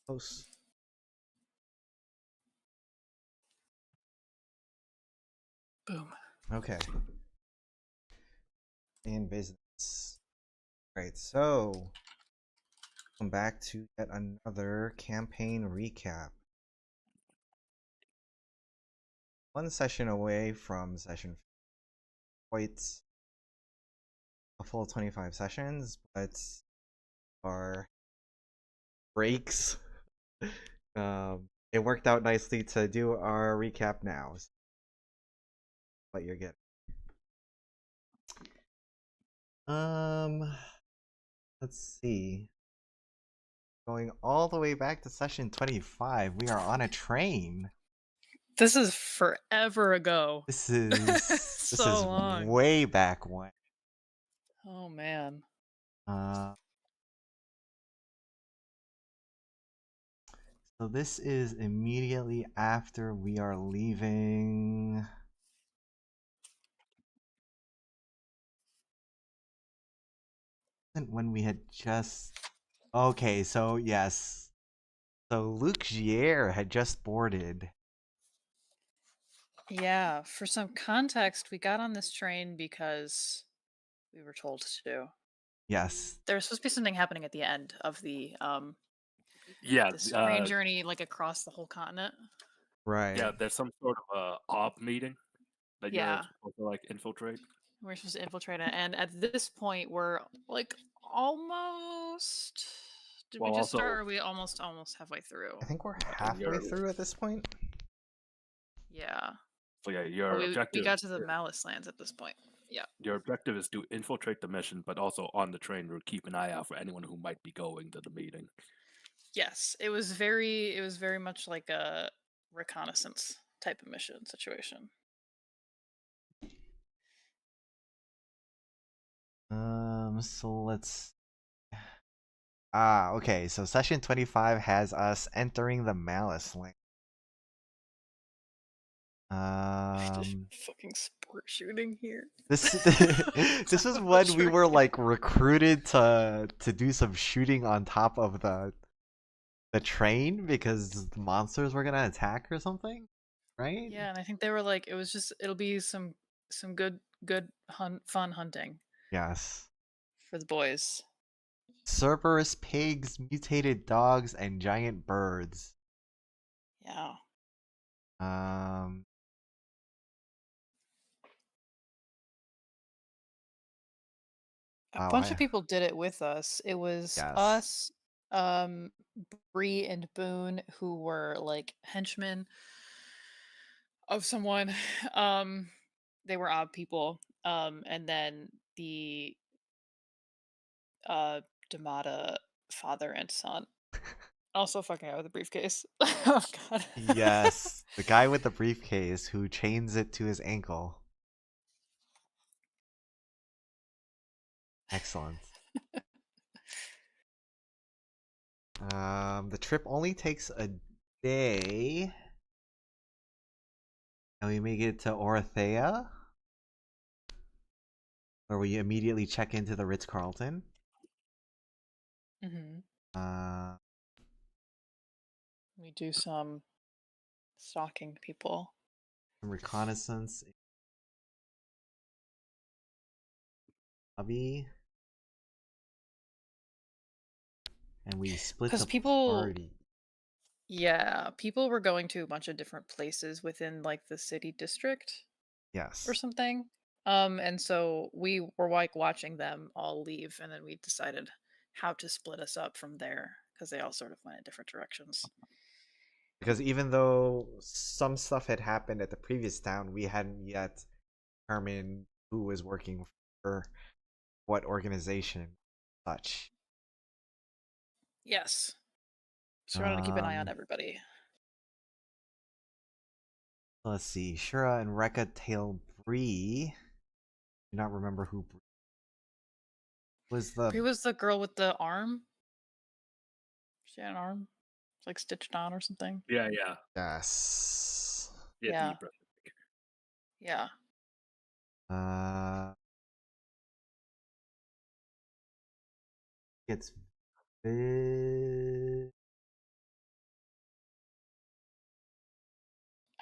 Close. Boom. Okay. In business. Right, so welcome back to yet another campaign recap. One session away from session quite a full 25 sessions, but our breaks it worked out nicely to do our recap now. So what you're getting. Let's see. Going all the way back to session 25, we are on a train. This is forever ago. This is Long. way back when. Oh man. So this is immediately after we are leaving. When we had just. Okay, so yes. So Luc Gier had just boarded. Yeah, for some context, we got on this train because we were told to. Yes. There was supposed to be something happening at the end of the Yeah, this train journey, like across the whole continent. Right. yeah. There's some sort of op meeting that you're Yeah, supposed to like infiltrate. we're supposed to infiltrate it, and at this point, we're like almost. Did we Well, just start? Or also, are we almost halfway through? I think we're and halfway through at this point. Yeah. so yeah, Oh, your we objective, got to the Malice lands at this point. Yeah. your objective is to infiltrate the mission, but also on the train, to keep an eye out for anyone who might be going to the meeting. Yes, it was very much like a reconnaissance type of mission situation. So let's. Okay. So session 25 has us entering the Malice Lane. Fucking sport shooting here. This this was when we were like recruited to do some shooting on top of the train because the monsters were gonna attack or something, right? Yeah, and I think they were like, it'll be some good fun hunting Yes. for the boys. Cerberus pigs, mutated dogs, and giant birds. Yeah. Um. A Wow. bunch of people did it with us. It was Yes. us, Bree and Boone, who were like henchmen of someone. They were odd people. And then the Damata father and son. Also fucking out with a briefcase. Oh god. Yes. The guy with the briefcase who chains it to his ankle. Excellent. The trip only takes a day. And we make it to Orthea, where we immediately check into the Ritz-Carlton. Hmm. Uh, We do some stalking people. some reconnaissance in the lobby. And we split Because the people, party. yeah, people were going to a bunch of different places within like the city district or Yes. something. And so we were like watching them all leave, and then we decided how to split us up from there because they all sort of went in different directions. Because even though some stuff had happened at the previous town, we hadn't yet determined who was working for what organization, such. Yes. So we wanted to keep an eye on everybody. Let's see. Shura and Rekka tail Bree. Do not remember who Bree was the. Brie was the girl with the arm. She had an arm. It's like stitched on or something. Yeah, yeah, Yes. yeah. Yeah. The Yeah. Uh, it's.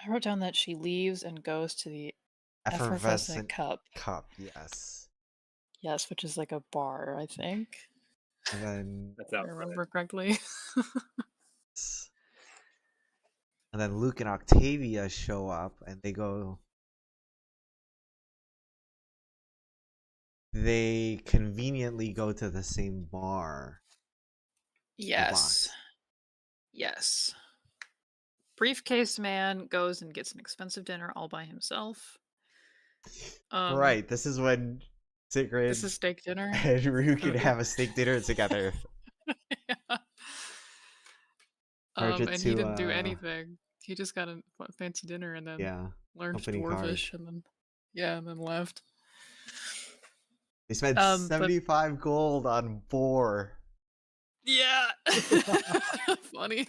I wrote down that she leaves and goes to the Effervescent Effervescent Cup. cup, yes. Yes, which is like a bar, I think. And then That's If I outside. remember correctly. Luke and Octavia show up and they conveniently go to the same bar. Yes. Box. Yes. Briefcase man goes and gets an expensive dinner all by himself. Right, this is when Sigrid This is steak dinner. and Ryu can Oh, have a steak dinner together. yeah. Charge it And he to didn't do anything. He just got a fancy dinner and then yeah, learned company card. Dwarvish and then left. They spent But 75 gold on boar. yeah, funny.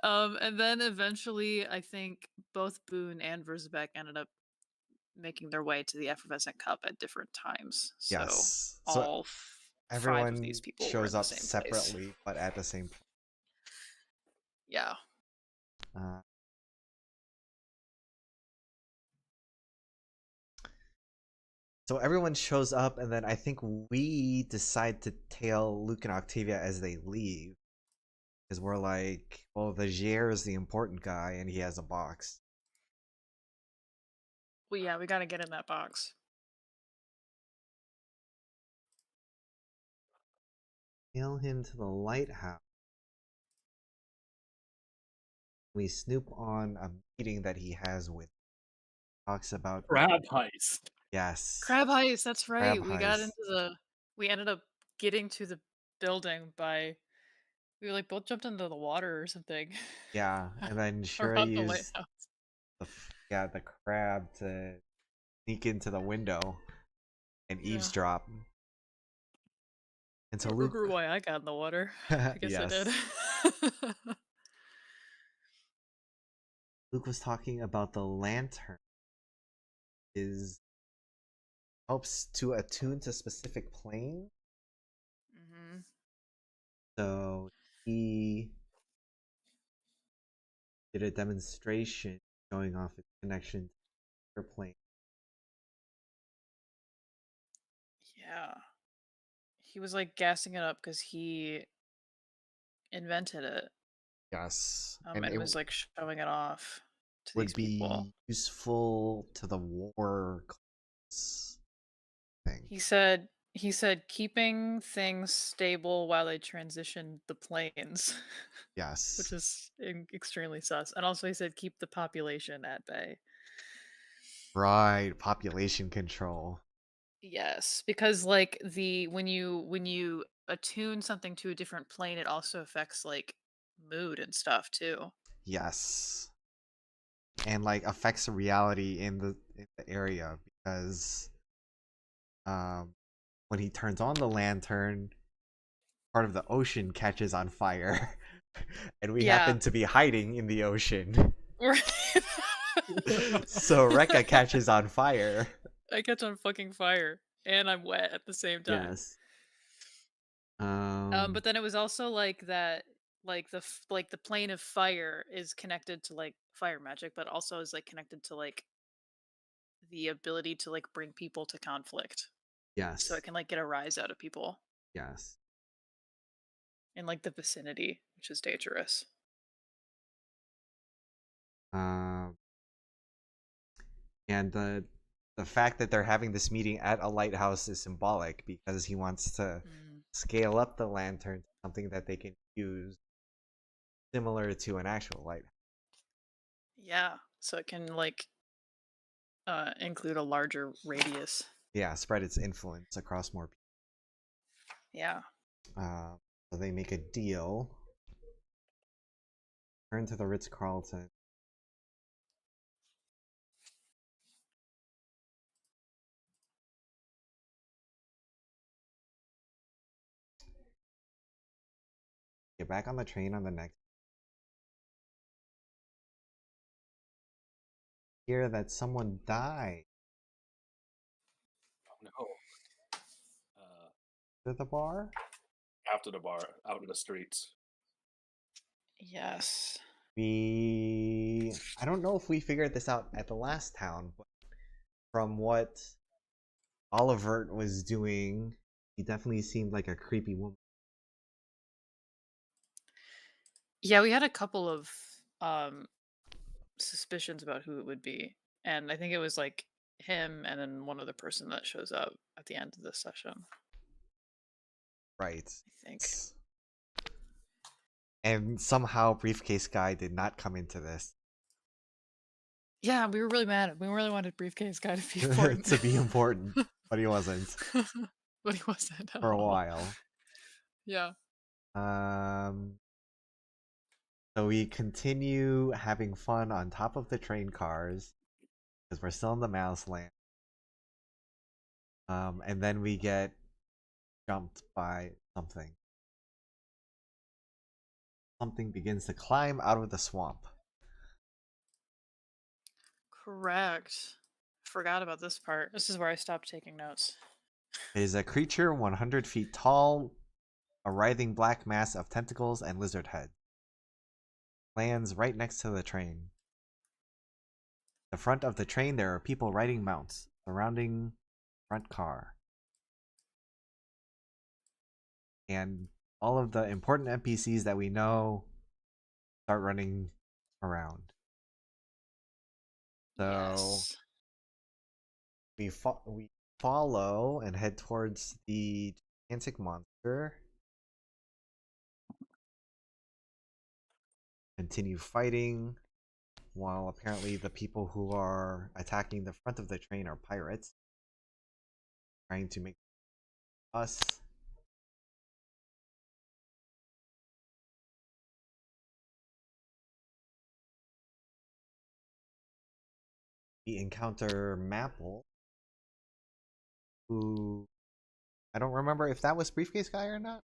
And then eventually, I think both Boone and Verzbek ended up making their way to the Effervescent Cup at different times. So Yes. So all five of these everyone people were shows in the up same place. separately, but at the same place. Yeah. So everyone shows up, and then I think we decide to tail Luke and Octavia as they leave. Because we're like, well, the Gier is the important guy, and he has a box. Well, yeah, we got to get in that box. Tail him to the lighthouse. We snoop on a meeting that he has with. Talks about Crab heist. yes, Crab heist, that's right. crab We heist. ended up getting to the building by we like both jumped into the water or something. Yeah, and then Shura Around the used lighthouse. the crab to sneak into the window and Yeah. eavesdrop. And I so don't Luke, remember why I got in the water. I guess I did. yes, Luke was talking about the lantern is helps to attune to specific plane. hmm So he did a demonstration showing off its connection to your plane. Yeah. He was like gassing it up because he invented it. Yes, and And it was like showing it off to would these people. be useful to the war class thing. He said keeping things stable while they transition the planes, which Yes. is extremely sus. And also he said keep the population at bay. Right, population control. Yes, because like when you attune something to a different plane, it also affects like mood and stuff too. Yes. And like affects the reality in the area because um when he turns on the lantern, part of the ocean catches on fire. And we Yeah. happen to be hiding in the ocean. Right. So Rekka catches on fire. I catch on fucking fire and I'm wet at the same time. Yes. But then it was also like that, like like the plane of fire is connected to like fire magic, but also is like connected to like the ability to like bring people to conflict, so Yes. it can like get a rise out of people Yes. in like the vicinity, which is dangerous. Um and the fact that they're having this meeting at a lighthouse is symbolic because he wants to Mm. scale up the lantern to something that they can use similar to an actual light. Yeah, so it can like include a larger radius. Yeah, spread its influence across more people. Yeah. So they make a deal. Turn to the Ritz Carlton. Get back on the train on the next. Hear that someone died. Oh no. To the bar? After the bar, out in the streets. Yes. I don't know if we figured this out at the last town, but from what Olivert was doing, he definitely seemed like a creepy woman. Yeah, we had a couple of suspicions about who it would be, and I think it was like him and then one other person that shows up at the end of this session. Right. I think. And somehow Briefcase Guy did not come into this. Yeah, we were really mad. We really wanted Briefcase Guy to be important. To be important, but he wasn't. But he wasn't at for a all. while. Yeah. So we continue having fun on top of the train cars because we're still in the mouse land. And then we get jumped by something. Something begins to climb out of the swamp. Correct. Forgot about this part. This is where I stopped taking notes. It is a creature 100 feet tall, a writhing black mass of tentacles and lizard heads. Lands right next to the train. The front of the train, there are people riding mounts surrounding front car. And all of the important NPCs that we know start running around. So Yes. we follow and head towards the gigantic monster. Continue fighting, while apparently the people who are attacking the front of the train are pirates, trying to make us. We encounter Maple, who I don't remember if that was Briefcase Guy or not.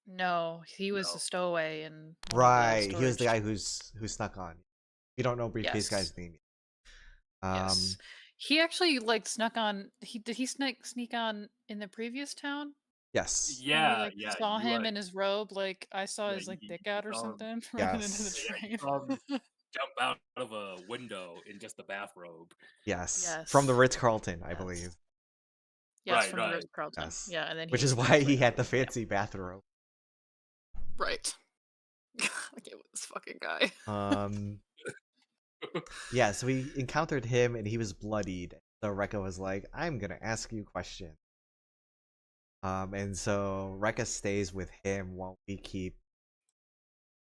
No, he was No. a stowaway in Right, he was the guy storage. who snuck on. We don't know Briefcase Yes. Guy's name yet. Yes. He actually like snuck on. Did he sneak on in the previous town? Yes. Yeah, We saw you're him right. in his robe. Like I saw Yeah, his like you dick out or saw him. something running into the Yes. Yeah, you train. saw him jump out of a window in just a bathrobe. Yes. Yes. From the Ritz-Carlton, I Yes. believe. Yes, Right, from the right. Ritz-Carlton. Yes. Yeah, and then Which he is was why he like, had the fancy bathrobe. right. Like it was this fucking guy. Yeah, so we encountered him and he was bloodied. So Rekka was like, I'm gonna ask you questions. And so Rekka stays with him while we keep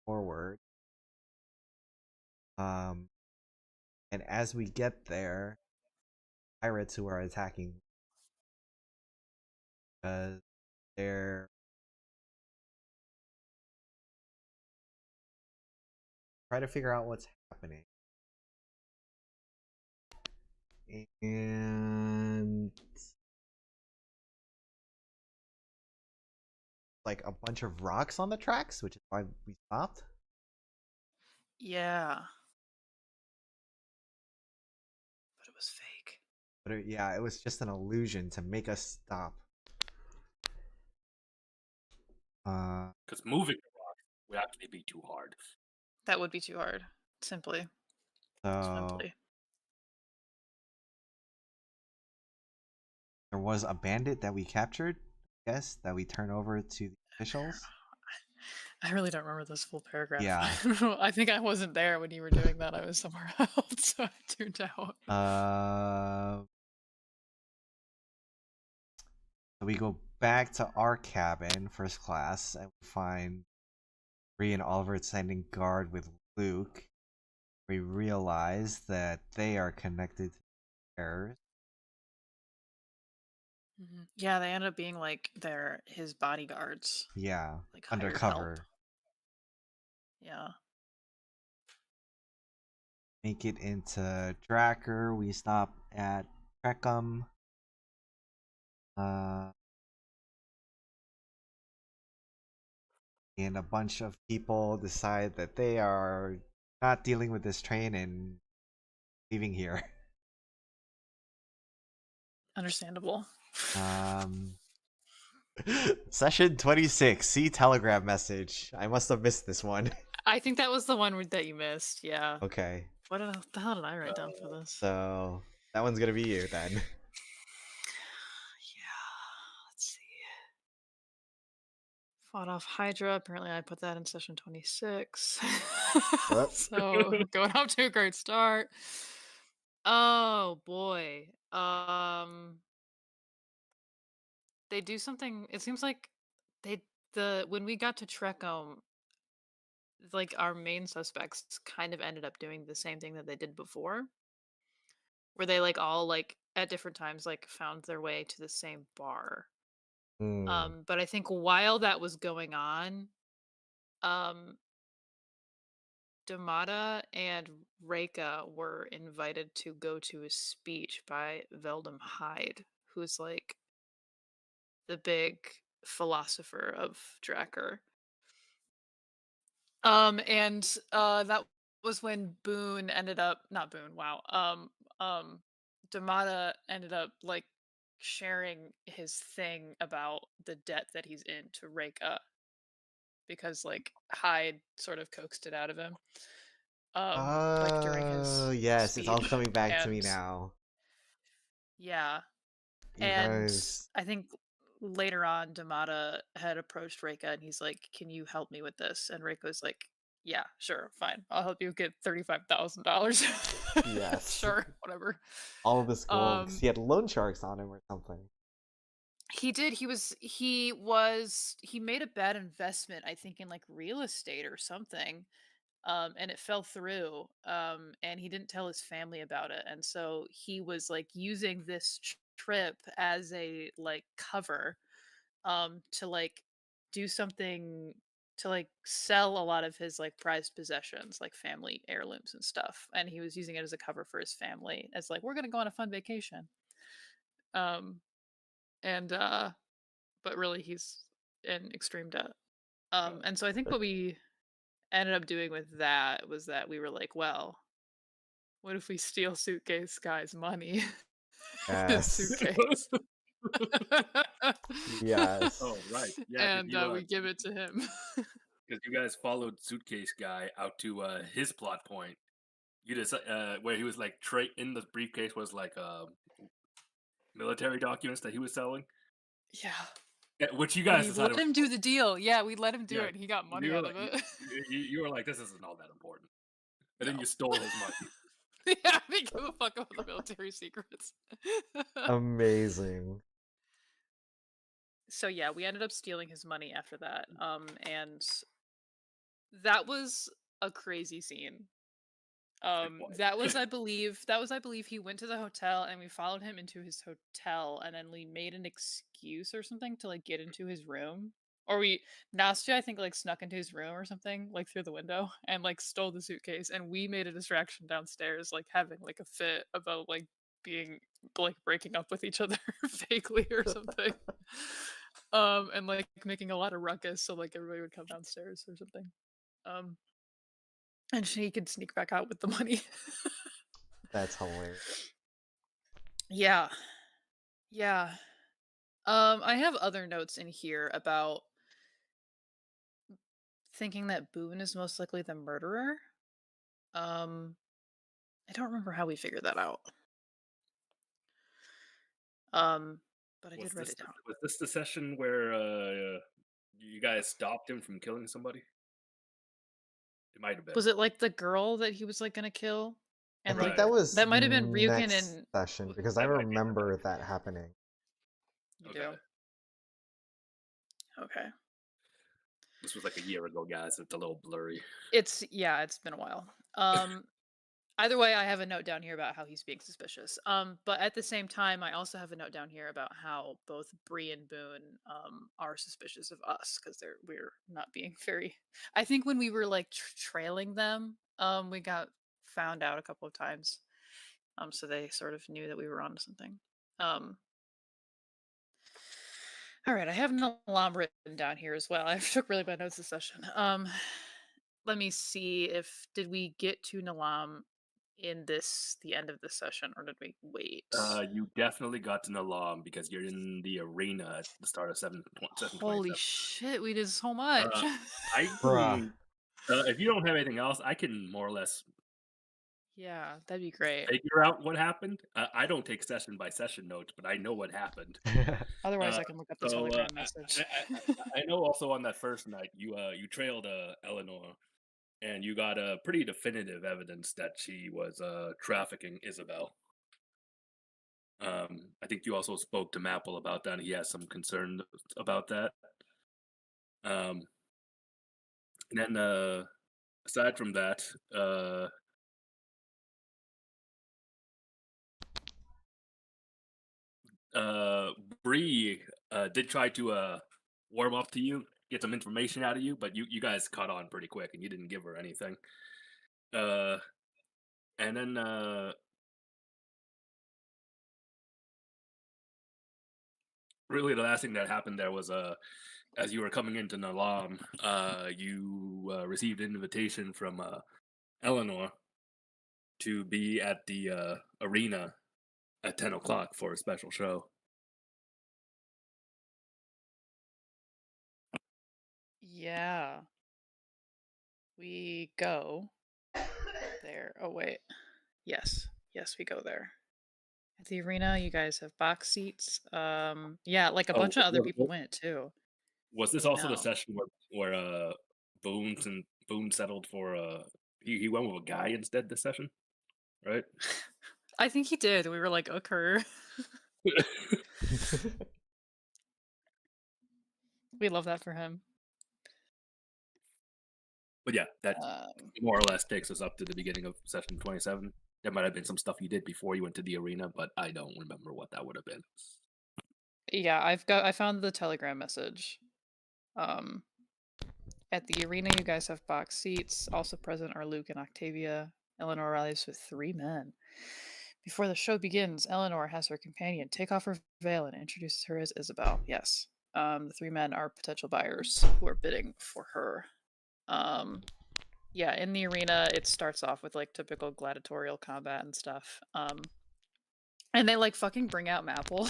forward. And as we get there, pirates who are attacking because they're trying to figure out what's happening. And like a bunch of rocks on the tracks, which is why we stopped. Yeah. But it was fake. But yeah, it was just an illusion to make us stop. Because moving the rock would actually be too hard. That would be too hard. Simply. So there was a bandit that we captured, I guess, that we turn over to the officials. I really don't remember this full paragraph. Yeah. I think I wasn't there when you were doing that. I was somewhere else, so I tuned out. So we go back to our cabin, first class, and we find Bree and Oliver standing guard with Luke. We realize that they are connected to terrorists. Yeah, they ended up being like his bodyguards. Yeah, like hired undercover. help. Yeah. Make it into Dracker. We stop at Treckham. And a bunch of people decide that they are not dealing with this train and leaving here. Understandable. Session 26. See telegram message. I must have missed this one. I think that was the one that you missed. Yeah. Okay, What the hell did I write down for Uh, this? so that one's gonna be you then. Yeah. Let's see. Fought off Hydra. Apparently, I put that in session 26. Yep. So going off to a great start. Oh boy. They do something. It seems like they the when we got to Trecom, like our main suspects kind of ended up doing the same thing that they did before, where they like all like at different times like found their way to the same bar. Hmm. But I think while that was going on, um, Damata and Reika were invited to go to a speech by Veldum Hyde, who's like the big philosopher of Drakkar. That was when Boone ended up not Boone, wow. Damata ended up like sharing his thing about the debt that he's in to Reika because like Hyde sort of coaxed it out of him. Like during Oh, his yes, it's all speech. coming back to me And now. yeah. And Because I think later on, Damata had approached Reika and he's like, "Can you help me with this?" And Reika was like, "Yeah, sure, fine. I'll help you get $35,000." yes, Sure, whatever. all of this gold because Um, he had loan sharks on him or something. he did. He made a bad investment, I think, in like real estate or something. And it fell through. And he didn't tell his family about it. And so he was like using this trip as a like cover to like do something to like sell a lot of his like prized possessions like family heirlooms and stuff, and he was using it as a cover for his family as like we're going to go on a fun vacation. um and but really he's in extreme debt. And so I think what we ended up doing with that was that we were like, well, what if we steal suitcase guy's money? His Yes, suitcase. yes. oh, right. Yeah, And we give it to him. because you guys followed Suitcase Guy out to his plot point. You just where he was like in the briefcase was like military documents that he was selling, Yeah. which you And guys we let decided. him do the deal. Yeah, we let him do Yeah, it, and he got money you were out like of it. you were like this isn't all that important, and then you No. stole his money. Yeah, we give a fuck about the military secrets. Amazing. So yeah, we ended up stealing his money after that. And that was a crazy scene. It was. That was I believe he went to the hotel and we followed him into his hotel and then we made an excuse or something to like get into his room. Or Nastya I think like snuck into his room or something like through the window and like stole the suitcase, and we made a distraction downstairs like having like a fit about like being like breaking up with each other vaguely or something. And like making a lot of ruckus so like everybody would come downstairs or something. Um and she could sneak back out with the money. That's hilarious. Yeah. Yeah. I have other notes in here about thinking that Boone is most likely the murderer. Um, I don't remember how we figured that out. Um, but I Was did write this it down. was this the session where you guys stopped him from killing somebody? It might have been. Was it like the girl that he was like gonna kill? I And think like Right. that was that might have been Ryugen next and session because I That might be. remember that happening. you Okay. do. Okay. This was like a year ago, guys. It's a little blurry. It's been a while. Either way, I have a note down here about how he's being suspicious. But at the same time, I also have a note down here about how both Bree and Boone are suspicious of us because we're not being very. I think when we were like trailing them, we got found out a couple of times. So they sort of knew that we were onto something. Um, all right, I have an alarm written down here as well. I took really bad notes this session. Let me see if did we get to Nalam in the end of the session, or did we wait? You definitely got to Nalam because you're in the arena at the start of session Holy 27. shit, we did so much. I Bruh. If you don't have anything else, I can more or less Yeah, that'd be great. figure out what happened. I don't take session by session notes, but I know what happened. Otherwise, Uh, I can look up the so Telegram message. I know also on that first night you trailed Eleanor, and you got pretty definitive evidence that she was trafficking Isabel. I think you also spoke to Maple about that. And he has some concern about that. Um, and then aside from that, uh, uh, Bree did try to warm up to you, get some information out of you, but you guys caught on pretty quick, and you didn't give her anything. Uh, and then really the last thing that happened there was as you were coming into Nalam, you received an invitation from Eleanor to be at the arena at 10 o'clock for a special show. Yeah, we go there. Oh wait, yes, we go there. At the arena, you guys have box seats. Yeah, like a Oh, bunch of other people went too. was this I also the know. session where Boone settled for he went with a guy instead this session, right? I think he did. We were like, occur. We love that for him. But yeah, that Um, more or less takes us up to the beginning of session 27. There might have been some stuff you did before you went to the arena, but I don't remember what that would have been. yeah, I found the Telegram message. Um, at the arena, you guys have box seats. Also present are Luke and Octavia. Eleanor rallies with 3 men. Before the show begins, Eleanor has her companion take off her veil and introduces her as Isabel. Yes. The 3 men are potential buyers who are bidding for her. Um, yeah, in the arena, it starts off with like typical gladiatorial combat and stuff. And they like fucking bring out Maple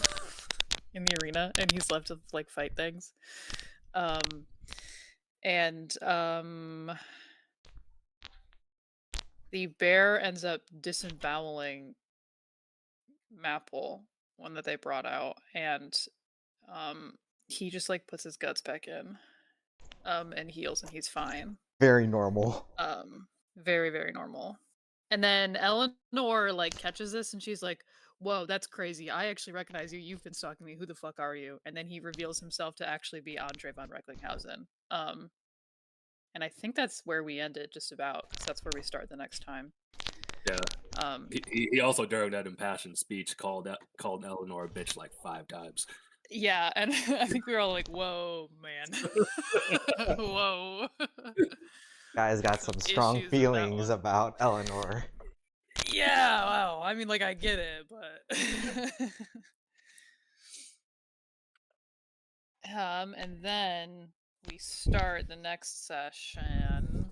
in the arena, and he's left to like fight things. Um, and the bear ends up disemboweling Maple, one that they brought out, and he just like puts his guts back in, and heals, and he's fine. Very normal. Very, very normal. And then Eleanor like catches this and she's like, "Whoa, that's crazy. I actually recognize you. You've been stalking me. Who the fuck are you?" And then he reveals himself to actually be Andre von Recklinghausen. And I think that's where we ended just about, because that's where we start the next time. Yeah. Um, He also during that impassioned speech called Eleanor a bitch like 5 times. yeah, and I think we were all like, "Whoa, man, whoa." Guys got Some some strong issues with that feelings one. about Eleanor. Yeah, wow. I mean, like, I get it, but and then we start the next session.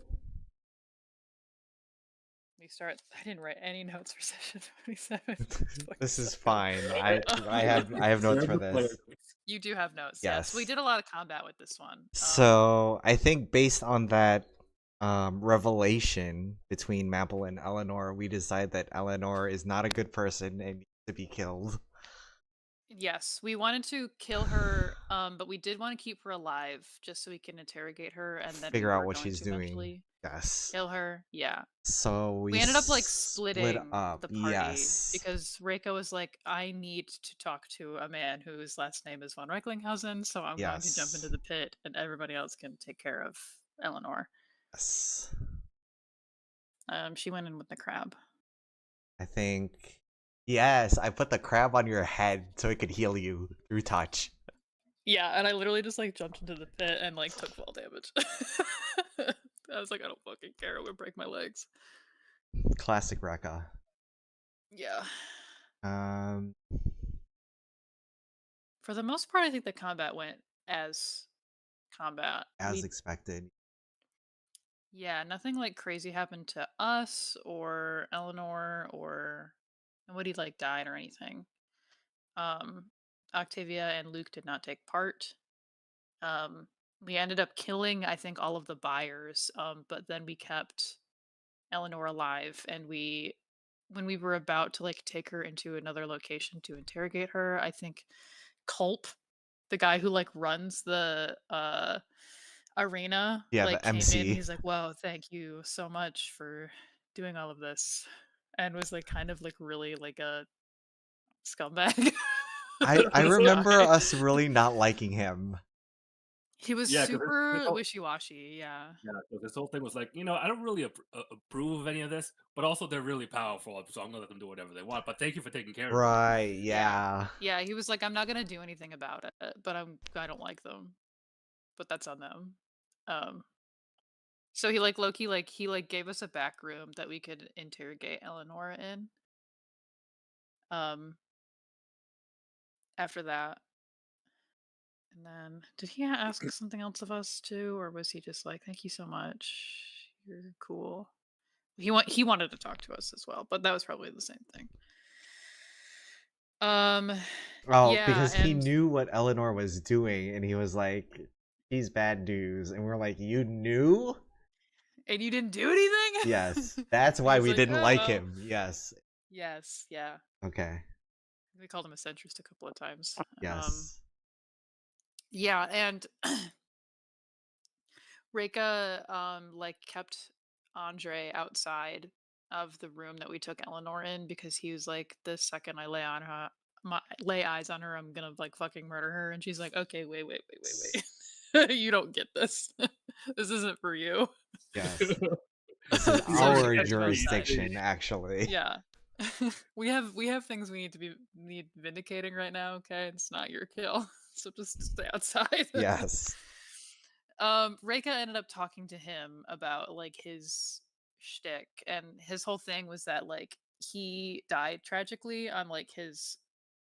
We start. I didn't write any notes for session 27. This is fine. I have notes for this. You do have notes, yes. We Yes. did a lot of combat with this one. So I think based on that revelation between Maple and Eleanor, we decide that Eleanor is not a good person and needs to be killed. Yes, we wanted to kill her, but we did want to keep her alive just so we can interrogate her, and then we Figure out were what going she's to doing. eventually Yes. kill her. Yeah. So we We ended up like split splitting up. the party Yes. because Reiko was like, I need to talk to a man whose last name is von Recklinghausen, so I'm going to jump into Yes. the pit and everybody else can take care of Eleanor. Yes. She went in with the crab. I think. Yes, I put the crab on your head so it could heal you through touch. Yeah, and I literally just like jumped into the pit and like took fall damage. I was like, I don't fucking care. I'm gonna break my legs. Classic Rekka. Yeah. Um, For the most part, I think the combat went as combat. as expected. Yeah, nothing like crazy happened to us or Eleanor or nobody like died or anything. Um, Octavia and Luke did not take part. Um, We ended up killing, I think, all of the buyers, but then we kept Eleanor alive, and when we were about to like take her into another location to interrogate her, I think Culp, the guy who like runs the arena, Yeah, like the came in. MC. He's like, "Wow, thank you so much for doing all of this," and was like kind of like really like a scumbag. I This remember guy. us really not liking him. He was Yeah, because super wishy-washy. Yeah. this whole thing was like, I don't really approve of any of this, but also they're really powerful, so I'm gonna let them do whatever they want. But thank you for taking care of me. Right, Yeah. yeah. Yeah, he was like, "I'm not gonna do anything about it, but I don't like them, but that's on them." Um, so he like Loki, like he like gave us a back room that we could interrogate Eleanor in. Um, after that, and then did he ask something else of us too, or was he just like, "Thank you so much, you're cool"? He wanted to talk to us as well, but that was probably the same thing. Um, Oh, yeah, because he and knew what Eleanor was doing, and he was like, "He's bad news," and we're like, "You knew?" you didn't do anything? Yes, that's He why was we like, didn't "Oh like well." him. Yes. Yes, yeah. Okay. We called him a centrist a couple of times. Yes. Yeah, and Reka like kept Andre outside of the room that we took Eleanor in because he was like, the second I lay eyes on her, I'm gonna like fucking murder her. And she's like, okay, wait. You don't get this. This isn't for you. Yes. This is You So are she the our kept him outside. SJW. jurisdiction, actually. Yeah. We have things we need vindicating right now, okay? It's not your kill. So just stay outside. Yes. Reika ended up talking to him about like his shtick, and his whole thing was that like he died tragically on like his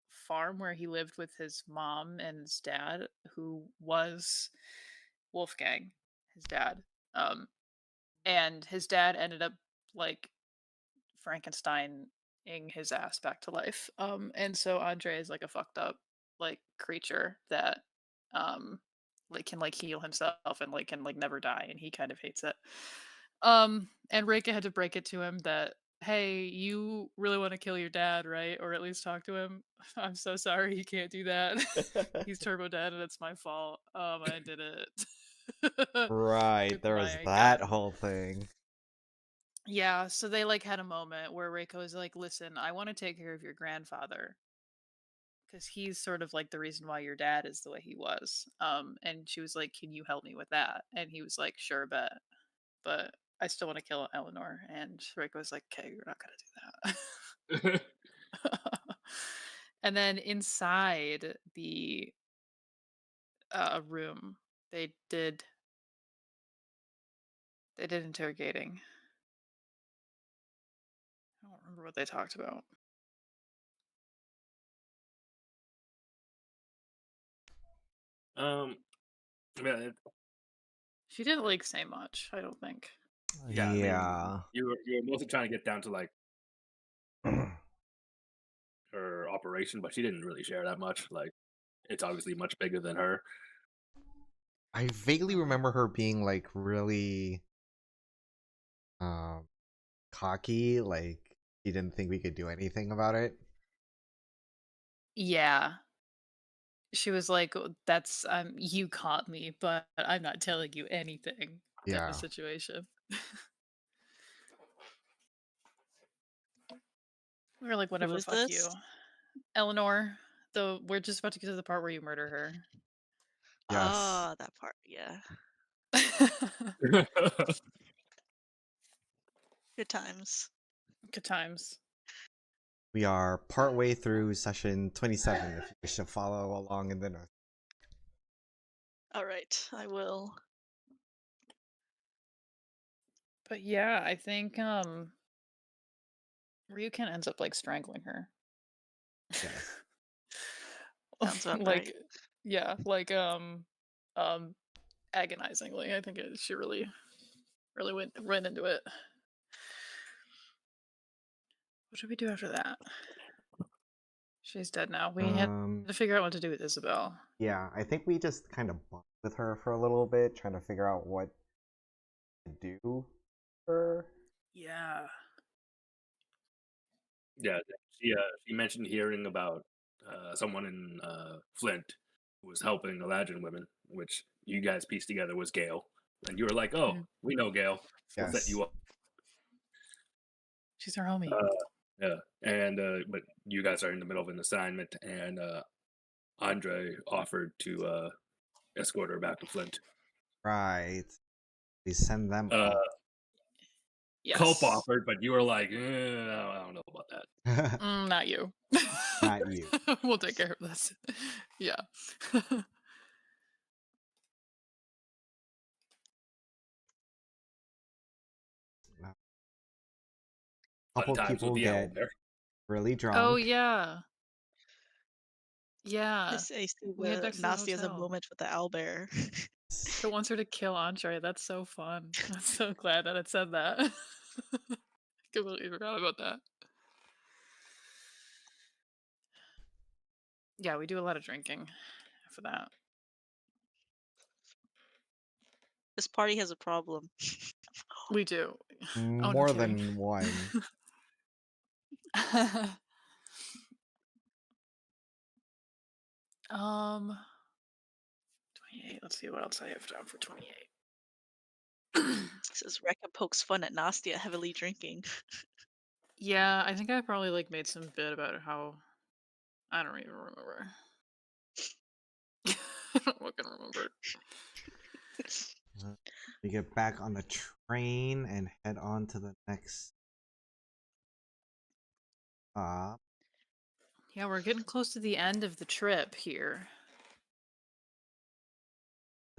farm where he lived with his mom and his dad, who was Wolfgang, his dad. Um, and his dad ended up like Frankensteining his ass back to life. And so Andre is like a fucked up like creature that um like can like heal himself and like can like never die, and he kind of hates it. And Reika had to break it to him that, hey, you really want to kill your dad, right? Or at least talk to him. I'm so sorry he can't do that. He's turbo dead and it's my fault. I did it. Right, With there was my that gun. whole thing. Yeah, so they like had a moment where Reiko was like, "Listen, I want to take care of your grandfather because he's sort of like the reason why your dad is the way he was." And she was like, "Can you help me with that?" And he was like, "Sure, bet, but I still want to kill Eleanor." And Reiko was like, "Okay, you're not gonna do that." And then inside the room, they did they did interrogating. I don't remember what they talked about. um, yeah, She didn't like say much, I don't think. yeah. I mean, Yeah. you were mostly trying to get down to like her operation, but she didn't really share that much. Like, it's obviously much bigger than her. I vaguely Um, remember her being like really um cocky, like she didn't think we could do anything about it. yeah. She was like, That's you caught me, but I'm not telling you anything," type of Yeah. situation. We were like, Who "Whatever, is fuck this? you." Eleanor, though we're just about to get to the part where you murder her. Yes. Ah, that part, yeah. Good times. Good times. We are partway through session 27 if you wish to follow along in the notes. Alright, I will. But yeah, I think Ryukin ends up like strangling her. Yes. Sounds about Like right. yeah, like um agonizingly. I think she really went into it. What should we do after that? She's dead now. We had to figure out what to do with Isabel. Yeah, I think we just kind of bonded with her for a little bit, trying to figure out what to do for her. Yeah. Yeah, she mentioned hearing about someone in Flint who was helping Aladdin women, which you guys pieced together was Gail, and you were like, "Oh, we know Gail. We'll set Yes. you up." She's our homie. Yeah, and but you guys are in the middle of an assignment, and Andre offered to escort her back to Flint. Right. We send them up. Yes. Culp offered, but you were like, I don't know about that. Not you. Not you. We'll take care of this. Yeah. Couple Fun times people with the get owlbear. really drunk. Oh yeah. Yeah. I see We head back to the Nasty as a hotel. moment with the owlbear. It wants her to kill Andre. That's so fun. I'm so glad that it said that. I completely forgot about that. Yeah, we do a lot of drinking for that. This party has a problem. We do. Oh, no More kidding. than one. 28. Let's see what else I have down for 28. Says Rekka pokes fun at Nastia heavily drinking. Yeah, I think I probably like made some bit about how I don't even remember. I don't fucking remember. We get back on the train and head on to the next stop. Yeah, we're getting close to the end of the trip here.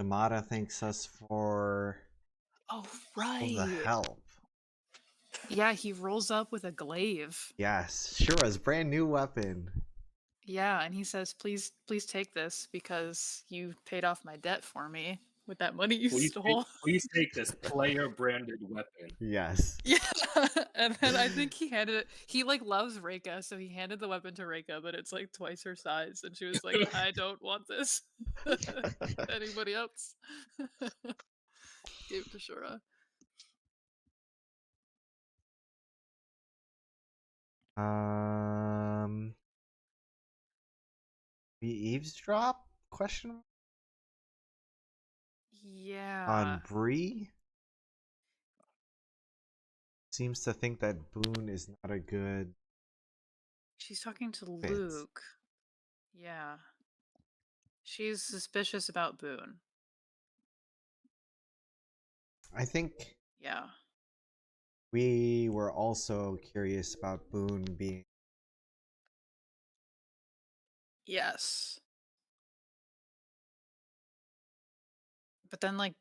Damata thanks us for Oh, all right. the help. Yeah, he rolls up with a glaive. Yes, Shura's brand new weapon. Yeah, and he says, please take this because you paid off my debt for me with that money you stole. Please take this player-branded weapon. Yes. Yeah, and then I think he handed it. He like loves Reika, so he handed the weapon to Reika, but it's like twice her size, and she was like, "I don't want this." Anybody else? Gave it to Shura. We eavesdrop? Question mark? Yeah. On Bree? Seems to think that Boone is not a good She's talking to fit. Luke. Yeah. She's suspicious about Boone. I think Yeah. we were also curious about Boone being Yes. But then like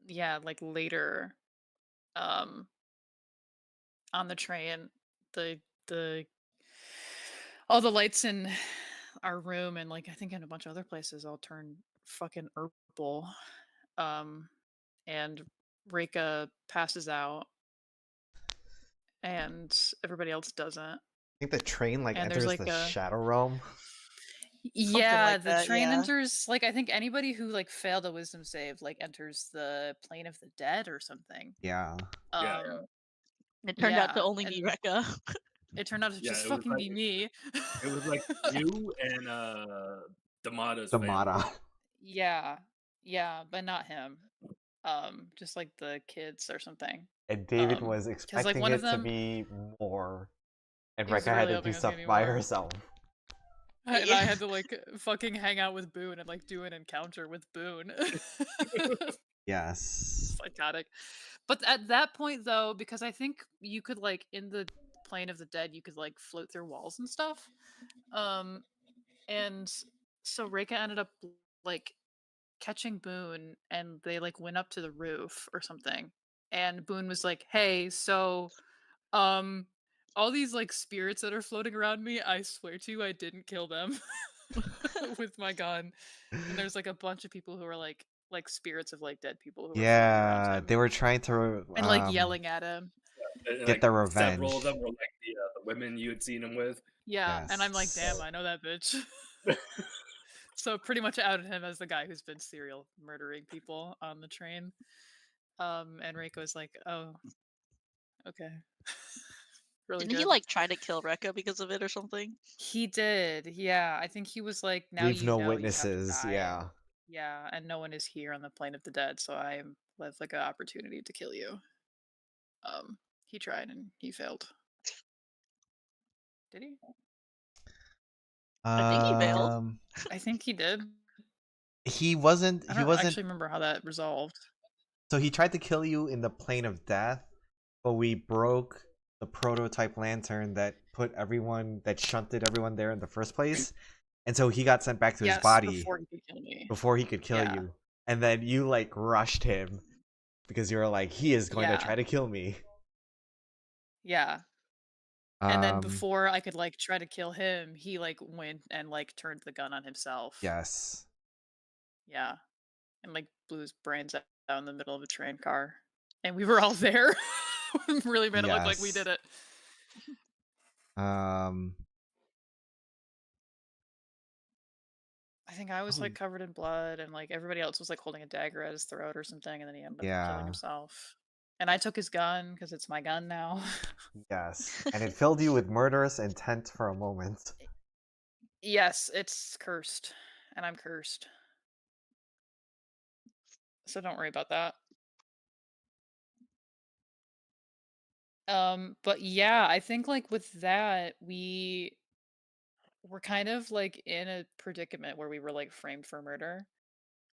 yeah, like later on the train, the all the lights in our room and like I think in a bunch of other places all turn fucking purple. And Reika passes out and everybody else doesn't. I think the train like And there's enters like the a Shadow Realm. yeah, like the that, train yeah. enters like I think anybody who like failed a wisdom save like enters the plane of the dead or something. Yeah. Yeah. It turned out to Yeah, only be and Rekka. it turned out to just it was fucking like be me. it was like you and Damata's family. Damata. Yeah, yeah, but not him. Just like the kids or something. And David Um, was 'cause, expecting like, one of it to them- be more. And He was Rekka had really to hoping do it was stuff gonna be by more. herself. And Yeah. I had to like fucking hang out with Boone and like do an encounter with Boone. Yes. Psychotic. But at that point though, because I think you could like in the plane of the dead, you could like float through walls and stuff. And so Reika ended up like catching Boone and they like went up to the roof or something. And Boone was like, "Hey, so all these like spirits that are floating around me, I swear to you I didn't kill them with my gun." And there's like a bunch of people who are like spirits of like dead people who are floating around Yeah, him they were trying to and like yelling at him. And, Get like, the several of revenge. them were, like, the women you had seen him with. Yeah, and I'm like, damn, Yes. I know that bitch. So pretty much outed him as the guy who's been serial murdering people on the train. And Reiko was like, oh, okay. Really Didn't he good. like try to kill Rekka because of it or something? He did, yeah. I think he was like, now Leave you no know you have to witnesses. die. Yeah. Yeah, and no one is here on the plane of the dead, so I have like an opportunity to kill you. He tried and he failed. Did he? I think he failed. I think he did. He wasn't. I He don't wasn't. actually remember how that resolved. So he tried to kill you in the plane of death, but we broke the prototype lantern that put everyone that shunted everyone there in the first place, and so he got sent back to his Yes, body before he could kill me. before he could kill Yeah. you. And then you like rushed him because you were like, he is going to Yeah. try to kill me. Yeah. And then before I could like try to kill him, he like went and like turned the gun on himself. Yes. Yeah. And like blew his brains out in the middle of a train car. And we were all there. Really made it look like we Yes. did it. I think I was like covered in blood and like everybody else was like holding a dagger at his throat or something, and then he ended up killing Yeah. himself. And I took his gun because it's my gun now. Yes. And it filled you with murderous intent for a moment. Yes, it's cursed. And I'm cursed. So don't worry about that. But yeah, I think like with that, we were kind of like in a predicament where we were like framed for murder.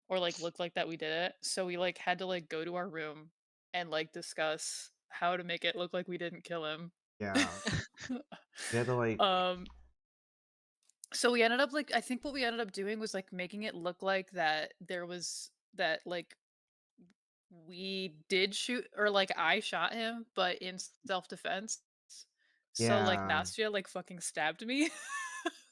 Or like looked like that we did it. So we like had to like go to our room and like discuss how to make it look like we didn't kill him. Yeah. We had to like So we ended up like I think what we ended up doing was like making it look like that there was that like we did shoot or like I shot him but in self-defense. So like yeah. Nastya like fucking stabbed me.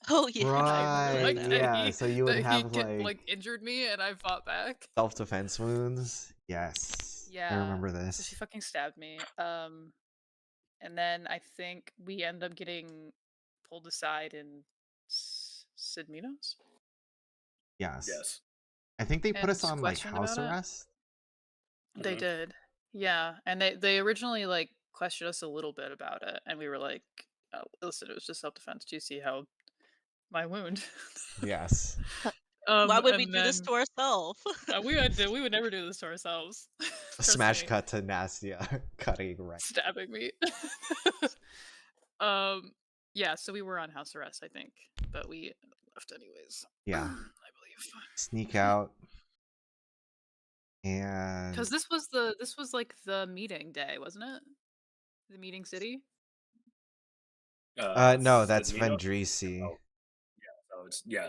Oh yeah, I remember Right. Like that. Yeah. So you would that he have like injured me and I fought back. self-defense wounds. Yes. I Yeah. remember So she this. fucking stabbed me. And then I think we end up getting pulled aside in Sidminos Yes. Yes. I think they put and us on like questioned house about it. arrest. They did. Yeah, and they originally like questioned us a little bit about it, and we were like, oh, "Listen, it was just self-defense. Do you see how my wound?" Yes. Why would we And do this then to ourselves? we would never do this to ourselves. Trust Smash me. cut to Nastia cutting right. Stabbing me. Yeah, so we were on house arrest, I think, but we left anyways. Yeah. I believe. Sneak out. And Because this was like the meeting day, wasn't it? The meeting city. no, that's Sedmino? Vendrisi. Oh,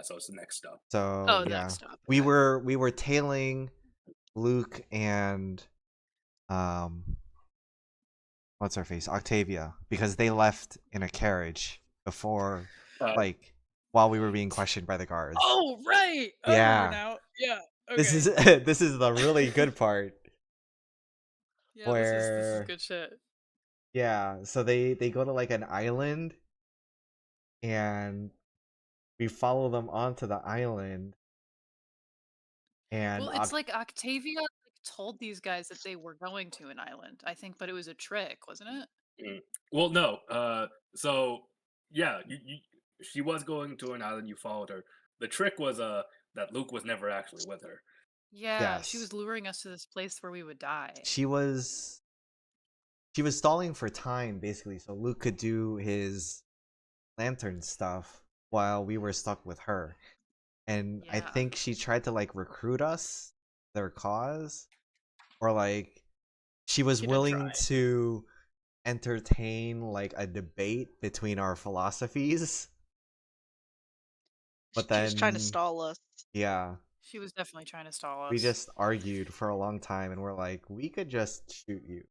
so it's the next stop. So Oh, the yeah, next stop. we Okay. were tailing Luke and what's her face, Octavia, because they left in a carriage before, like, while we were being questioned by the guards. Oh right. I remember now. Yeah. Okay. This is this is the really good part. Yeah, this is good shit. Yeah, so they go to like an island, and we follow them onto the island. And Well, it's like Octavia like told these guys that they were going to an island, I think, but it was a trick, wasn't it? Well, no. So yeah, she was going to an island. You followed her. The trick was that Luke was never actually with her. Yeah, she was luring us to this place where we would die. She was stalling for time basically, so Luke could do his lantern stuff while we were stuck with her. And I think she tried to like recruit us their cause, or like she was willing to entertain like a debate between our philosophies. But then she was trying to stall us. Yeah. She was definitely trying to stall us. We just argued for a long time, and we're like, we could just shoot you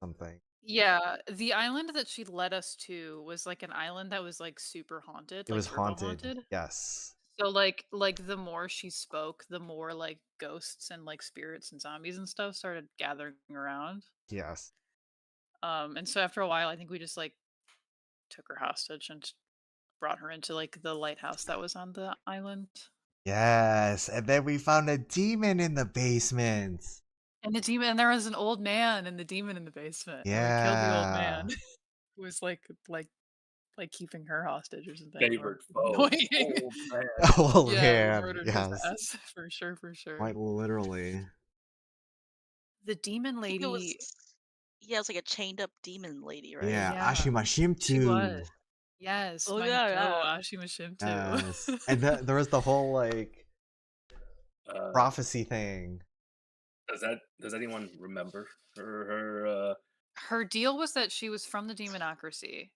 something. Yeah, the island that she led us to was like an island that was like super haunted. It like was haunted. haunted. Yes. So like the more she spoke, the more like ghosts and like spirits and zombies and stuff started gathering around. Yes. And so after a while, I think we just like took her hostage and brought her into like the lighthouse that was on the island. Yes, and then we found a demon in the basement. And there was an old man and the demon in the basement, and we killed the old man Yeah. who was like keeping her hostage or something. Favorite foe. Annoying. Old man. Oh Yeah, we man, murdered his yes. ass for sure, for sure. Quite literally. The demon I think it was, lady, yeah, it was like a chained up demon lady, right? Yeah, yeah, Ashima she was. Shimtu. Yes, Oh my yeah, Hiko yeah. Ashima Yes. too. And there was the whole like Uh, prophecy thing. does anyone remember her? Her deal was that she was from the demonocracy,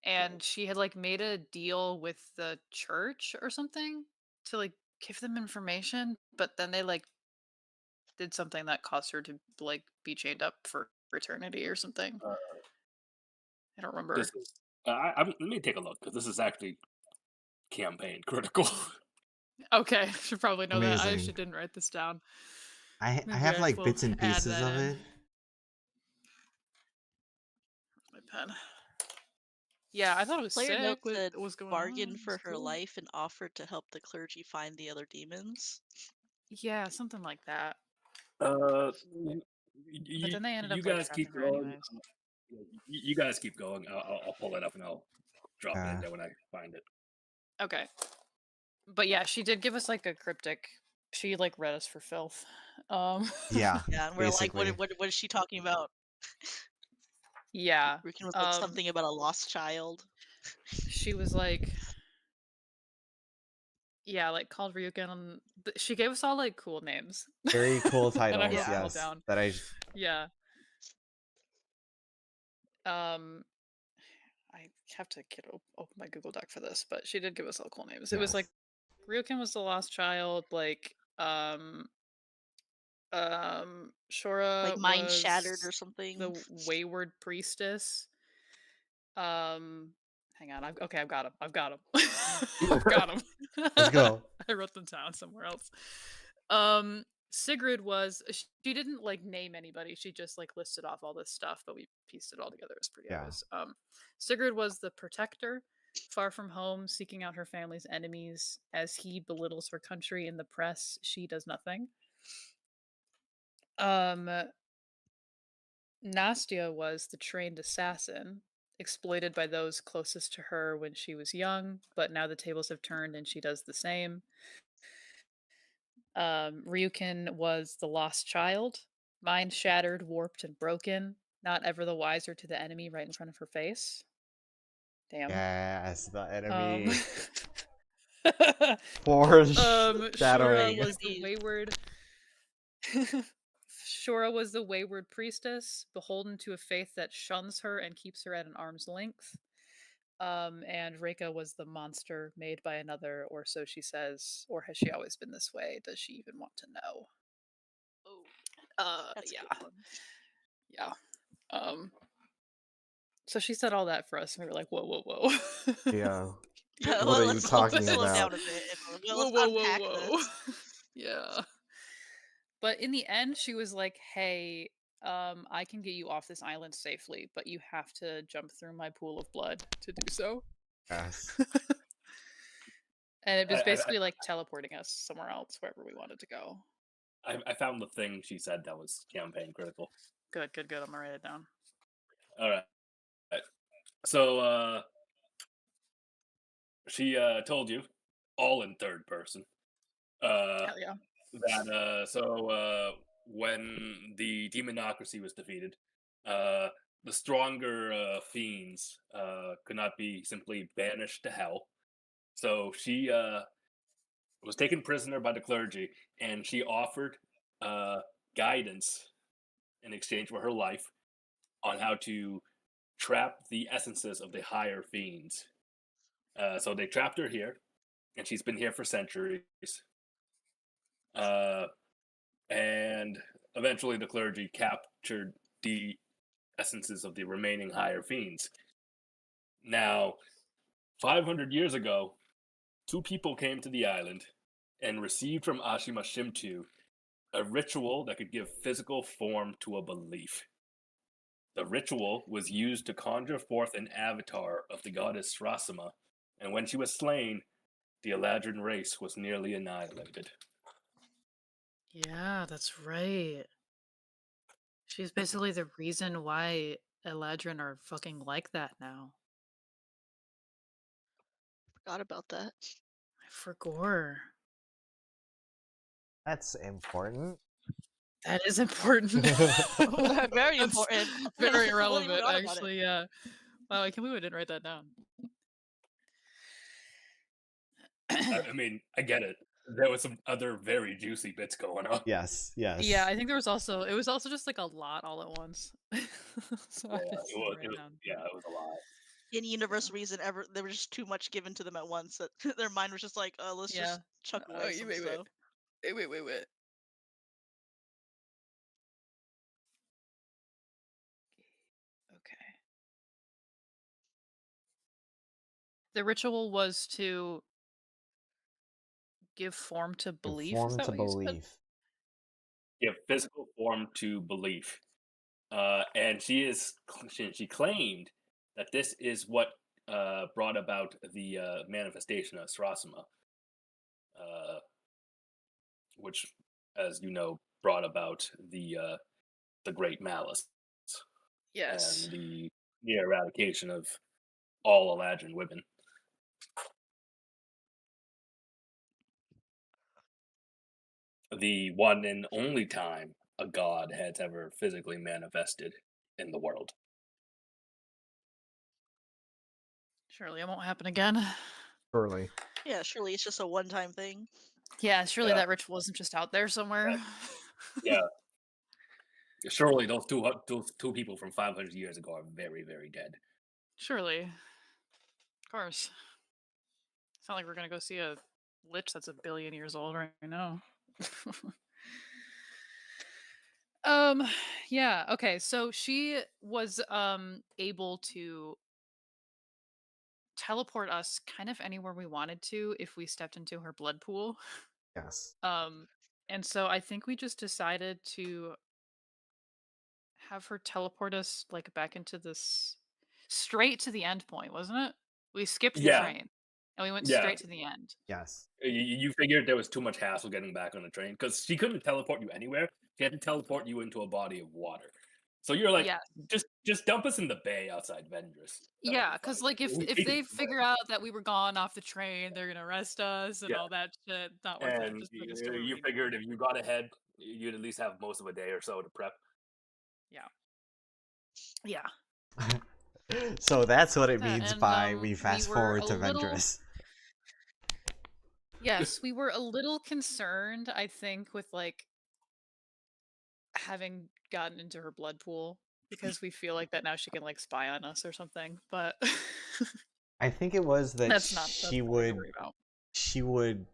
and she had like made a deal with the church or something to like give them information, but then they like did something that caused her to like be chained up for eternity or something. Uh, I don't remember. this is. Let me take a look because this is actually campaign critical. Okay, should probably know that. I Amazing. actually didn't write this down. I Maybe have I like will bits and add pieces that of in. it. My pen. Yeah, I thought it was Player sick. note What said was going bargain on? It for was her cool. life and offered to help the clergy find the other demons. Yeah, something like that. Uh, But then they ended you up like guys keep trapping her going. anyways. You guys keep going. I'll pull it up and I'll drop it in Yeah. there when I find it. Okay. But yeah, she did give us like a cryptic. She like read us for filth. Yeah, Yeah, and we're like, basically. what is she talking about? Yeah. Riken was like something about a lost child. She was like, yeah, like called Ryuken. She gave us all like cool names. Very cool And I titles, wrote them all yes. down. That I Yeah. I have to open my Google Doc for this, but she did give us all cool names. It was like yes. Ryuken was the lost child, like Shora Like mind shattered or was something. the wayward priestess. Hang on. I've got him. I've got him. I've got him. Let's go. I wrote them down somewhere else. Sigrid was she didn't like name anybody. She just like listed off all this stuff, but we pieced it all together as pretty Yeah. obvious. Sigrid was the protector, far from home, seeking out her family's enemies. As he belittles her country in the press, she does nothing. Nastia was the trained assassin, exploited by those closest to her when she was young, but now the tables have turned and she does the same. Ryukin was the lost child, mind shattered, warped, and broken, not ever the wiser to the enemy right in front of her face. Damn. Yes, the Um, enemy. Shura Foreshadowing. was the wayward. Shura was the wayward priestess, beholden to a faith that shuns her and keeps her at an arm's length. And Reika was the monster made by another, or so she says. Or has she always been this way? Does she even want to know? That's a Yeah. good one. Yeah. So she said all that for us, and we were like, whoa, whoa, whoa. Yeah. Well, What are you let's talking slow about? down a bit. Whoa, Let's whoa, whoa, unpack whoa. this. Yeah. But in the end, she was like, hey, I can get you off this island safely, but you have to jump through my pool of blood to do so. Yes. And it was basically like teleporting us somewhere else, wherever we wanted to go. I found the thing she said that was campaign critical. Good. I'm gonna write it down. All right. So she told you, all in third person, Hell yeah. that when the demonocracy was defeated, the stronger fiends could not be simply banished to hell. So she was taken prisoner by the clergy, and she offered guidance in exchange for her life on how to trap the essences of the higher fiends. So they trapped her here, and she's been here for centuries. And eventually, the clergy captured the essences of the remaining higher fiends. Now, 500 years ago, two people came to the island and received from Ashima Shimtu a ritual that could give physical form to a belief. The ritual was used to conjure forth an avatar of the goddess Srasima, and when she was slain, the Eladrin race was nearly annihilated. Yeah, that's right. She's basically the reason why Eladrin are fucking like that now. Forgot about that. For gore. That's important. That is important. Very That's important. very I completely relevant, forgot about it. actually, yeah. Wow, I can't believe I didn't write that down. I mean, I get it. There was some other very juicy bits going on. Yes, yes. Yeah, I think there was also it was also just like a lot all at once. So I Yeah, just it didn't was, write it down. yeah, it was a lot. In-universe reason ever, there was just too much given to them at once that their mind was just like, let's Yeah. just chuck away some Wait, wait. stuff. Wait. Okay. The ritual was to give form to belief, is Conform that to what you said? belief. Give physical form to belief. And she claimed that this is what brought about the manifestation of Srasima, uh, which, as you know, brought about the Great Malice Yes. and the eradication of all Eladrin women. The one and only time a god has ever physically manifested in the world. Surely it won't happen again. Surely. Yeah, surely it's just a one-time thing. Yeah, surely Yeah, that ritual isn't just out there somewhere. yeah. Surely those two people from 500 years ago are very, very dead. Surely. Of course. It's not like we're gonna go see a lich that's a billion years old right now. um yeah, okay. So she was able to teleport us kind of anywhere we wanted to if we stepped into her blood pool. Yes. Um and so I think we just decided to have her teleport us like back into this straight to the end point, wasn't it? We skipped the Yeah, train and we went yeah. straight to the end. Yes. You figured there was too much hassle getting back on the train because she couldn't teleport you anywhere. She had to teleport you into a body of water. So you're like, Yeah. just dump us in the bay outside Vendress. That'll be Yeah, fine. because like if We if can they get there. figure out that we were gone off the train, they're gonna arrest us and Yeah, all that shit. Not worth it. and Just bring us to where we you need to figured be. if you got ahead, you'd at least have most of a day or so to prep. Yeah. Yeah. So that's what it Yeah, means and by we we fast were forward a to little Ventress. yes, we were a little concerned, I think, with like having gotten into her blood pool because we feel like that now she can like spy on us or something. But I think it was that that's nothing to worry about. she would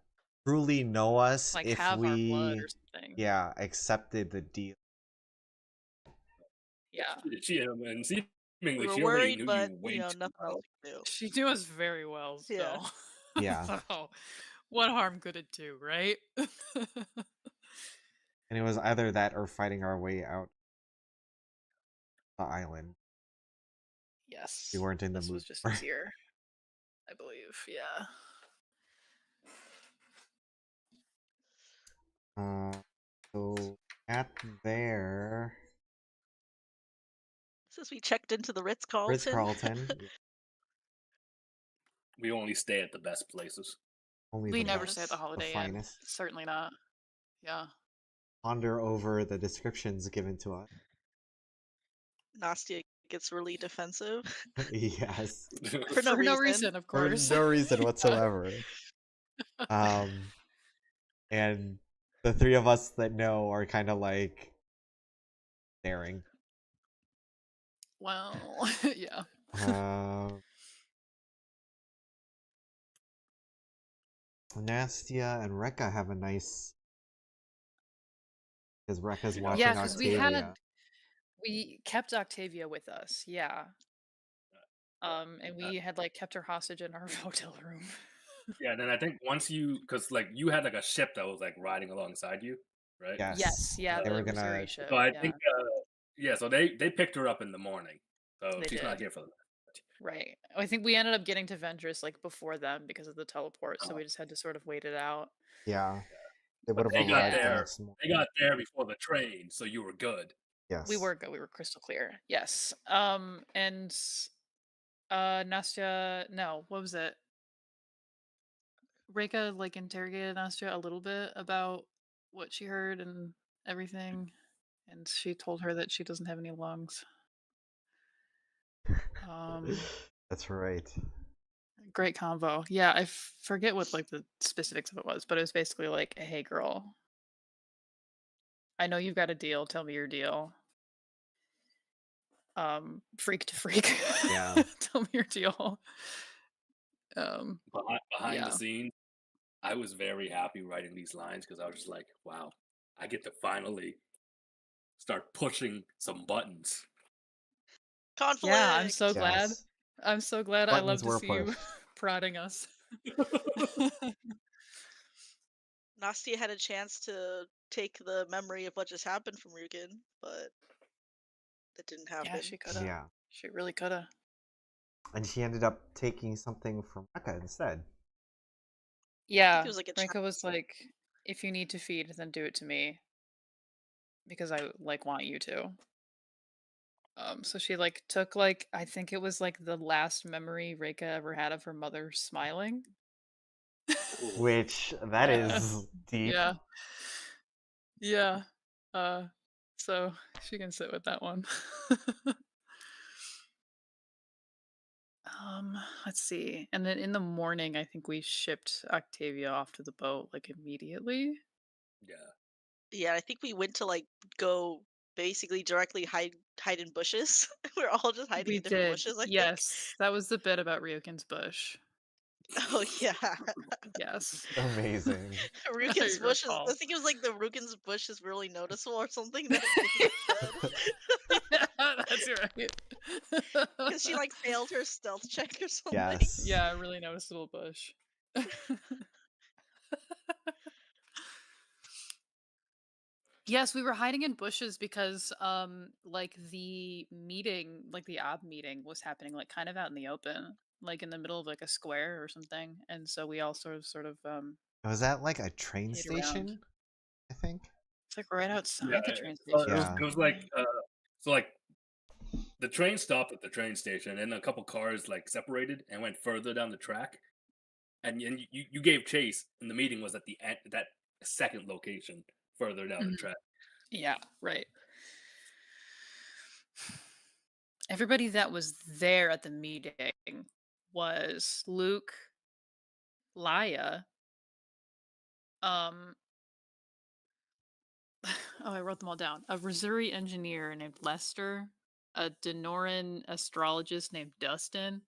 truly know us Like if have our blood or we something. accepted the deal. Yeah. And We seemingly were she already worried, knew but you way too nothing else well. we could do. She knew us very well Yeah. still. Yeah. So what harm could it do, right? And it was either that or fighting our way out the island. Yes. We weren't in the This mood was just for. easier, I believe. Yeah. So at there, Since we checked into the Ritz Ritz-Carlton. Carlton, We only stay at the best places. only We the never best, stay at the Yes. the Holiday Inn. finest. Certainly not. Yeah. Ponder over the descriptions given to us. Nastia gets really defensive Yes, for no For no reason. reason, of for course. no reason Yeah. whatsoever. And the three of us that know are kind of like staring. Well, yeah. Nastia and Rekka have a nice because Rekka's You know, Yeah, watching because Octavia. we kept Octavia with us. Yeah. And we had like kept her hostage in our hotel room. yeah, and then I think once because like you had like a ship that was like riding alongside you, right? Yes, Yes, yeah, they the were gonna. Rosary ship. So I Yeah. think Yeah, so they picked her up in the morning, so They she's not did. here for the Right. I think we ended up getting to Ventress like before them because of the teleport, so uh, we just had to sort of wait it out. Yeah, they but would have they got arrived the Yeah. there. next morning. They got there before the train, so you were good. We Yes. were good. We were crystal clear. Yes. And Nastya, no, what was it? Reka like interrogated Nastya a little bit about what she heard and everything, and she told her that she doesn't have any lungs. That's right. Great convo. Yeah, I forget what like the specifics of it was, but it was basically like, "Hey, girl, I know you've got a deal. Tell me your deal. Freak to freak. Yeah. Tell me your deal." Behind the Yeah, scenes, I was very happy writing these lines because I was just like, wow, I get to finally start pushing some buttons. yeah. Conflict. Yes. I'm so glad. I love Buttons to were see you pushed. prodding us. Nastia had a chance to take the memory of what just happened from Ryukin, but that didn't Yeah, happen. she coulda. Yeah. She really coulda. And she ended up taking something from Rekka instead. I think it Yeah, was like a Renka was chance. like, "If you need to feed, then do it to me because I like want you to." So she like took like I think it was like the last memory Reika ever had of her mother smiling. Ooh. Which, that Yeah. is deep. Yeah. Yeah. Uh so she can sit with that one. Let's see. And then in the morning I think we shipped Octavia off to the boat like immediately. Yeah. Yeah, I think we went to like go basically directly hide in bushes. We're all just hiding We in different did. bushes, I think. Yes. That was the bit about Ryukin's bush. Oh yeah. Yes. Amazing. I Ryukin's bush is I recall. think it was like the Ryukin's bush is really noticeable or something that Ryukin said. Yeah, that's right. Because she like failed her stealth check or something. Yes. Yeah, a really noticeable bush. Yes, we were hiding in bushes because like the meeting, like the ob meeting was happening like kind of out in the open, like in the middle of like a square or something. And so we all sort of Was that like a train hid around. station? I think. It's like right Yeah. outside the train So station or Yeah. it was something, like right? so like the train stopped at the train station, and a couple cars like separated and went further down the track. And you gave chase, and the meeting was at the end, that second location further down the Mhm. track. Yeah, right. Everybody that was there at the meeting was Luke, Laya, um, oh, I wrote them all down. A Missouri engineer named Lester, a Denoran astrologist named Dustin,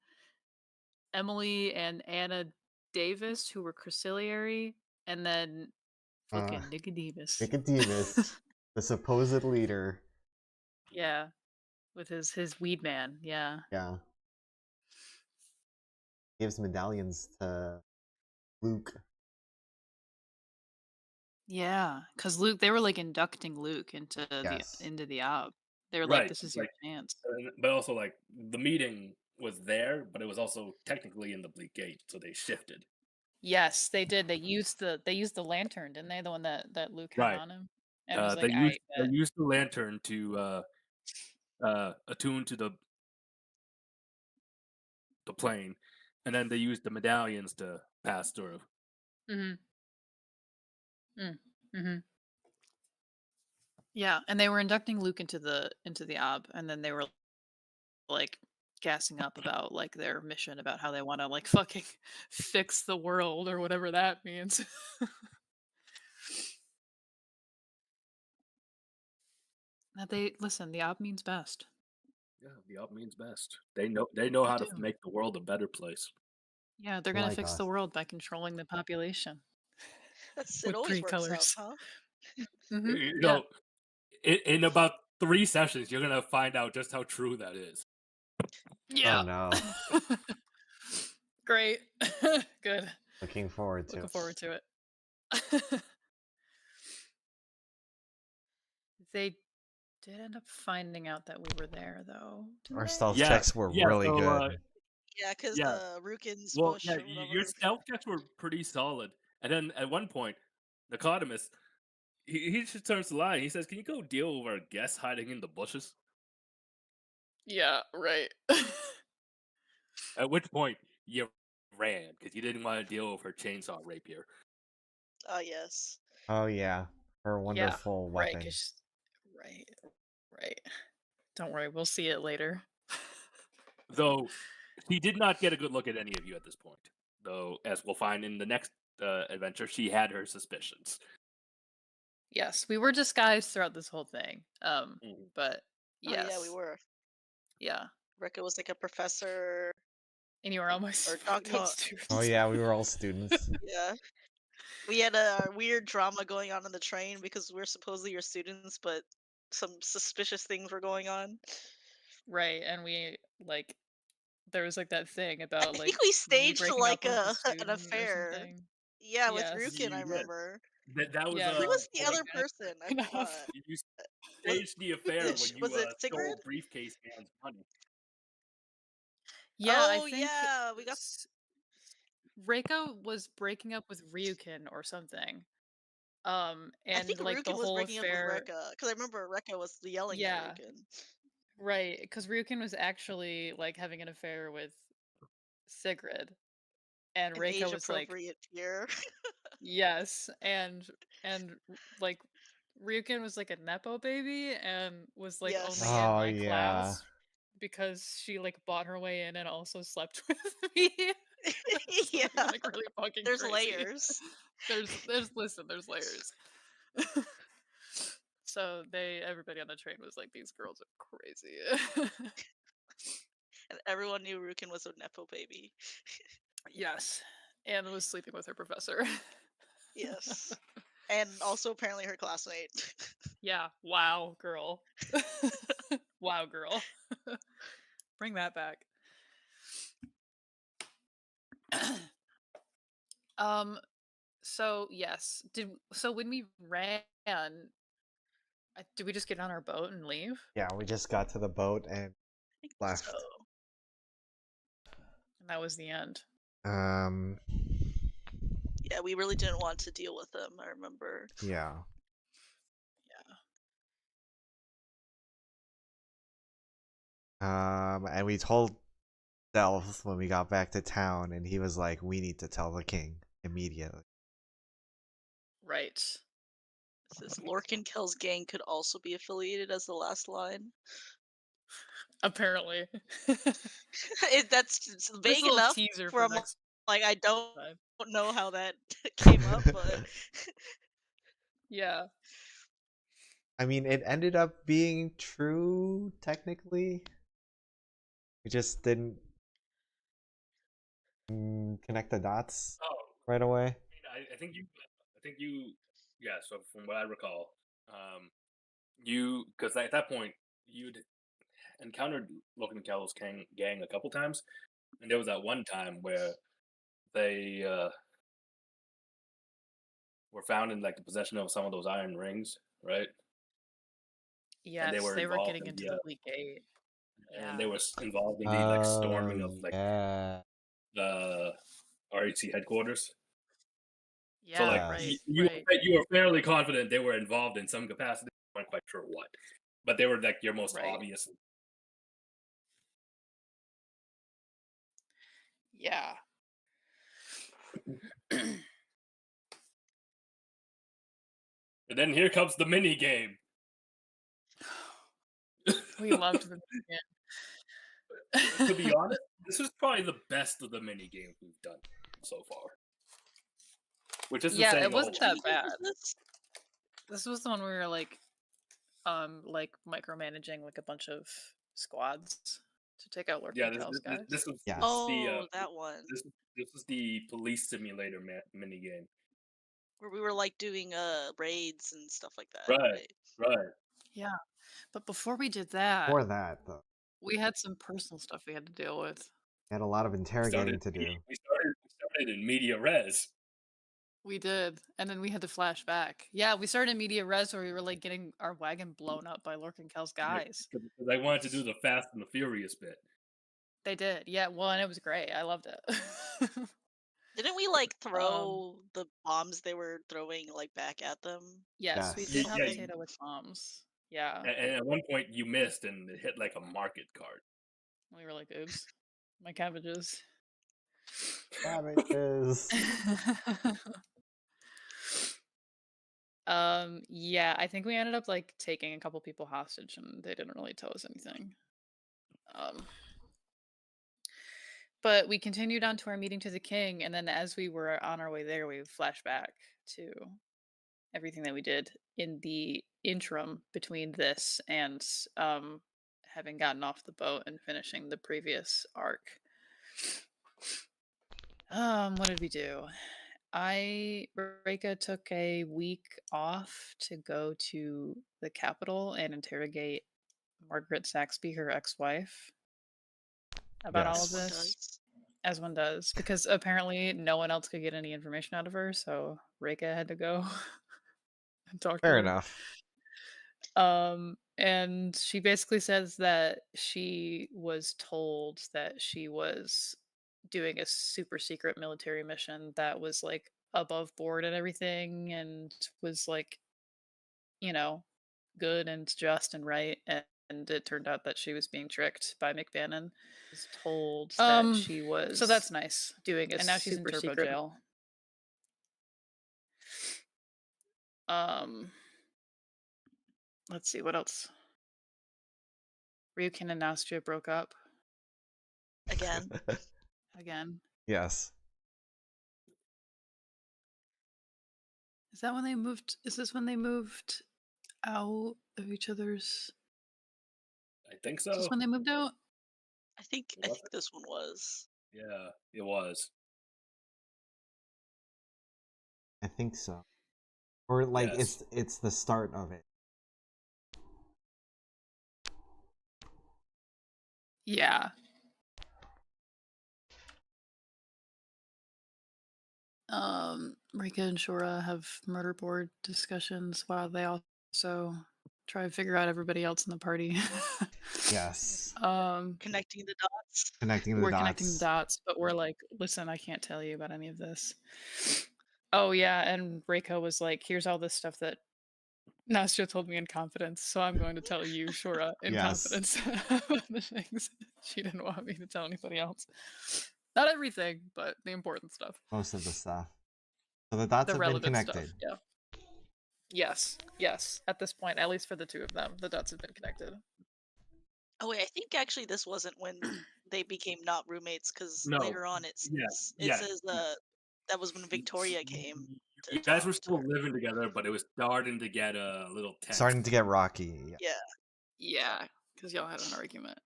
Emily and Anna Davis, who were Creciliary, and then Uh, fucking Nicodemus. Nicodemus, the supposed leader. Yeah, with his weed man. Yeah, Yeah. Gives medallions to Luke. yeah. Because Luke, they were like inducting Luke into Yes. the op. They were like, Right. "This is your Like, chance." but also like the meeting was there, but it was also technically in the Bleak Gate, so they shifted. Yes, they did. They used the lantern, didn't they? The one that Luke had Right. on him, and was They like, used "I they bet." used the lantern to attune to the plane, and then they used the medallions to pass through. Mhm. Mm. Mhm. Yeah, and they were inducting Luke into the ob, and then they were like gassing up about like their mission about how they want to like fucking fix the world or whatever that means. That they listen, the ob means best. Yeah, the up means best. They know They how to do. make the world a better place. Yeah, they're gonna Like fix the us. world by controlling the population It with always three works out, colors. huh? You Yeah. know, in about 3 sessions, you're gonna find out just how true that is. Oh Yeah. no. Great. Good. Looking forward to Looking it. forward to it. They did end up finding out that we were there, though. Our Didn't they? stealth Yeah, checks were yeah. really So, good. Yeah, because yeah. Rukin's Well, bush yeah, or your whatever. stealth checks were pretty solid. And then at one point, Nicodemus, he just turns to lie. He says, "Can you go deal with our guests hiding in the bushes?" Yeah, right. At which point, you ran because you didn't want to deal with her chainsaw rapier. Yes. Oh yeah, her Yeah, wonderful right. weapon. Right, right. Don't worry, we'll see it later. Though she did not get a good look at any of you at this point. Though, as we'll find in the next adventure, she had her suspicions. Yes, we were disguised throughout this whole thing. Mhm. But Oh yeah, we yes, were. yeah. Rekka was like a professor. And you were all my Or fucked-up no, students. Oh yeah, we were all students. yeah. We had a weird drama going on the train because we're supposedly your students, but some suspicious things were going on. Right, and we, like, there was, like, that thing I about, think like, we me staged breaking up like with a an student or affair. something. Yeah, with Yes. Rukin, I Yeah, remember. that was Yeah, Who me was the for other breaking person? I up. forgot. you Was staged the affair when you was it Sigrid? stole briefcase man's money. Yeah, I Oh think yeah, we got. Reiko was breaking up with Ryukin or something. I think And, like, the Rukin was whole breaking up with affair. Rekka because I remember Rekka was yelling at Yeah, Rukin. right, because Ryukin was actually, like, having an affair with Sigrid, and An Reiko age was like, appropriate fear. yes, and like Ryukin was like a nepo baby and was like only Yes. in Oh my yeah. class because she like bought her way in and also slept with me. It's not even Yeah. like really fucking There's crazy. layers. There's layers. So everybody on the train was like, these girls are crazy. And everyone knew Rukin was a nepo baby. Yes. And was sleeping with her professor. Yes. And also apparently her classmate. Yeah. Wow, girl. Wow, girl. Bring that back. um so yes. So when we ran, did we just get on our boat and leave? Yeah, we just got to the boat and I think so. left. And that was the end. Um Yeah, we really didn't want to deal with them, I remember. yeah. And we told Delph when we got back to town, and he was like, "We need to tell the king immediately." Right. It says Lorcankel's gang could also be affiliated as the last line. Apparently. That's This vague little enough teaser for for a next like I don't time. know how that came up, but Yeah. I mean, it ended up being true technically. We just didn't connect the dots Oh, right away. I mean, I think you, yeah. So from what I recall, you because at that point you'd encountered Logan and Callow's gang a couple times, and there was that one time where they were found in like the possession of some of those iron rings, right? And they Yes, were they were involved getting in into the Bleak Gate. and Yeah. they were involved in the like storming of Oh like yeah. the RHC headquarters. So Yeah, like right, Yes. right, you were fairly confident they were involved in some capacity. You weren't quite sure what, but they were like your most right. obvious. Yeah. And then here comes the mini game. We loved the To be honest, this is probably the best of the mini games we've done so far. Which isn't Yeah, it saying a whole wasn't lot. that mini game bad. was this? This was the one where we were like micromanaging like a bunch of squads to take out Lord Yeah, Kinkel's guys. Yes. this is the Oh, that one. this is the police simulator mini game. Where we were like doing raids and stuff like that, Right, right? right. Yeah. But before we did that, For that, though, we had some personal stuff we had to deal with. we had a lot of interrogating to do. We started in media res. We did, and then we had to flash back. Yeah, we started in media res where we were like getting our wagon blown up by Lorcan Kel's guys. Because I wanted to do the Fast and the Furious bit. They did, yeah. Well, and it was great. I loved it. Didn't we like um, throw the bombs they were throwing like back at them? yes, we Yes. did hot Yeah, potato with bombs. Yeah, and at one point you missed and it hit like a market cart. we were like, "Oops, my cabbages." Cabbages. Yeah, I think we ended up like taking a couple people hostage, and they didn't really tell us anything. But we continued on to our meeting to the king, and then as we were on our way there, we flashed back to everything that we did in the interim between this and having gotten off the boat and finishing the previous arc. What did we do? Reika took a week off to go to the capital and interrogate Margaret Saxby, her ex-wife, about all of Yes. One this, does. as one does, because apparently no one else could get any information out of her, so Reika had to go and talk to Fair her. enough. And she basically says that she was told that she was doing a super secret military mission that was like above board and everything and was like, you know, good and just and right. And it turned out that she was being tricked by McBannon. Was told that she was so that's nice doing a and now she's in super turbo secret jail. Let's see what else. Ryukin and Nastya broke up Again. again. Yes. Is that when they moved? Is this when they moved out of each other's? I think Is this so. when they moved out? I think this one was. Yeah, it was. I think so. Or like Yes. it's the start of it. Yeah. Rika and Shora have murder board discussions while they also try to figure out everybody else in the party. Yes. Connecting the dots. Connecting the We're dots. connecting the dots, but we're like, listen, I can't tell you about any of this. Oh yeah, and Reiko was like, here's all this stuff that Nastya told me in confidence, so I'm going to tell you, Shora, in Yes. confidence about the things she didn't want me to tell anybody else. Not everything, but the important stuff. Most of the stuff. So the dots The have been relevant connected. stuff, yeah. Yes. At this point, at least for the two of them, the dots have been connected. Oh wait, I think actually this wasn't when they became not roommates because No. later on it Yeah. says that was when Victoria came. To You guys were talk to still her. living together, but it was starting to get a little tense. Starting to get rocky. Yeah. Yeah. Yeah, because y'all had an argument.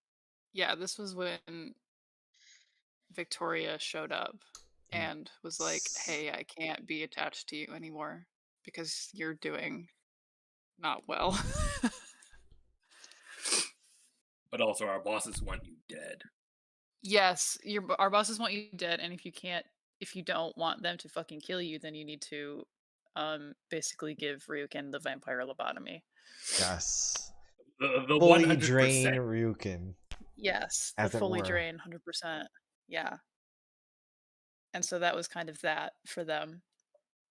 Yeah, this was when Victoria showed up and was like, hey, I can't be attached to you anymore because you're doing not well. But also, our bosses want you dead. Yes, our bosses want you dead, and if you don't want them to fucking kill you, then you need to basically give Ryukin the vampire lobotomy. Yes. The Fully 100%. drain Ryukin. Yes, As the it fully were. drain, 100%. Yeah. And so that was kind of that for them,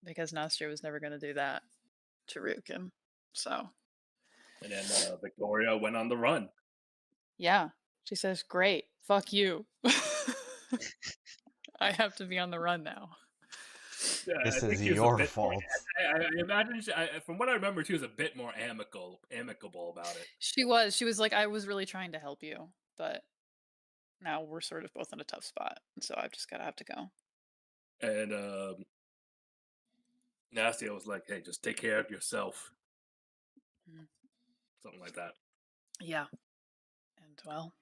because Nastya was never going to do that to Ryukin. So. And then Victoria went on the run. Yeah. She says, great, fuck you. I have to be on the run now. Yeah, This I think is she was a your bit more- fault. I imagine, from what I remember, she was a bit more amicable about it. She was like, I was really trying to help you, but now we're sort of both in a tough spot, and so I've just gotta have to go. And Nastia was like, hey, just take care of yourself. Mhm. Something like that. Yeah. And well,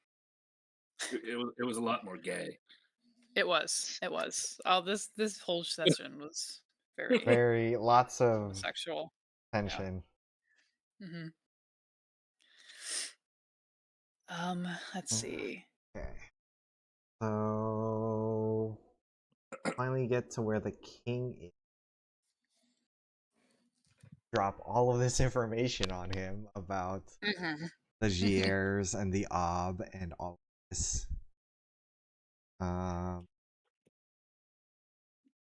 It was a lot more gay. it was. Oh, this whole session was very Very lots of sexual. tension. Mm-hmm. Let's see. Okay. So finally get to where the king is. drop all of this information on him about Mm-hmm. the Giers and the Ob and all this. Um,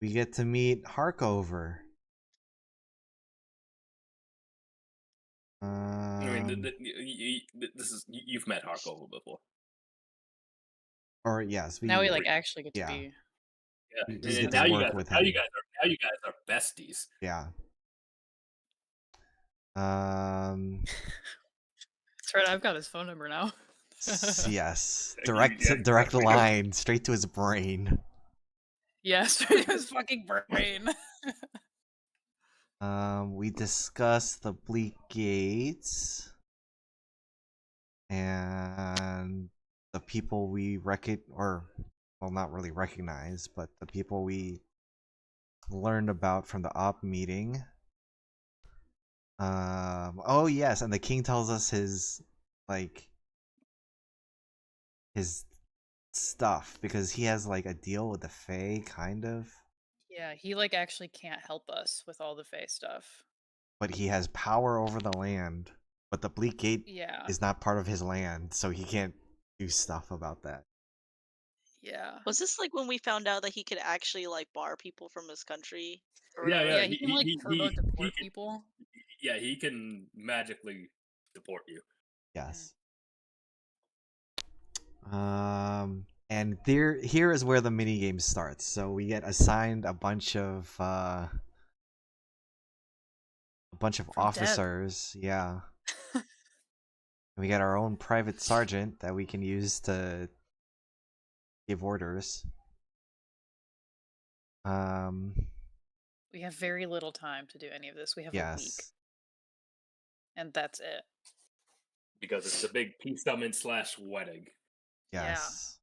we get to meet Harkover. I mean, Um, this is you've met Harkover before. or yes, Now we we like actually get to yeah. be. Yeah, We and get and to now you work guys, with now you him. guys are now you guys are besties. Yeah. Um. That's right. I've got his phone number now. Yes. Yeah, Direct line straight to his brain. Yes, his fucking brain. We discussed the Bleak Gates and the people we not really recognize, but the people we learned about from the op meeting. Oh yes, and the king tells us his his stuff because he has like a deal with the Fae, kind of. Yeah, he like actually can't help us with all the Fae stuff. But he has power over the land. But the Bleak Gate Yeah. is not part of his land, so he can't do stuff about that. Yeah. Was this like when we found out that he could actually like bar people from his country or Yeah, whatever? Yeah, he can like turbo deport can, people. yeah, he can magically deport you. Yes. And here is where the mini game starts. So we get assigned a bunch of officers. Yeah. We get our own private sergeant that we can use to give orders. We have very little time to do any of this. We have a week. Yes. And that's it. Because it's a big peace summon / wedding. Yes.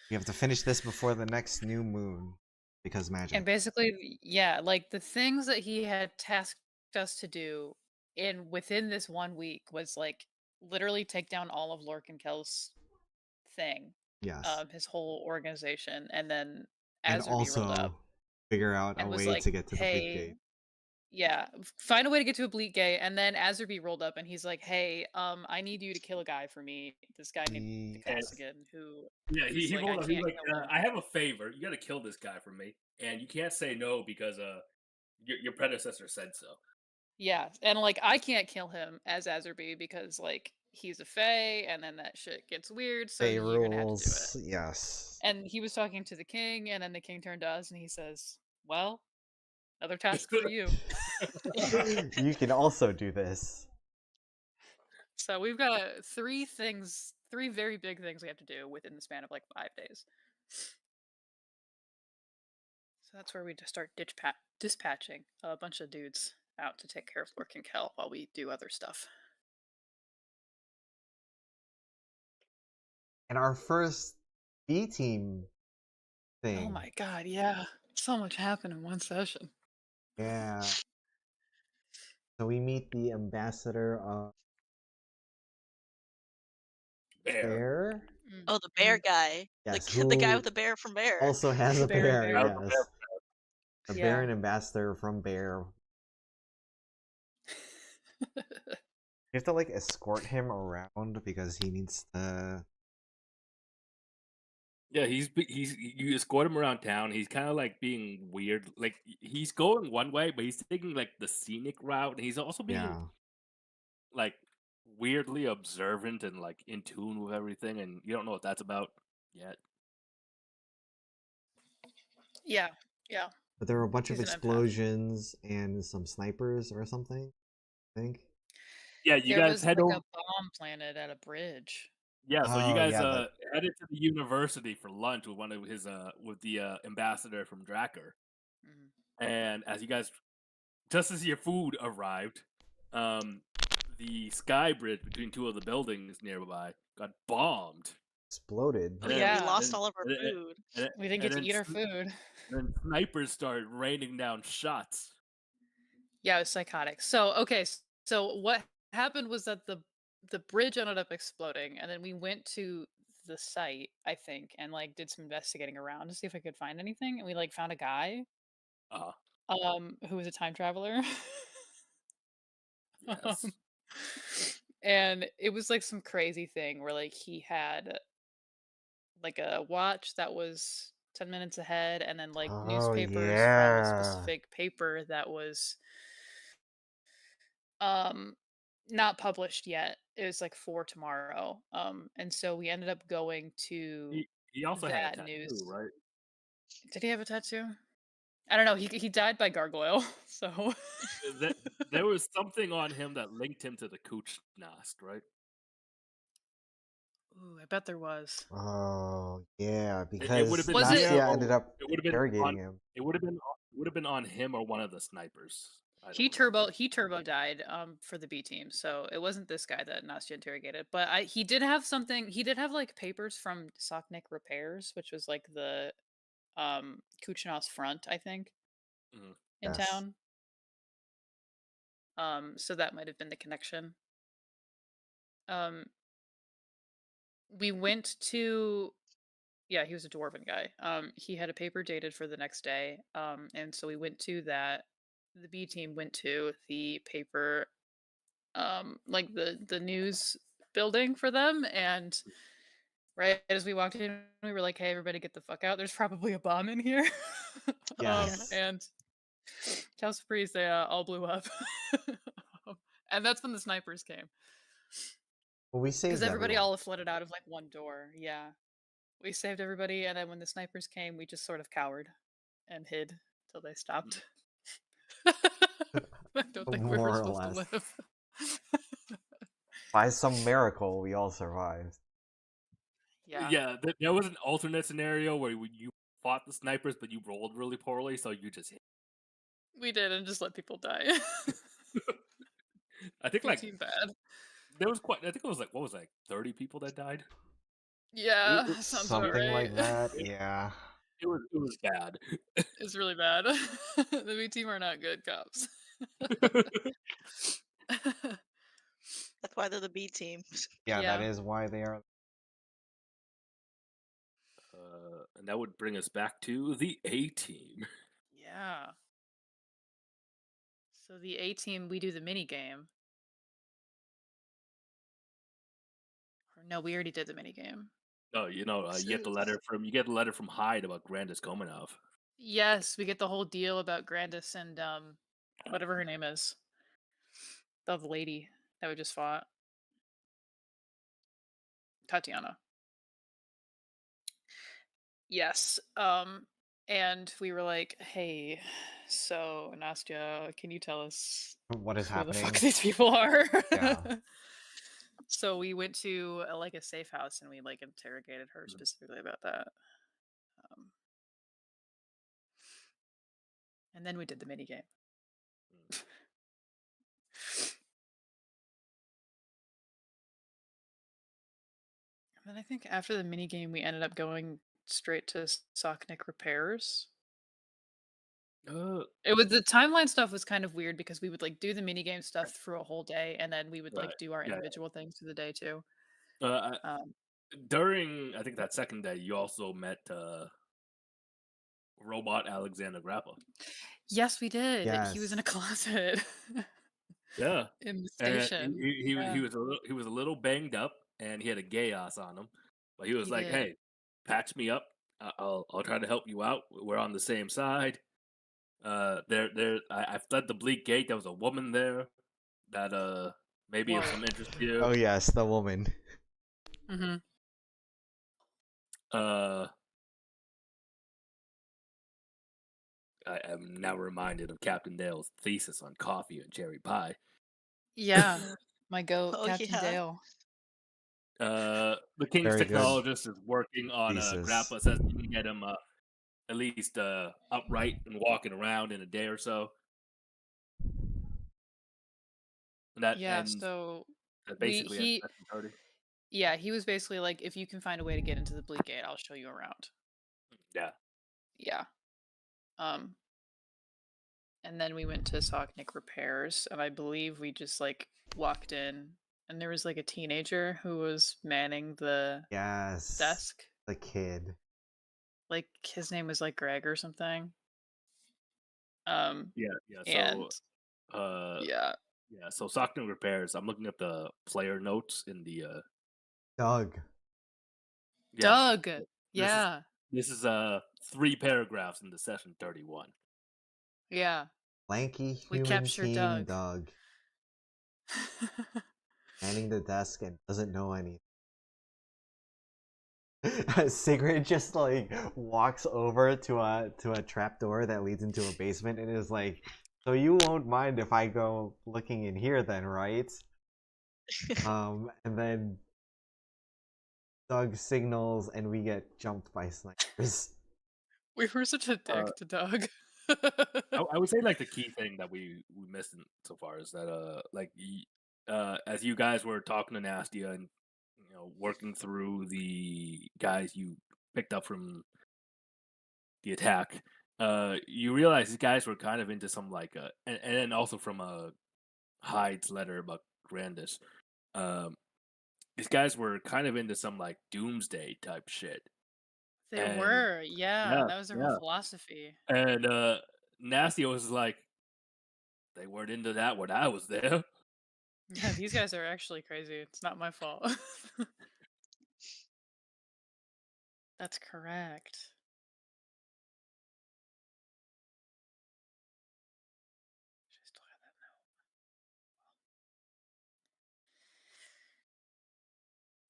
We have to finish this before the next new moon because magic. And basically, yeah, like the things that he had tasked us to do within this 1 week was like literally take down all of Lorcankel's thing, Yes. his whole organization, and then And Azurby rolled up also figure out a and was way like, to get to the Bleak "Hey, Gate. yeah, find a way to get to a Bleak Gate." And then Azurby rolled up and he's like, "Hey, I need you to kill a guy for me. This guy named Yes. Costigan, who Yeah, is he like, rolled I up. He's can't like, kill him." I have a favor. You got to kill this guy for me, and you can't say no because your predecessor said so. Yeah, and like I can't kill him as Azurby because like he's a Fae, and then that shit gets weird. So Fae you're gonna have to do rules. it. Yes. And he was talking to the king, and then the king turned to us, and he says, "Well, another task for you." You can also do this. So we've got three very big things we have to do within the span of like 5 days. So that's where we just start dispatching a bunch of dudes out to take care of Lorcankel while we do other stuff. And our first B team thing. Oh my god, yeah. So much happened in one session. Yeah. So we meet the ambassador of Bear. Oh, the bear guy. Yes, The guy who with the bear from Bear. also has a Bear and bear. Bear. Yes. A Yeah. Baron ambassador from Bear. You have to like escort him around because he needs to. Yeah, you escort him around town. He's kind of like being weird. Like he's going one way, but he's taking like the scenic route, and he's also being like weirdly observant and like in tune with everything, and you don't know what that's about yet. Yeah, yeah. But there were a bunch He's of an empath. explosions and some snipers or something, I think. Yeah, you There guys was head like over. a bomb planted at a bridge. Yeah, so you Oh, guys yeah, headed to the university for lunch with one of his with the ambassador from Dracker. Mhm. And as you guys, just as your food arrived, the sky bridge between two of the buildings nearby got bombed. Exploded. Oh yeah, we lost all of our food. We didn't get to eat our food. And snipers started raining down shots. Yeah, it was psychotic. So okay, so what happened was that the bridge ended up exploding, and then we went to the site, I think, and like did some investigating around to see if I could find anything, and we like found a guy. who was a time traveler. Yes. Um, and it was like some crazy thing where like he had like a watch that was 10 minutes ahead and then like Oh newspapers from a yeah. specific paper that was um not published yet. It was like for tomorrow. And so we ended up going to He also had a that tattoo, news. right? Did he have a tattoo? I don't know. He died by gargoyle. So That there was something on him that linked him to the Kuchnast, right? ooh, I bet there was. Oh yeah, It would have because been Was it him, Nastia or ended up it would have been on. interrogating him. It would have been on him or one of the snipers. I don't He remember. he turbo died for the B team, so it wasn't this guy that Nastya interrogated. But he did have something. He did have like papers from Soknik Repairs, which was like the Kuchenov's front, I think, Mhm. in Yes. town. So that might have been the connection. Um, we went to yeah, he was a dwarven guy. He had a paper dated for the next day. And so we went to that. The B team went to the paper like the news building for them, and right as we walked in we were like, hey, everybody get the fuck out, there's probably a bomb in here. Yeah. Yes. And House of Priest, they all blew up. And that's when the snipers came, Well, we because saved everybody everyone. all flooded out of like one door. Yeah, we saved everybody, and then when the snipers came we just sort of cowered and hid till they stopped. I don't think we were More or supposed to less. live. By some miracle, we all survived. Yeah, Yeah, there was an alternate scenario where you fought the snipers, but you rolled really poorly, so you just hit. we did, and just let people die. I think B like team bad. there was quite. I think it was like what was it, like 30 people that died. It, Yeah, it, sounds about Something right. like that. it, Yeah. it was bad. It's really bad. The B team are not good cops. That's why they're the B team. Yeah, that Yeah. is why they are. And that would bring us back to the A team. Yeah. So the A team, we do the mini game. Or no, we already did the mini game. Oh, you get the letter Since from Hyde about Grandis Komenov. Yes, we get the whole deal about Grandis and whatever her name is. The lady that we just fought. Tatiana. Yes. And we were like, hey, so Nastya, can you tell us What is who the fuck happening? these people are? Yeah. So we went to like a safe house and we like interrogated her Mhm. specifically about that. Um, and then we did the mini game. And then I think after the mini game, we ended up going straight to Soknik Repairs. Uh, It was the timeline stuff was kind of weird because we would like do the mini game stuff through a whole day, and then we would right. like do our Yeah. individual things through the day too. Uh, Um, during I think that second day, you also met Robot Alexander Grappa. yes, we did. He was in a Yes. closet Yeah, in the and station. he Yeah, was a little banged up, and he had a chaos on him, but he was he like, did. "Hey, patch me up. I'll try to help you out. We're on the same side." I fled the bleak gate. There was a woman there that maybe of Whoa. some interest to you. Oh yes, the woman. Mm-hmm. Uh, I am now reminded of Captain Dale's thesis on coffee and cherry pie. Yeah, my goat, oh Captain yeah. Dale. The King's Very good technologist is working on thesis. Grappa. Says you can get him at least upright and walking around in a day or so. And that Yeah, ends so we basically at he 30. yeah, he was basically like, if you can find a way to get into the Bleak Gate, I'll show you around. Yeah. Yeah. Um, and then we went to Soknik Repairs, and I believe we just like walked in, and there was like a teenager who was manning the Yes. desk. The kid. Like his name was like Greg or something. Yeah, yeah. And Uh, yeah, yeah. So Sockton repairs. I'm looking at the player notes in the. Doug, Yeah. Doug. This is Yeah, 3 paragraphs in the session 31. yeah. lanky We human capture teen Doug. Doug, manning the desk and doesn't know anything. Sigrid just like walks over to a trap door that leads into a basement and is like, "So you won't mind if I go looking in here then, right?" And then Doug signals and we get jumped by snipers. We were such a Uh, dick to Doug. I would say like the key thing that we missed so far is that as you guys were talking to Nastia and working through the guys you picked up from the attack, you realize these guys were kind of into some and then also from Hyde's letter about Grandis. Um, these guys were kind of into some like doomsday type shit, They and were, yeah, yeah, that was their whole yeah, philosophy. and Nastia was like, they weren't into that when I was there. Yeah, these guys are actually crazy. It's not my fault. That's correct. Should I still have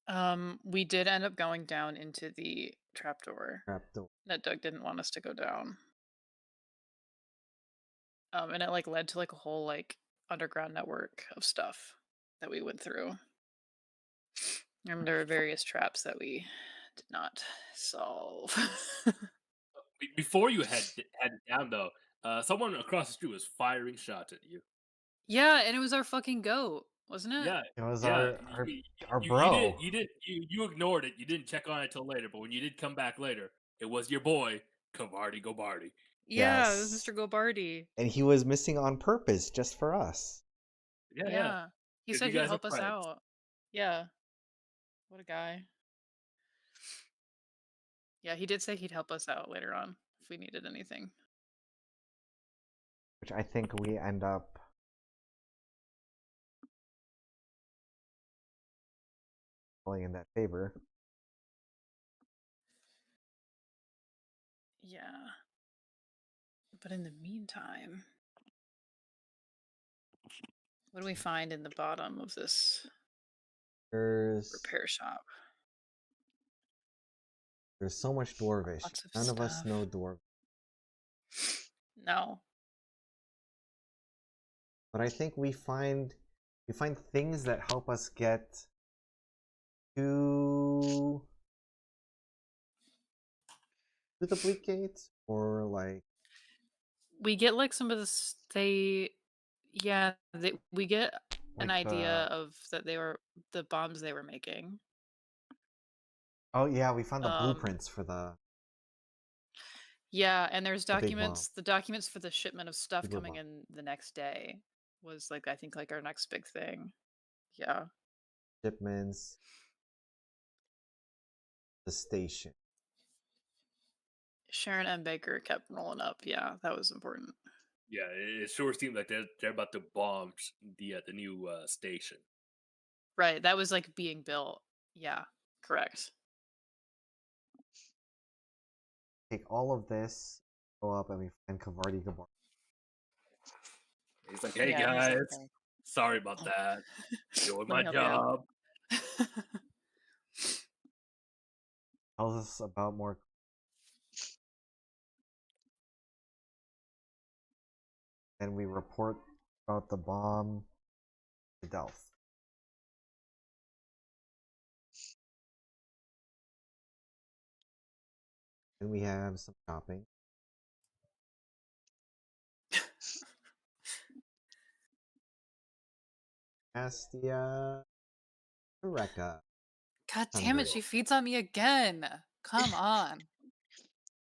that note? We did end up going down into the trapdoor Trap door. that Doug didn't want us to go down. And it like led to like a whole like underground network of stuff that we went through. And there were various traps that we did not solve. Before you head down though, someone across the street was firing shots at you. Yeah, and it was our fucking goat, wasn't it? Yeah, It was yeah. our You did bro. you ignored it. You didn't check on it till later. But when you did come back later, it was your boy Cavardi Gobardi. Yeah, it was Yes. Mr. Gobardi. And he was missing on purpose just for us. Yeah, yeah. Yeah. He Because said you he'd guys are help us friends. out. Yeah. What a guy. Yeah, he did say he'd help us out later on if we needed anything. Which I think we end up falling in that favor. Yeah. But in the meantime, what do we find in the bottom of this There's repair shop? so much dwarvish. Lots of None of us stuff. know dwarf. No. But I think we find things that help us get to the bleak gates, or like We get like some of this yeah, we get an idea the of that they were the bombs they were making. oh yeah, we found the Um blueprints for yeah, and there's the big bomb. the documents for the shipment of stuff Super coming bomb. in the next day was like I think like our next big thing. Yeah. Shipments, the station. Sharon M. Baker kept rolling up. Yeah, that was important. Yeah, it sure seemed like they're about to bomb the new station. Right, that was like being built. Yeah, correct. Take all of this, go up, and we find Cavardi Gabar. He's like, "Hey Yeah, he's guys, like, "Hey, sorry about that. Doing let me my help you out." job." Tells us about more. Then we report about the bomb to Delph. Then we have some shopping. Astia Eureka. God damn it, Hungry. she feeds on me again. Come on.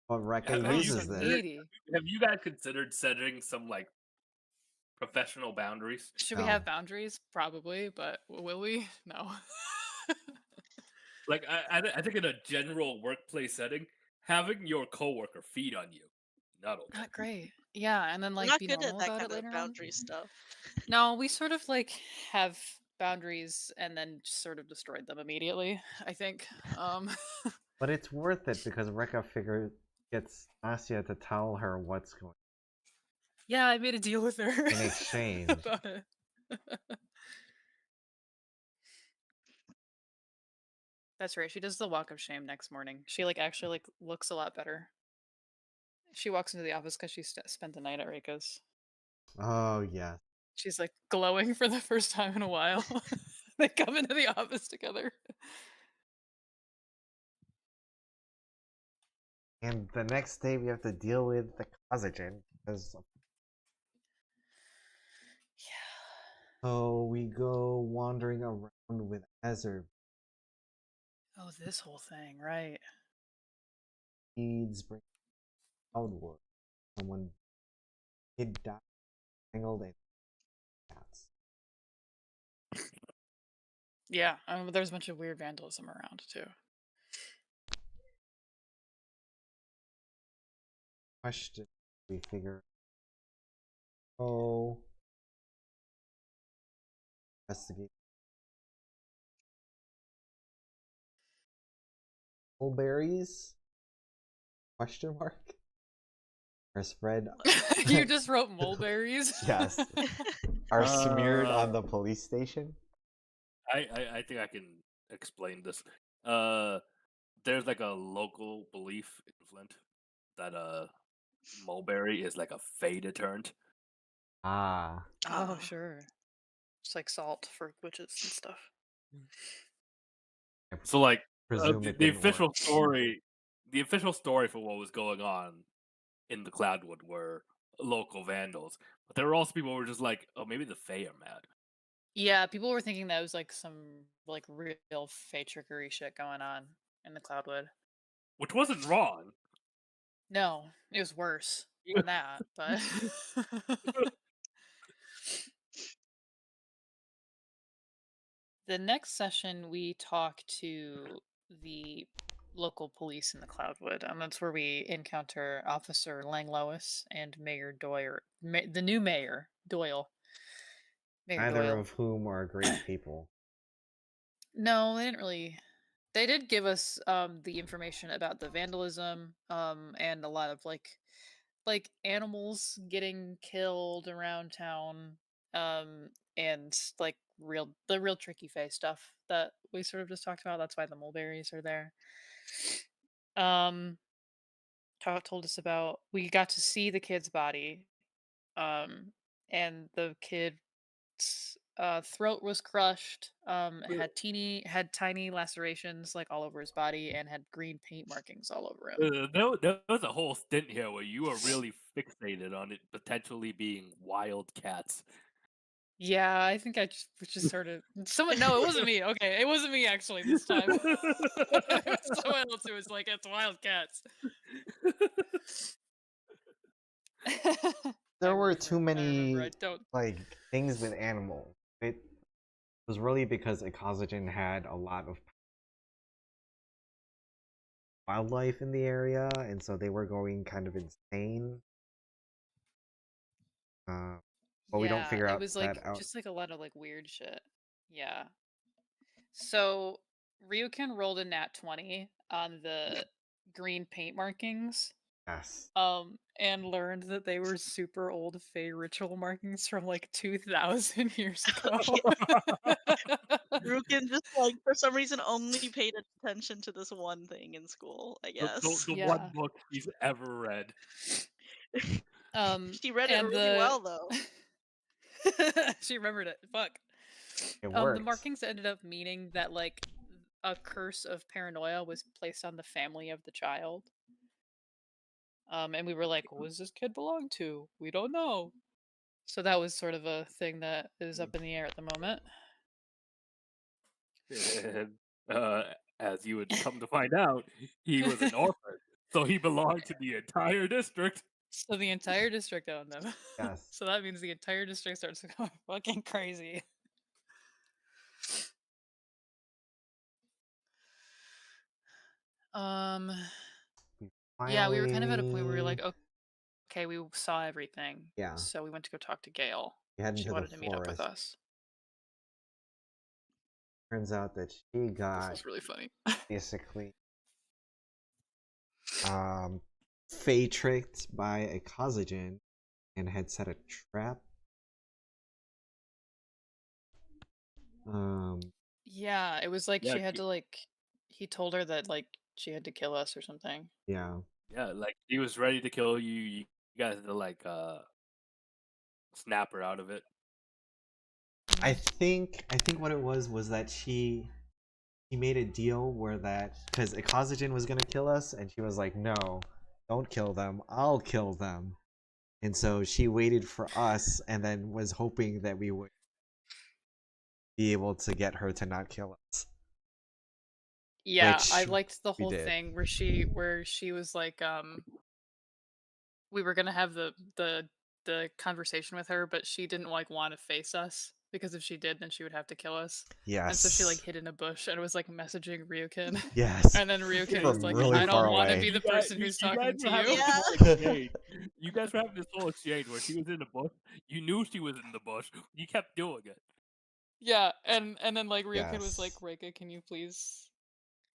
But Rekka Have Girl is you so uses this. needy. have you guys considered setting some like professional boundaries? Should we No. have boundaries? Probably, but will we? No. Like I think in a general workplace setting, having your coworker feed on you, Not okay. Not great. Yeah, and then We're like not be good at normal that about it kind of later on. boundary stuff. No, we sort of like have boundaries and then just sort of destroyed them immediately, I think. Um But it's worth it because Rekka gets Nastia to tell her what's going yeah, I made a deal with her in exchange. about it. That's right. She does the walk of shame next morning. She like actually like looks a lot better. She walks into the office because she spent the night at Reika's. Oh yes. She's like glowing for the first time in a while. They come into the office together. And the next day we have to deal with the Kazajan because Yeah. so we go wandering around with Ezra. Oh, this whole thing, right? Needs bring outward. Someone kid died, tangled in cats. Yeah. There's a bunch of weird vandalism around too. Question we figure oh investigate mulberries question mark are spread You just wrote mulberries? yes are smeared on the police station. I think I can explain this. There's like a local belief in Flint that mulberry is like a fey deterrent. Ah, Oh, sure. It's like salt for witches and stuff. I So like presume it the didn't work. the official story for what was going on in the Cloudwood were local vandals, but there were also people who were just like, oh, maybe the Fae are mad. Yeah, people were thinking that was like some like real fey trickery shit going on in the Cloudwood. Which wasn't wrong. No, it was worse than that, but the next session we talk to the local police in the Cloudwood, and that's where we encounter Officer Langlois and Mayor Doyle, the new mayor Doyle. Mayor Neither Doyle. of whom are great people. No, they didn't really. They did give us the information about the vandalism and a lot of like animals getting killed around town and like the real tricky face stuff that we sort of just talked about. That's why the mulberries are there. Um told us about we got to see the kid's body um and the kid's throat was crushed, had tiny lacerations like all over his body and had green paint markings all over him. There was a whole stint here where you were really fixated on it potentially being wild cats. Yeah, I think I just sort of someone. No, it wasn't me. Okay, it wasn't me actually this time. It was someone else who was like, "It's wildcats." There were too I remember. I many don't. like things with animals. It was really because Ekazajan had a lot of wildlife in the area, and so they were going kind of insane. But we don't Yeah, figure it out was that like out. just like a lot of like weird shit. Yeah. So Ryukin rolled a nat 20 on the green paint markings. Yes. And learned that they were super old Fey ritual markings from like 2,000 years ago. Rukin just like for some reason only paid attention to this one thing in school, I guess. The one Yeah. book he's ever read. She read it And really the well though. she remembered it. Fuck. It The worked. markings ended up meaning that like a curse of paranoia was placed on the family of the child. And we were like, what does this kid belong to? We don't know. So that was sort of a thing that is up in the air at the moment. And as you would come to find out, he was an orphan, so he belonged to the entire district. So the entire district owned them. Yes. So that means the entire district starts going fucking crazy. Um We yeah, we were kind of at a point where we were finally like, okay, we saw everything. Yeah. So we went to go talk to Gail. We head She into the wanted to meet up with forest. us. Turns out that she This got was really funny. basically fey tricked by a Kazajan and had set a trap. Yeah, it was like Yeah, she had to like. He told her that like she had to kill us or something. Yeah. yeah, like he was ready to kill you. You guys had to like snap her out of it. I think what it was that she made a deal where that because Ikazajan was gonna kill us, and she was like, "No, don't kill them. I'll kill them." And so she waited for us, and then was hoping that we would be able to get her to not kill us. Yeah, I Which liked the we whole did. thing where she was like we were gonna have the conversation with her, but she didn't like want to face us because if she did, then she would have to kill us. And so she like Yes. hid in a bush and was like messaging Ryukin. Yes. And then Ryukin was From like, really I far don't want to away. be the person who's You guys talking were to having you. this Yeah. whole exchange. You guys were having this whole exchange where she was in the bush. You knew she was in the bush. You kept doing it. Yeah, and then like Ryukin was like, Yes. Reika, can you please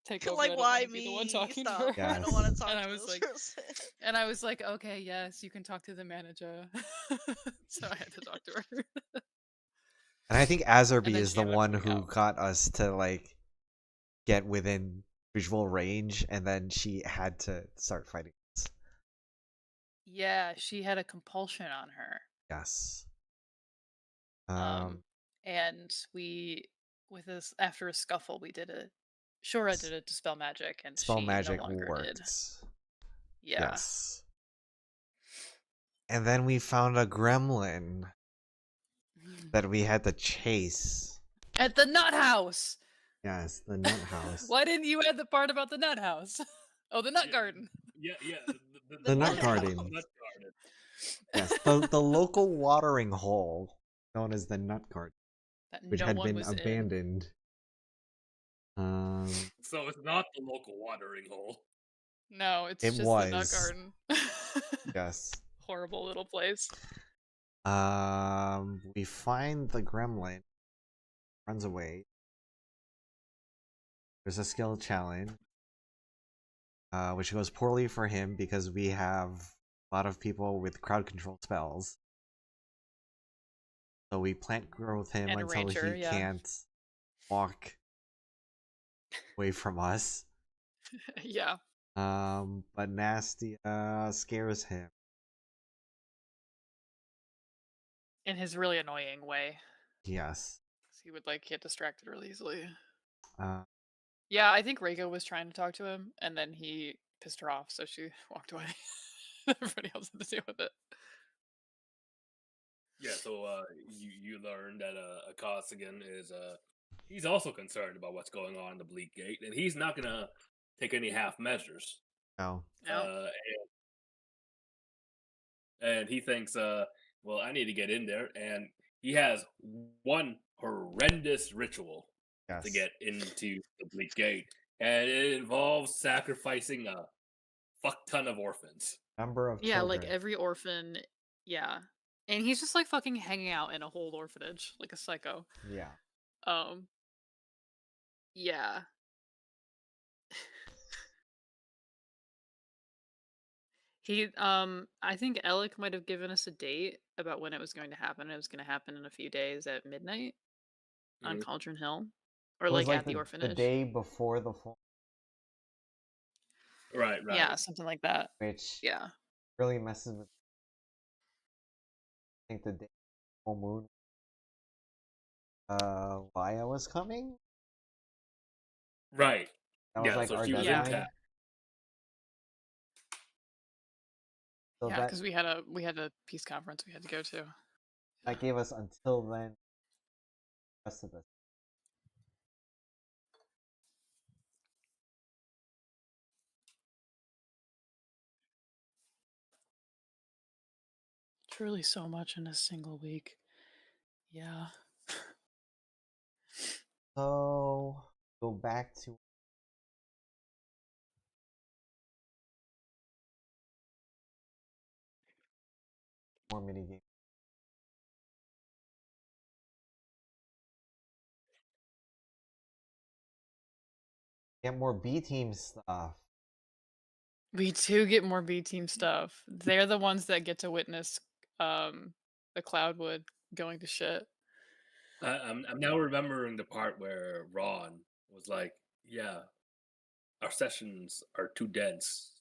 take over? Like, I don't want why to be the one me? talking to Stop. her. I don't want to Yes. talk And I to was this like, person. okay, yes, you can talk to the manager. So I had to talk to her. And I think And Azerby then is she the ended up one coming who out. got us to like get within visual range, and then she had to start fighting us. Yeah, she had a compulsion on her. Yes. And we with this after a scuffle we did a Shura did a dispel magic and Spell she no magic longer did. worked. Yeah. Yes. And then we found a gremlin that we had to chase. At the nut house. Yes, the nut house. Why didn't you add the part about the nut house? Oh, the nut Yeah, garden. Yeah, The nut nut garden. house. Nut garden. Yes, the local watering hole known as the nut garden, That which no had one been was in. abandoned. So it's not the local watering hole. No, it's It just the nut was. garden. Yes. Horrible little place. We find the gremlin, runs away. There's a skill challenge, which goes poorly for him because we have a lot of people with crowd control spells. So we plant growth him And a until ranger, he yeah. can't walk away from us. Yeah. But Nasty scares him. In his really annoying way. Yes. He would like get distracted really easily. Uh, Yeah, I think Reiko was trying to talk to him, and then he pissed her off, so she walked away. Everybody else had to deal with it. Yeah, so you learned that Akasigan is he's also concerned about what's going on in the Bleak Gate, and he's not gonna take any half measures. no. No. And he thinks, well, I need to get in there, and he has one horrendous ritual Yes. to get into the Bleak Gate, and it involves sacrificing a fuck ton of orphans. Number of Yeah, children. like every orphan. Yeah. And he's just like fucking hanging out in a whole orphanage, like a psycho. Yeah. Yeah. I think Alec might have given us a date about when it was going to happen. It was going to happen in a few days at midnight on Mhm. Cauldron Hill, or It was like at the the orphanage. day before the full, Right. Yeah, something like that. which Yeah. really messes with. I think the day full moon. Laya was coming. Right. That was Yeah, like so our she was deadline. in town. So Yeah, that because we had a peace conference we had to go to. that gave us until then. The rest of this. Truly so much in a single week. Yeah. So go back to. more mini games. Get more B team stuff. We do get more B team stuff. They're the ones that get to witness the Cloudwood going to shit. I'm now remembering the part where Ron was like, "Yeah, our sessions are too dense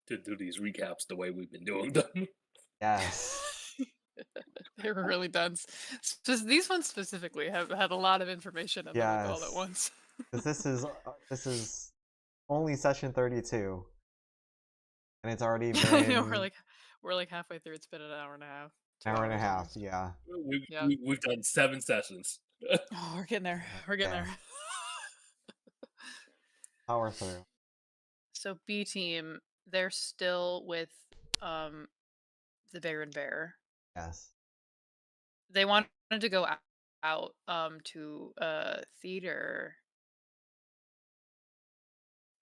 to do these recaps the way we've been doing them." Yes. They were really dense. These ones specifically have had a lot of information in them all at Yes. once. Because this is only session 32, and it's already I know been we're like halfway through. It's been an hour and a half, 2 hour and a hours half. almost. Yeah. Yeah. We've done 7 sessions. Oh, we're getting there. We're getting Yeah. there. Power through. So B team, they're still with um the Bear and Bear. Yes. They wanted to go out to theater.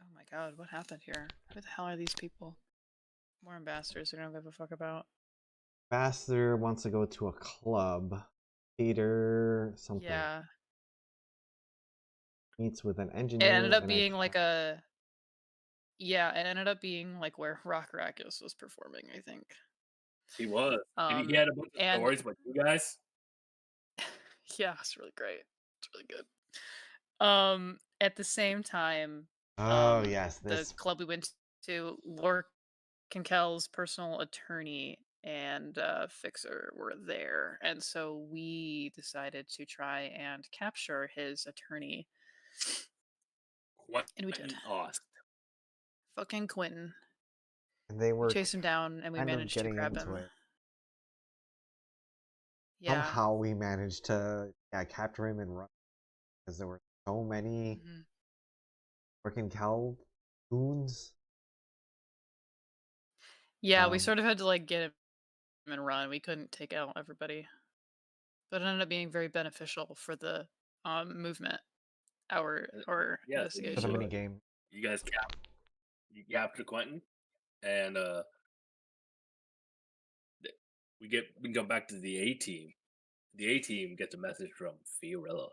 Oh my god, what happened here? Who the hell are these people? More ambassadors we don't give a fuck about. Master wants to go to a club. Peter something. Yeah. Meets with an It engineer. ended up and being like a yeah, it ended up being like where Rock Rackus was performing, I think. He was. He Um had a bunch of and stories, but you guys, yeah, it's really great. It's really good. At the same time, Oh yes, the this. club we went to, Lork Kinkel's personal attorney and Fixer were there, and so we decided to try and capture his attorney, and we did. Quentin Ost. Fucking Quentin. And they We were chased him down, and we kind of managed to getting grab into him. it. Yeah. Somehow we managed to capture him and run because there were so many Mhm. freaking cow goons. Yeah, we sort of had to like get him and run. We couldn't take out everybody, but it ended up being very beneficial for the movement, our Yeah, so For the investigation. mini game. you guys you capture Quentin, and we can go back to the A team. The A team gets a message from Fiorella.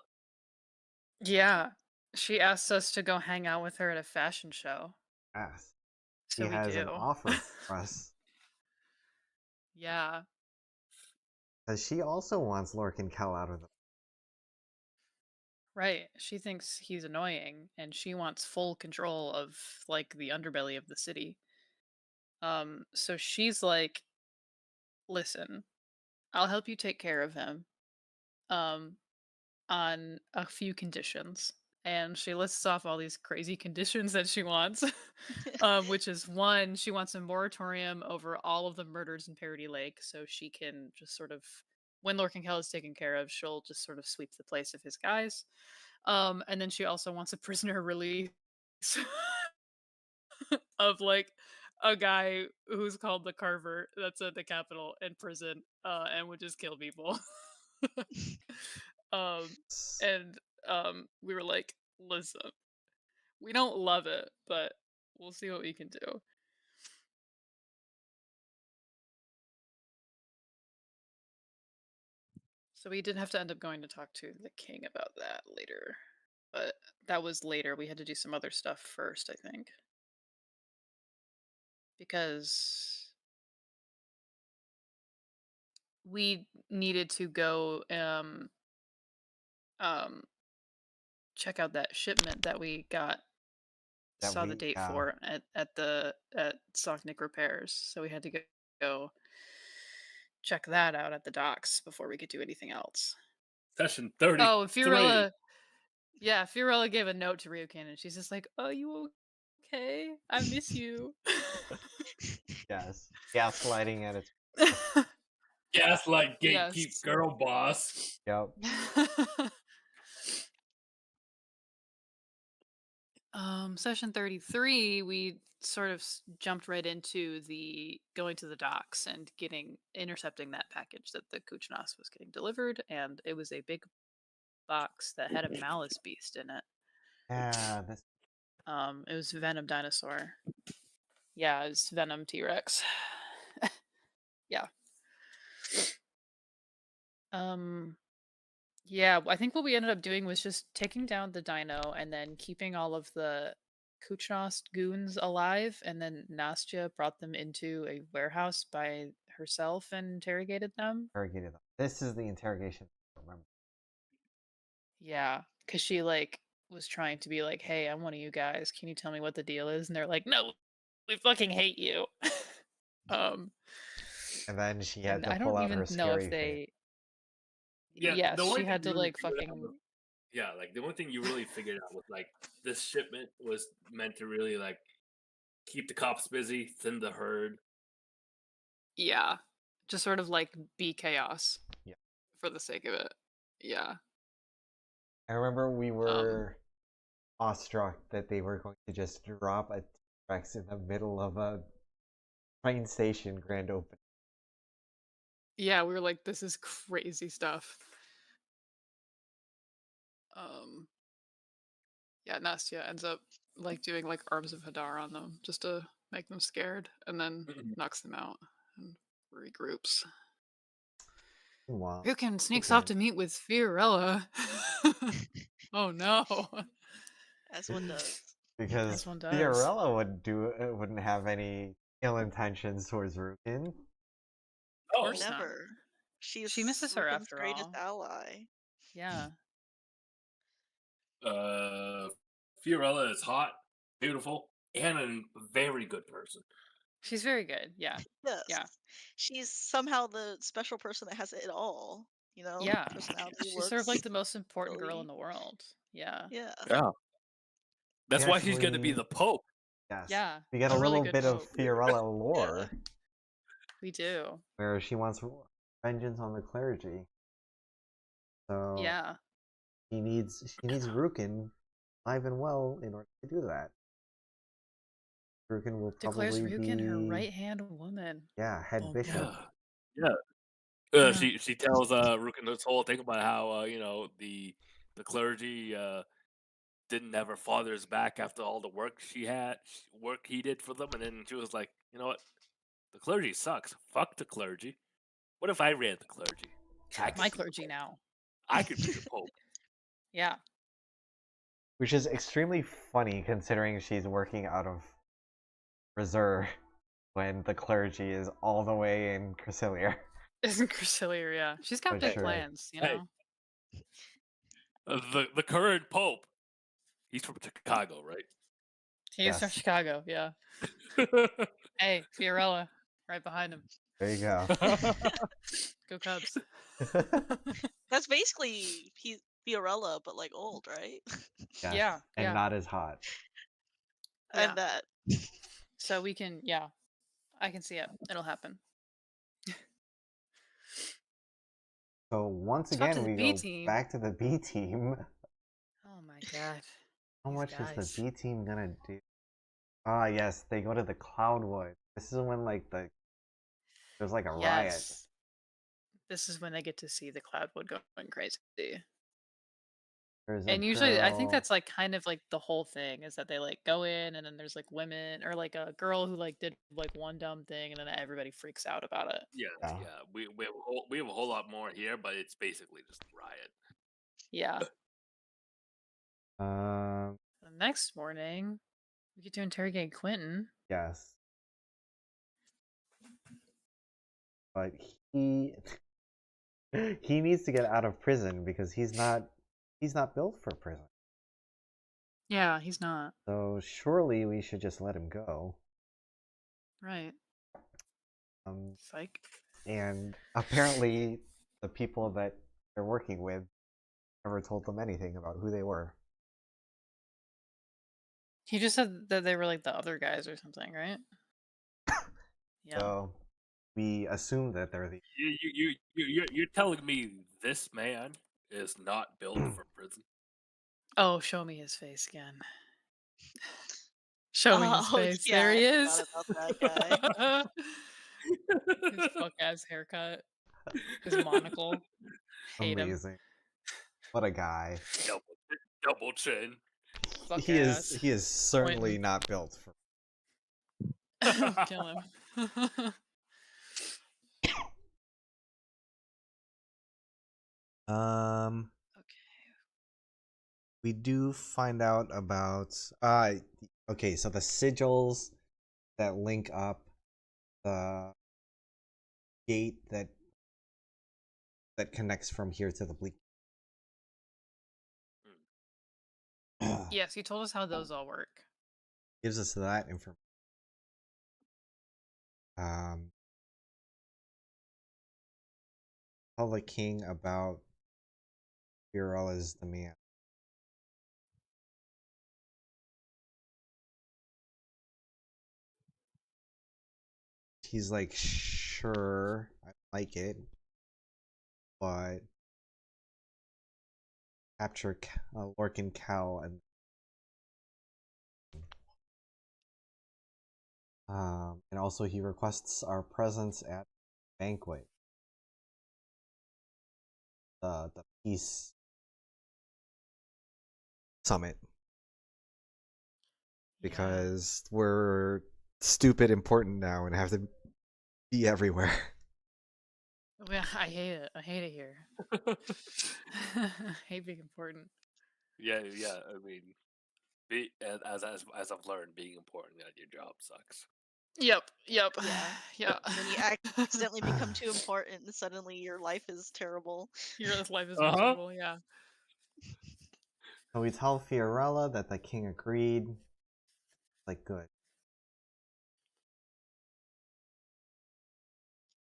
Yeah, she asked us to go hang out with her at a fashion show, Yes. so He we has an do. offer for us. Yeah, Because she also wants Lorcan Cal out of the. right. She thinks he's annoying, and she wants full control of like the underbelly of the city. So she's like, "Listen, I'll help you take care of him, um, on a few conditions." And she lists off all these crazy conditions that she wants, which is one, she wants a moratorium over all of the murders in Parody Lake, so she can just sort of, when Lorcan is taken care of, she'll just sort of sweep the place of his guys. And then she also wants a prisoner release of like a guy who's called the Carver that's at the Capitol in prison, and would just kill people. um, and we were like, listen, we don't love it, but we'll see what we can do. So we did have to end up going to talk to the king about that later. But that was later. We had to do some other stuff first, I think. Because we needed to go um check out that shipment that we got That saw the we date for at Socknick Repairs. So we had to go check that out at the docks before we could do anything else. Session Oh, 33. Fiorella gave a note to Rio Cannon. She's just like, "Oh, you okay? I miss you." Yes. Gaslighting at its. Gaslight gatekeep Yes. girl boss. Yep. Session 33, we sort of jumped right into the going to the docks and intercepting that package that the Kuchnas was getting delivered, and it was a big box that had a Malice beast in it. Yeah. This. It was Venom Dinosaur. Yeah, it was Venom T-Rex. Yeah. Yeah, I think what we ended up doing was just taking down the dino and then keeping all of the Kuchnost goons alive, and then Nastya brought them into a warehouse by herself and interrogated them. Interrogated them. This is the interrogation. Remember? Yeah, because she like was trying to be like, "Hey, I'm one of you guys. Can you tell me what the deal is?" And they're like, "No, we fucking hate you." um, And then she had and to I pull don't out her even know if scary face. they. Yeah, Yeah, the she only thing had you to really like figured out was, fucking. yeah, like the only thing you really figured out was like this shipment was meant to really like keep the cops busy, thin the herd. Yeah, just sort of like be chaos Yeah. for the sake of it. Yeah. I remember we Um. were awestruck that they were going to just drop a T-Rex in the middle of a train station grand opening. Yeah, we were like, this is crazy stuff. Um. Yeah, Nastya ends up like doing like arms of Hadar on them just to make them scared, and then knocks them out and regroups. Meanwhile, Ryukin sneaks off again, to meet with Fiorella. Oh no. As one does. because As one does. Fiorella wouldn't have any ill intentions towards Rukin. Of Oh, course not. Never. She's She misses her Rukin's after greatest all. ally. Yeah. Fiorella is hot, beautiful, and a very good person. She's very good. Yeah. Yes. Yeah. She's somehow the special person that has it all. You know, Yeah. personality, She's sort of like looks, the most important girl in ability. the world. Yeah. Yeah. Yeah, that's We why she's going to be actually, the Pope. yes, Yeah. we get A a really little good bit of pope. Fiorella lore We do. where she wants vengeance on the clergy. So Yeah. she needs Rukin alive and well in order to do that. Rukin will Declares probably Ryukin her be right hand woman. head Boom, bishop. boom. Yeah, yeah. Yeah. She tells Rukin this whole thing about how the clergy didn't have her father's back after all the work he did for them, and then she was like, you know what, the clergy sucks. Fuck the clergy. What if I ran the clergy? I could My be the clergy Pope. now. I could be the Pope. Yeah. Which is extremely funny considering she's working out of reserve when the clergy is all the way in Crasilia. Isn't Cresselia, yeah. She's got But big sure. plans, you Hey, know? the current Pope, he's from Chicago, right? He's from Yes. Chicago, yeah. Hey, Fiorella, right behind him. There you go. Go Cubs. That's basically Fiorella, but like old, right? Yes. Yeah, And yeah. not as hot. Yeah. And that. So we can, yeah. I can see it. It'll happen. So once Let's talk to again, the we B go team. back to the B team. Oh my god. How These much is guys. the B team gonna do? Ah, yes, they go to the Cloudwood. This is when there's like a riot. Yes. This is when they get to see the Cloudwood going crazy. There's a And usually I think girl. that's like kind of like the whole thing is that they like go in and then there's like women or like a girl who like did like one dumb thing and then everybody freaks out about it. Yeah, Yeah. yeah. We have a whole lot more here, but it's basically just a riot. Yeah. Um. The next morning, we get to interrogate Quentin. Yes. But he he needs to get out of prison because he's not built for prison. Yeah, he's not. So surely we should just let him go. Right. Psych. And apparently the people that they're working with never told them anything about who they were. He just said that they were like the other guys or something, right? Yeah. So we assume that they're the You're telling me this man is not built for prison? Oh, show me his face again. Show me his Oh face. yeah, There he I is. forgot about that guy. His fuck ass haircut. His monocle. Hate him. amazing. What a guy. Double chin. Fuck He ass. is certainly Quentin. not built for Kill him. Okay. We do find out about okay, so the sigils that link up the gate that connects from here to the bleak. Yes, you told us how those all work. Gives us that information. Tell the king about Firella's demand. He's like, sure, I like it, but capture Lorcan Cal and also he requests our presence at banquet, the peace summit, because we're stupid important now and have to be everywhere. Yeah. I hate it. I hate it here. I hate being important. Yeah. I mean, as I've learned, being important at your job sucks. Yep. Yeah. Yeah. Then you accidentally become too important, and suddenly your life is terrible. Your life is Uh-huh. miserable. Yeah. So we tell Fiorella that the king agreed. Like, good.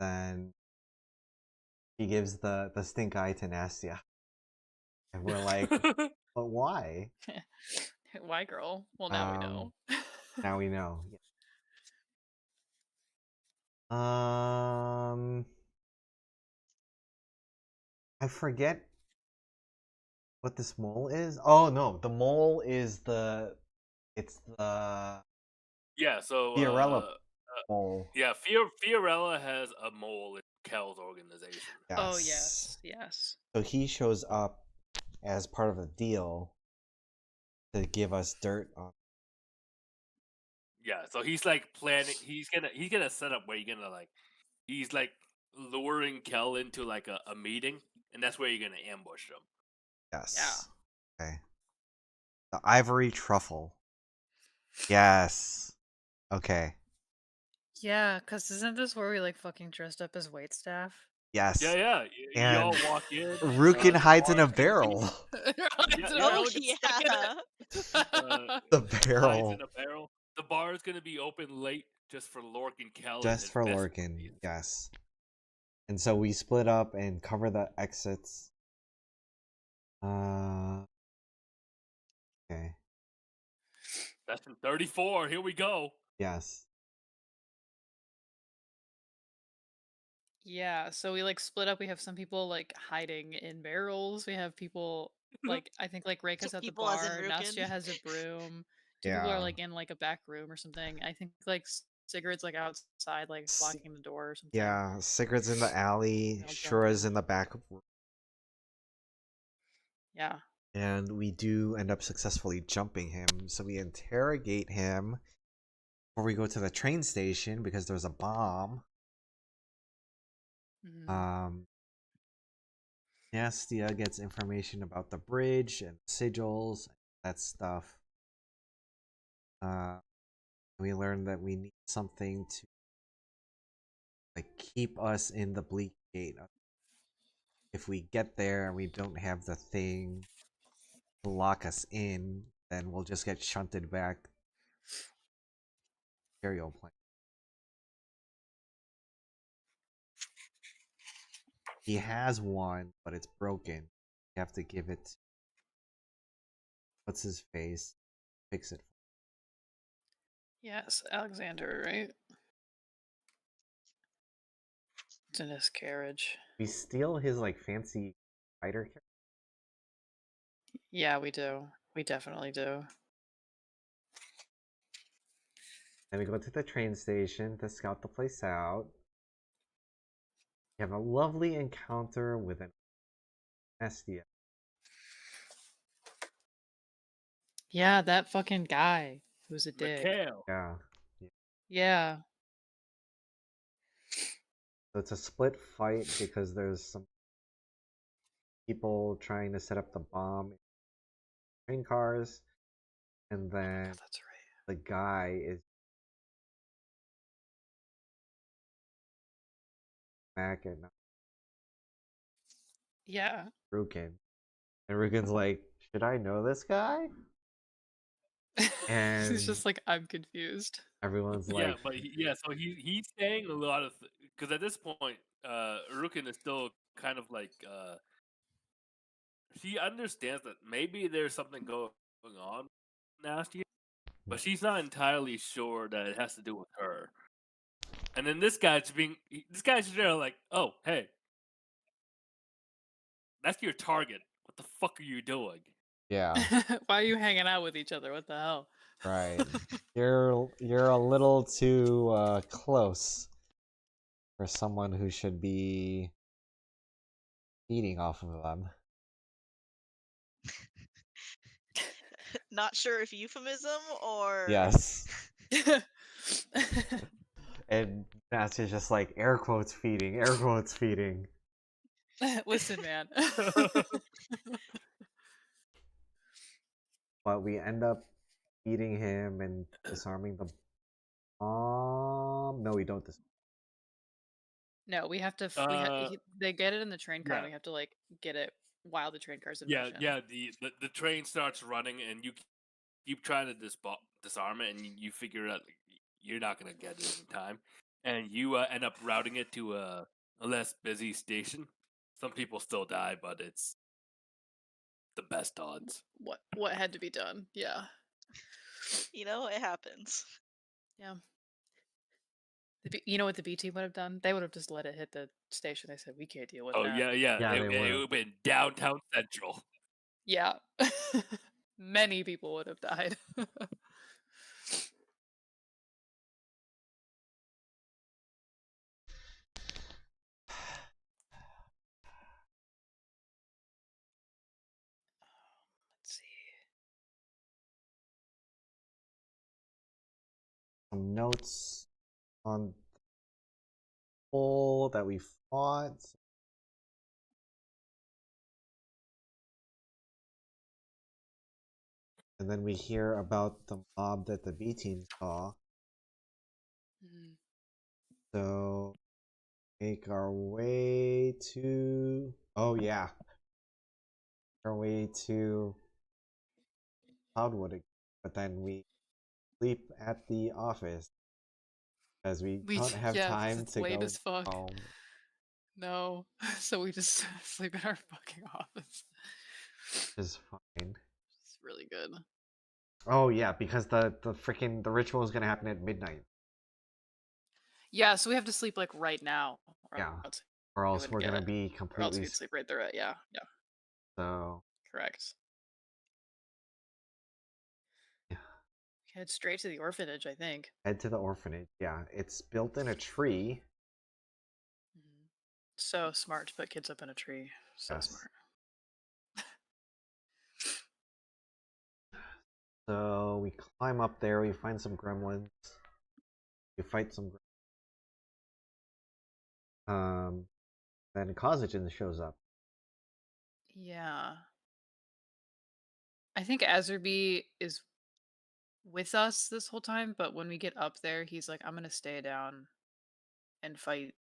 Then he gives the stink eye to Nastia. And we're like, but why? Why, girl? Well, now we know. Now we know. I forget what this mole is. Oh no, the mole is it's the Yeah. So Fiorella mole. yeah, Fiorella has a mole in Kel's organization. Yes. Oh yes. So he shows up as part of a deal to give us dirt on. Yeah, so he's like planning. He's gonna set up where you're gonna like. He's like luring Kel into like a meeting, and that's where you're gonna ambush him. Yes. Yeah. Okay. The ivory truffle. Yes. Okay. Yeah, cause isn't this where we like fucking dressed up as waitstaff? Yes. Yeah. And Y'all walk in. Rukin the hides in a bar's gonna be- barrel. Oh yeah. The hides barrel. in a barrel. The bar is gonna be open late just for Lork and Kel. and Just his for best Lorcan. buddies. Yes. And so we split up and cover the exits. Okay. That's in 34. Here we go. Yes. Yeah, so we like split up. We have some people like hiding in barrels. We have people like I think like Reika's at the People as in bar. Rukin. Nastya has a broom. Two people Yeah. are like in like a back room or something. I think like Sigurd's like outside, like blocking the door or something. Yeah. Sigurd's in the alley. All Shura's drunken. in the back. Yeah. And we do end up successfully jumping him. So we interrogate him before we go to the train station because there's a bomb. Mhm. Nastia gets information about the bridge and sigils, that stuff. We learn that we need something to like keep us in the bleak gate. If we get there and we don't have the thing to lock us in, then we'll just get shunted back to the Imperial plant. He has one, but it's broken. You have to give it. What's his face? Fix it. Yes, Alexander, right? It's in his carriage. We steal his like fancy fighter carriage. Yeah, we do. We definitely do. Then we go to the train station to scout the place out. We have a lovely encounter with an Estia. Yeah, that fucking guy who's a dick. Mikhail. Yeah. Yeah. So it's a split fight because there's some people trying to set up the bomb in train cars, and Oh my then god, that's right. the guy is back at Yeah. Rukin, and Rukin's like, "Should I know this guy?" He's And just like, I'm confused. everyone's Yeah, like, but so he's saying a lot of because at this point, Rukin is still kind of like she understands that maybe there's something going on nasty, but she's not entirely sure that it has to do with her. And then this guy's there like, oh hey, that's your target. What the fuck are you doing? "Yeah, Why are you hanging out with each other? What the hell? right. You're a little too close for someone who should be feeding off of them." Not sure if euphemism or Yes. And Nasty's just like, air quotes feeding, air quotes feeding. Listen, man. But we end up eating him and disarming the bomb. No, we don't. No, we have to. uh, They get it in the train car, and yeah, we have to like get it while the train car's in yeah, motion. yeah. The train starts running, and you keep trying to disarm it, and you figure out you're not gonna get it in time, and you end up routing it to a less busy station. Some people still die, but it's the best odds. What had to be done? Yeah, it happens. yeah. You know what the B team would have done? They would have just let it hit the station. They said we can't deal with Oh that. yeah, yeah. Yeah, they It would would have. have been downtown Central. Yeah, many people would have died. Let's see. Some notes on the pole that we fought. And then we hear about the mob that the B team saw. Mhm. So make our way to. Oh yeah, our way to Cloudwood, but then we sleep at the office because we don't have Yeah, because time it's to late go as fuck. home. No, so we just sleep in our fucking office. Which is fine. It's really good. Oh yeah, because the freaking the ritual is gonna happen at midnight. Yeah, so we have to sleep like right now, or Yeah, else or we else wouldn't we're get gonna it. be Or else completely we'd sleep right through it. Yeah, yeah, so. correct. Yeah. Head straight to the orphanage, I think. Head to the orphanage. Yeah, it's built in a tree. Mhm. So smart to put kids up in a tree. So Yes. smart. So we climb up there. We find some gremlins. We fight some. Um. Then Kazajan shows up. Yeah. I think Azerby is with us this whole time, but when we get up there, he's like, I'm gonna stay down and fight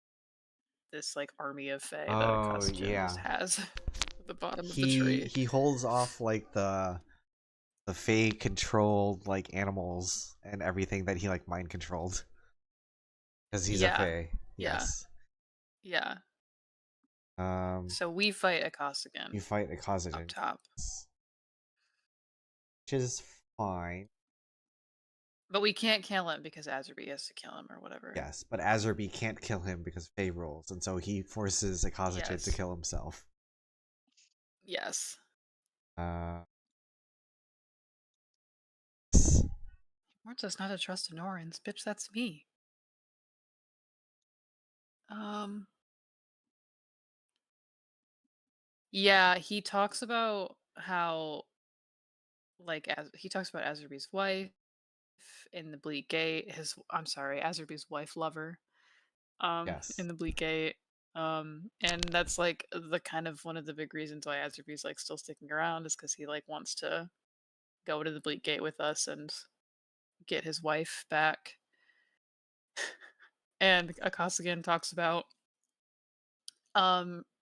this like army of Fae that Oh Akasajan yeah. has at the bottom of the He tree. he holds off like the Fae controlled like animals and everything that he like mind controlled because he's a Yeah, Fae. yeah, Yes. yeah. Um. So we fight You Akasagan fight a up Kazajan, top. which is fine. But we can't kill him because Azerby has to kill him or whatever. Yes, but Azerby can't kill him because Fae rules, and so he forces a Kazajan to Yes. kill himself. Yes. Uh. Warns us not to trust Norans. Bitch, that's me. Um Yeah, he talks about how like as he talks about Azerby's wife in the Bleak Gate, his I'm sorry, Azerby's wife lover in Yes. the Bleak Gate. And that's like the kind of one of the big reasons why Azerby's like still sticking around is because he like wants to go to the Bleak Gate with us and get his wife back. And Akasigan talks about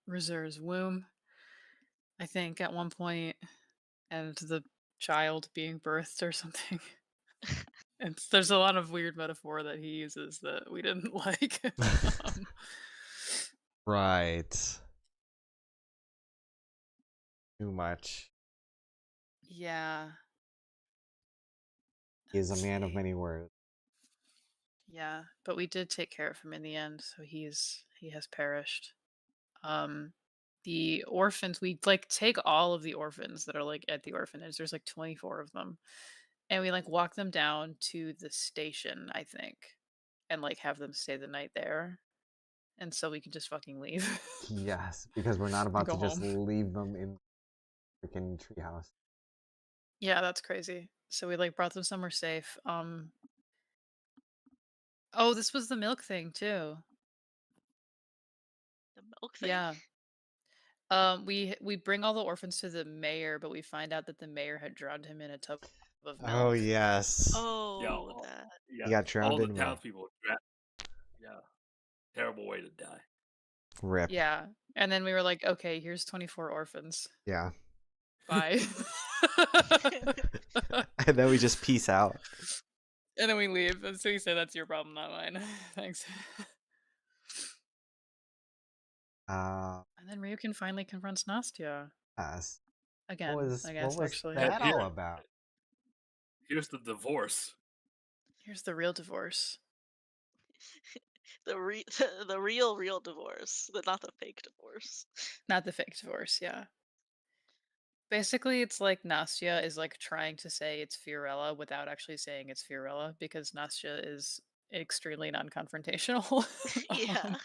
Reserve's womb, I think, at one point, and the child being birthed or something. And there's a lot of weird metaphor that he uses that we didn't like. um, Right. Too much. yeah. He is a Let's man of see. many words. Yeah, but we did take care of him in the end, so he has perished. Um, the orphans, we like take all of the orphans that are like at the orphanage. There's like 24 of them, and we like walk them down to the station, I think, and like have them stay the night there, and so we can just fucking leave Yes, because we're not and about go to just home. leave them in freaking treehouse. Yeah, that's crazy. So we like brought them somewhere safe. Oh, this was the milk thing too. The milk thing? Yeah. We bring all the orphans to the mayor, but we find out that the mayor had drowned him in a tub of Oh milk. yes. Yeah, Oh, all, that. He yeah, got drowned all the in milk. townspeople. Yeah, terrible way to die. Rip. Yeah. And then we were like, okay, here's 24 orphans. Yeah. Bye. And then we just peace out. And then we leave. And so we say, that's your problem, not mine. Thanks. And then Ryukin finally confronts Nastya. Yes. Again, I What guess, was actually. that all about? Here's the divorce. Here's the real divorce. The real divorce, not the fake divorce. Not the fake divorce, yeah. Basically, it's like Nastya is like trying to say it's Fiorella without actually saying it's Fiorella because Nastya is extremely non-confrontational. Yeah.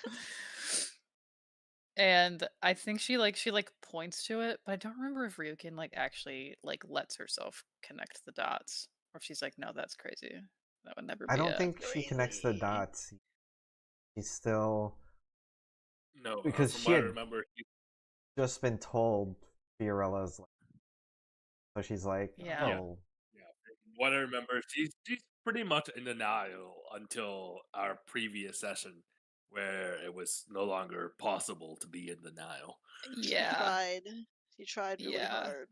And I think she points to it, but I don't remember if Ryukin like actually like lets herself connect the dots, or if she's like, no, that's crazy. That would never I be don't it. think she connects the Crazy. dots. He's still No, because from she what I had remember, just been told Fiorella's so she's like, Yeah. oh, yeah, from what I remember, she's pretty much in denial until our previous session, where it was no longer possible to be in denial. She Yeah. tried. She tried really Yeah. hard.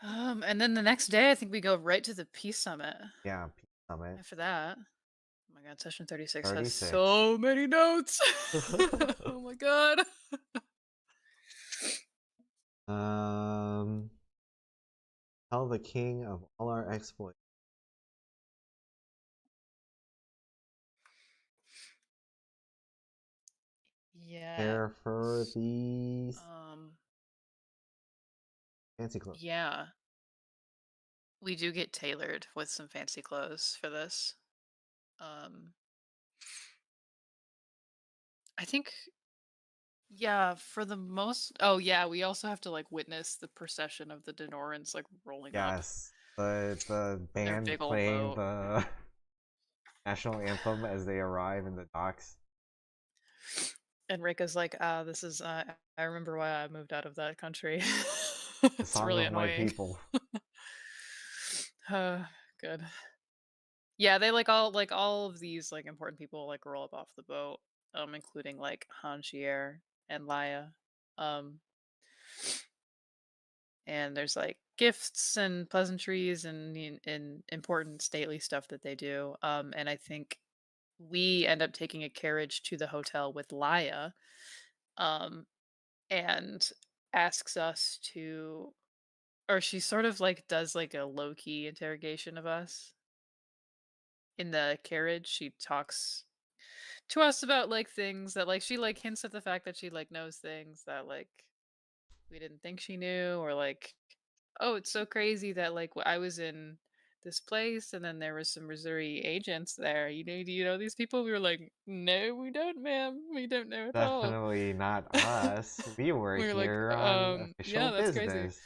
And then the next day, I think we go right to the Peace Summit. yeah, Peace Summit. After that, oh my god, session 36 has 36. so many notes. Oh my god. Tell the king of all our exploits. Yeah. Care for these fancy clothes. Yeah. We do get tailored with some fancy clothes for this. I think, yeah, for the most. Oh yeah, we also have to like witness the procession of the Denorans like rolling up. Yes, the Their band big old playing boat. the national anthem as they arrive in the docks. And Rika's like, this is. I remember why I moved out of that country. The It's song really of my annoying. people. Good. Yeah, they like all of these like important people like roll up off the boat, including like Hanchier and Laya. Um, and there's like gifts and pleasantries and important stately stuff that they do. And I think we end up taking a carriage to the hotel with Laya, um, and asks us to, or she sort of like does like a low key interrogation of us in the carriage. She talks to us about like things that like she like hints at the fact that she like knows things that like we didn't think she knew, or like, oh, it's so crazy that like I was in this place and then there was some Missouri agents there. Do you know these people? We were like, no, we don't, ma'am. We don't know at all. Definitely not us. We were We were like, here on official yeah, that's crazy. business.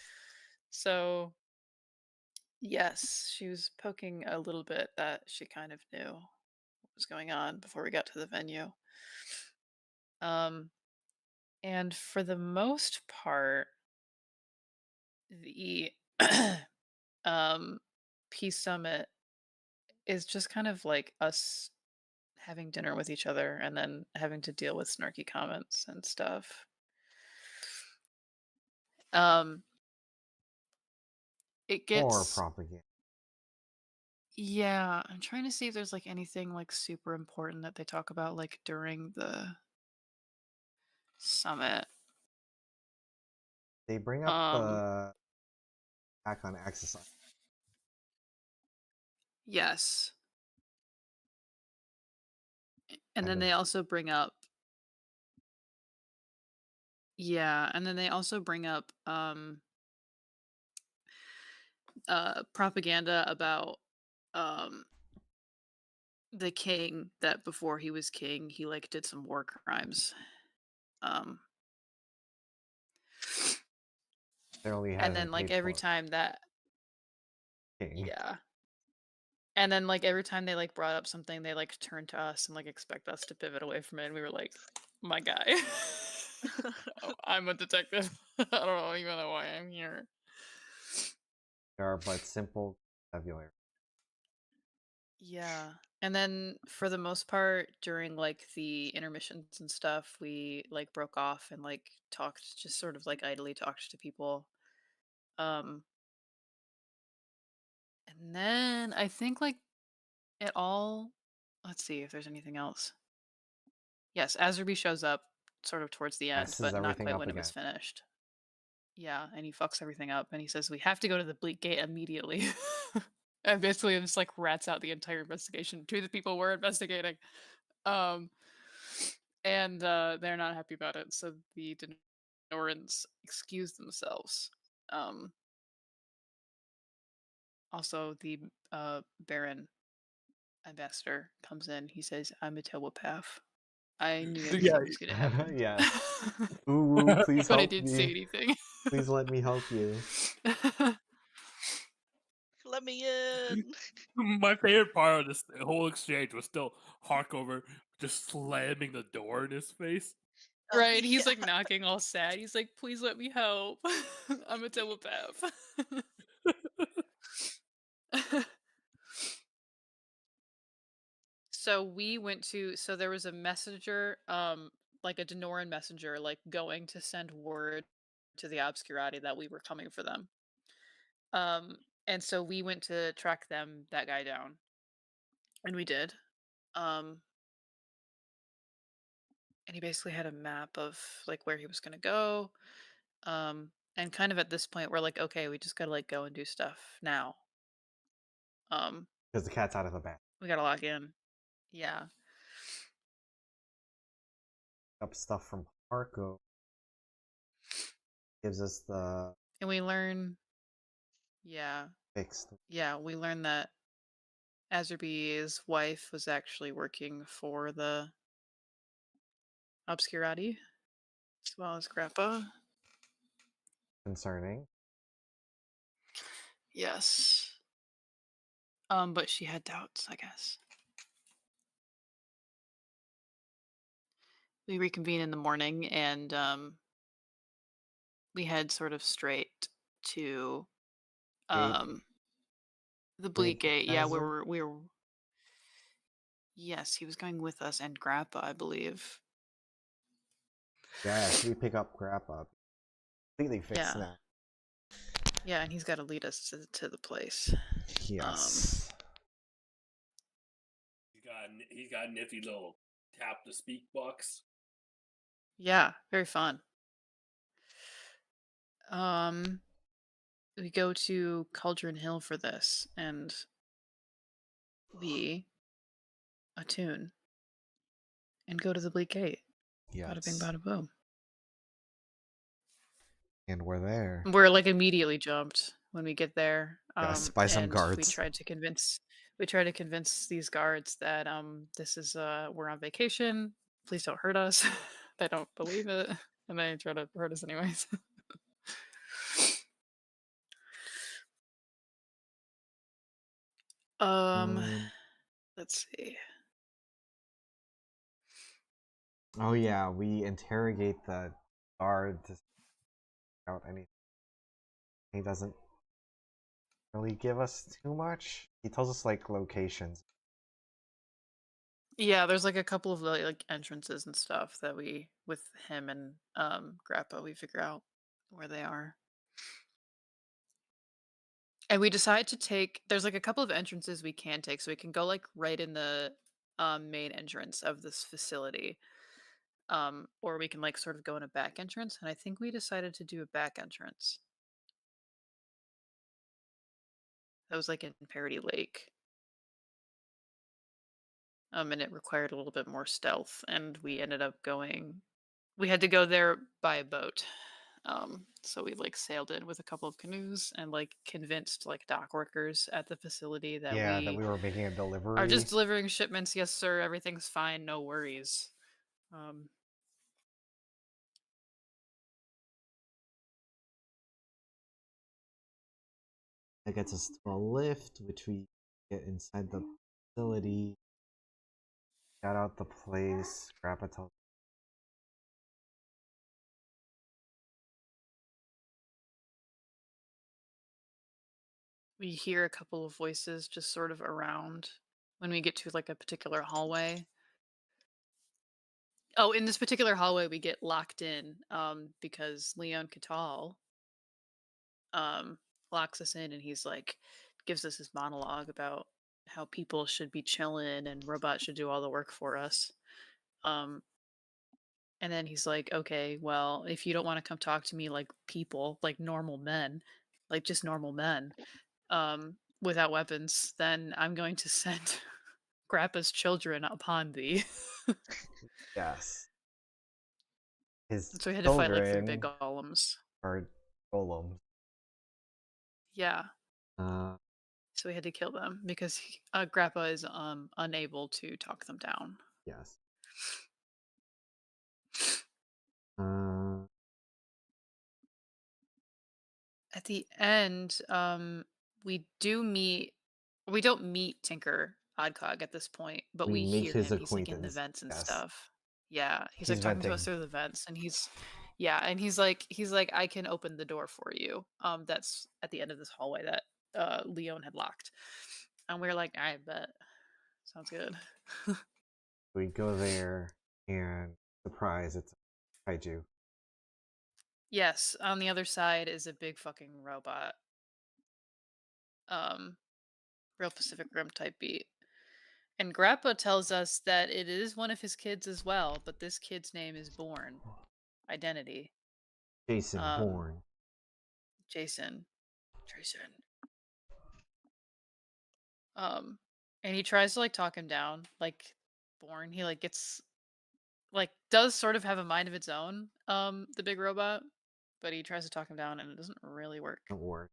So Yes, she was poking a little bit that she kind of knew what was going on before we got to the venue. Um, and for the most part, the um, Peace Summit is just kind of like us having dinner with each other and then having to deal with snarky comments and stuff. Um, it More gets propaganda. Yeah, I'm trying to see if there's like anything like super important that they talk about like during the summit. They bring up Um, the attack on Axis. yes. And Kind then of they also bring up yeah, and then they also bring up propaganda about um the king that before he was king, he like did some war crimes. Um necessarily and hasn't then like paid every for time that king. yeah. And then like every time they like brought up something, they like turned to us and like expect us to pivot away from it. And we were like, my guy. Oh, I'm a detective. I don't even know why I'm here. There are but simple vocabulary. Yeah. And then for the most part, during like the intermissions and stuff, we like broke off and like talked, just sort of like idly talked to people. Um, and then I think like it all, let's see if there's anything else. Yes, Azerby shows up sort of towards the end, Messes but not everything quite up when it was again. finished. Yeah, and he fucks everything up and he says, "We have to go to the Bleak Gate immediately." And basically it just like rats out the entire investigation to the people we're investigating. Um and they're not happy about it, so the Denorans excuse themselves. Um Also the Baron ambassador comes in. He says, "I'm a telepath." I knew Yeah. anything was gonna happen. Yes. Ooh, please But I help didn't say me. anything. Please let me help you. Let me in. My favorite part of this whole exchange was still Harkover just slamming the door in his face. Right, he's, Yeah. like, knocking all sad, he's like, "Please let me help. I'm a telepath." So there was a messenger, like a Denoran messenger, like, going to send word to the Obscurati that we were coming for them. And so we went to track that guy down, and we did. Um, and he basically had a map of, like, where he was gonna go, and kind of at this point, we're like, "Okay, we just gotta, like, go and do stuff now." Um, Because the cat's out of the bag. we gotta log in. Yeah. Up stuff from Harko gives us the And we learn yeah. fixed. Yeah, we learn that Azerby's wife was actually working for the Obscurati as well as Grappa. Concerning. Yes. But she had doubts, I guess. We reconvene in the morning and we head sort of straight to Gate. um the Bleak Gate Gate. Yeah, Azure. we were yes, he was going with us and Grappa, I believe. Yes, we pick up Grappa. Completely fixed Yeah. now. Yeah, and he's got to lead us to the place. Yes. He's got a nifty little tap to speak box. Yeah, very fun. We go to Cauldron Hill for this, and we attune and go to the Bleak Gate. Bada bing, Yes. bada boom. And we're there. We're like immediately jumped when we get there. Yes, by some And guards. we try to convince these guards that this is we're on vacation. Please don't hurt us. They don't believe it, and they try to hurt us anyways. Um, Let's see. oh yeah, we interrogate the guard to find out anything. He doesn't really give us too much. He tells us like locations. Yeah, there's like a couple of like entrances and stuff that we with him and Grappa we figure out where they are. And we decide to take there's like a couple of entrances we can take so we can go like right in the main entrance of this facility. Or we can like sort of go in a back entrance and I think we decided to do a back entrance. That was like in Parody Lake. And it required a little bit more stealth and we ended up going we had to go there by boat. So we like sailed in with a couple of canoes and like convinced like dock workers at the facility that Yeah, that we we were making a are just delivery. delivering shipments. Yes, sir. Everything's fine. No worries. Um, That gets us to a lift, which we get inside the facility. Shout out the place. Grappa tells. we hear a couple of voices just sort of around when we get to like a particular hallway. Oh, in this particular hallway, we get locked in because Leon Catal um, locks us in and he's like, gives us his monologue about how people should be chilling and robots should do all the work for us. Um, and then he's like, okay, well, if you don't want to come talk to me like people, like normal men, like just normal men, without weapons, then I'm going to send Grappa's children upon thee. Yes. His So we had to fight like 3 big children golems. are golems. Yeah. Uh, So we had to kill them because Grappa is unable to talk them down. yes. Uh, At the end, we don't meet Tinker Oddcog at this point, but we we make hear his him. He's like in the acquaintance. vents and Yes. stuff. Yeah, he's like He's talking to us venting. through the vents, and he's like, I can open the door for you. That's at the end of this hallway that Leon had locked, and we are like, I bet, sounds good. We go there and surprise, it's a kaiju. Yes, on the other side is a big fucking robot. Um, Real Pacific Rim type beat. And Grappa tells us that it is one of his kids as well, but this kid's name is Born. Identity. Jason Um, Bourne. Jason. Jason. Um, and he tries to like talk him down, like Born. He like gets like does sort of have a mind of its own, the big robot, but he tries to talk him down and it doesn't really work. Don't worry.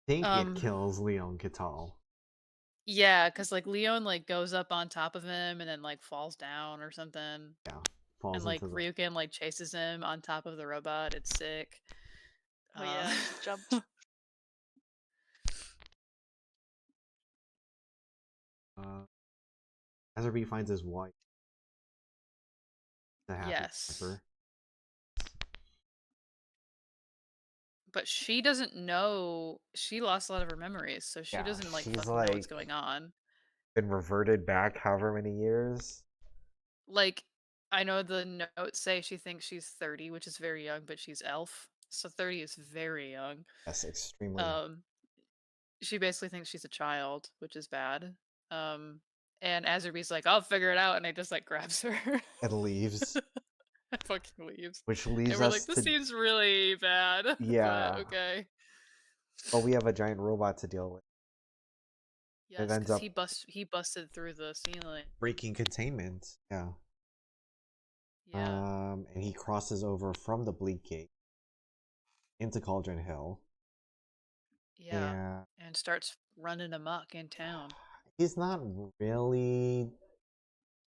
Think it Um, kills Leon Catal. yeah, because like Leon like goes up on top of him and then like falls down or something. Yeah. And Falls like into the. Ryukin like chases him on top of the robot. It's sick. Oh Uh, yeah, just jumped. Azerby finds his wife. The happy yes, camper. but she doesn't know. She lost a lot of her memories, so she Yeah, doesn't like she's fucking know what's like going on. been reverted back however many years. Like, I know the notes say she thinks she's 30, which is very young, but she's elf, so 30 is very young. Yes, extremely young. Um, she basically thinks she's a child, which is bad. Um, and Azerby's like, "I'll figure it out," and it just like grabs her. And leaves. and fucking leaves. Which And leaves we're like, us this to. seems really bad, but Yeah. okay. But we have a giant robot to deal with. It Yes, ends because up he busted through the ceiling. breaking containment. Yeah. Yeah, And he crosses over from the Bleak Gate into Cauldron Hill. yeah, And and starts running amok in town. he's not really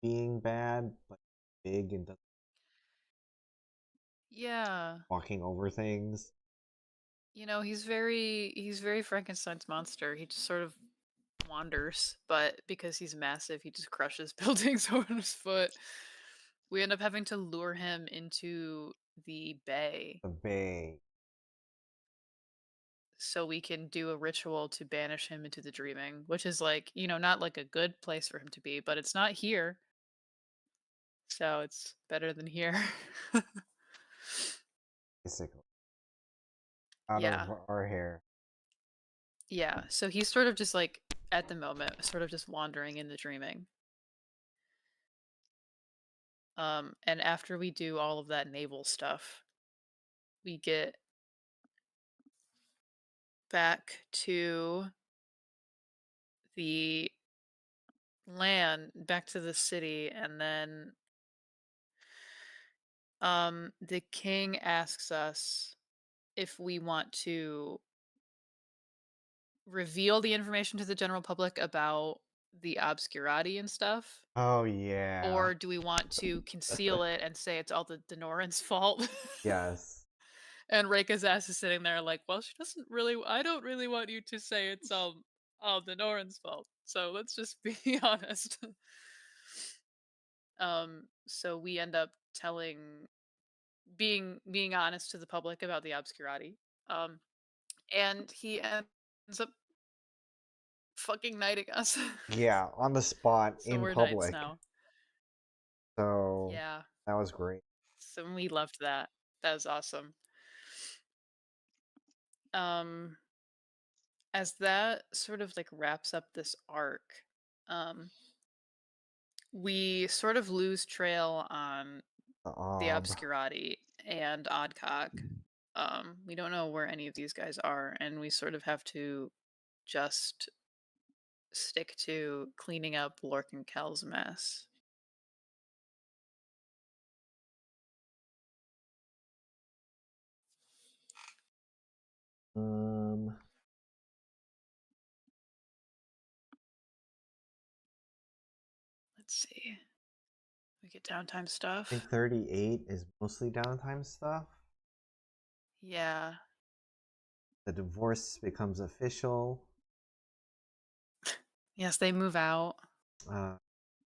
being bad, but big and Yeah, walking over things. You know, he's very Frankenstein's monster. He just sort of wanders, but because he's massive, he just crushes buildings over his foot. We end up having to lure him into the bay The bay. so we can do a ritual to banish him into the dreaming, which is like, not like a good place for him to be, but it's not here. So it's better than here. Basically. Out Yeah. of our hair. Yeah. So he's sort of just like at the moment, sort of just wandering in the dreaming. And after we do all of that naval stuff, we get back to the land, back to the city, and then the king asks us if we want to reveal the information to the general public about the obscurati and stuff, Oh yeah. or do we want to conceal it and say it's all the Denoran's fault? Yes. And Reika's ass is sitting there like, well, she doesn't really. I don't really want you to say it's all the Noran's fault. So let's just be honest. So we end up being honest to the public about the obscurati. Um, and he ends up fucking knighting us. Yeah, on the spot So in we're knights public. now. So Yeah. that was great. So we loved that. That was awesome. Um, as that sort of like wraps up this arc, um, we sort of lose trail on The the ob. obscurati and Oddcock. We don't know where any of these guys are, and we sort of have to just stick to cleaning up Lork and Kel's mess. Um, Let's see. We get downtime I stuff. think 38 is mostly downtime stuff. Yeah. The divorce becomes official. Yes, they move out.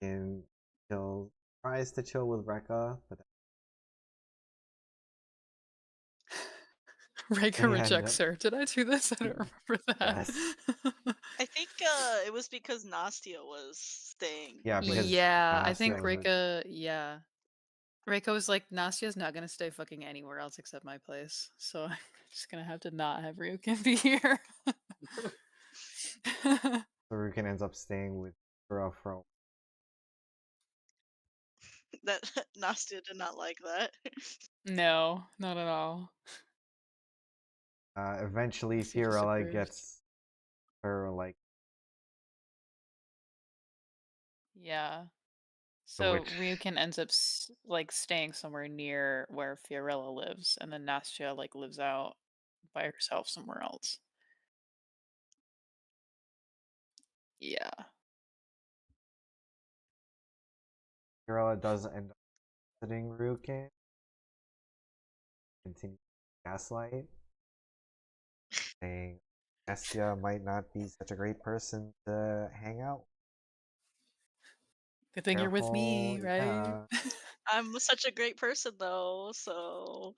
And he'll tries to chill with Rekka, but Reika they end rejects up. her. Did I do this? I don't remember that. Yes. I think it was because Nastia was staying Yeah, because late. Yeah, I think Nastia would. Reika, yeah. Reika was like, Nastia's not gonna stay fucking anywhere else except my place. So I'm just gonna have to not have Ryukin be here. Rukin ends up staying with Kuro for a That Nastia did not like that. No, not at all. eventually She Fiorella disapproved. gets her like Yeah. the So witch Ryukin ends up like staying somewhere near where Fiorella lives, and then Nastia like lives out by herself somewhere else. Yeah. Fiorella does end up visiting Rukin, continue to gaslight, saying Nastia might not be such a great person to hang out. Good thing you're with Careful, me, right? yeah. I'm such a great person though, so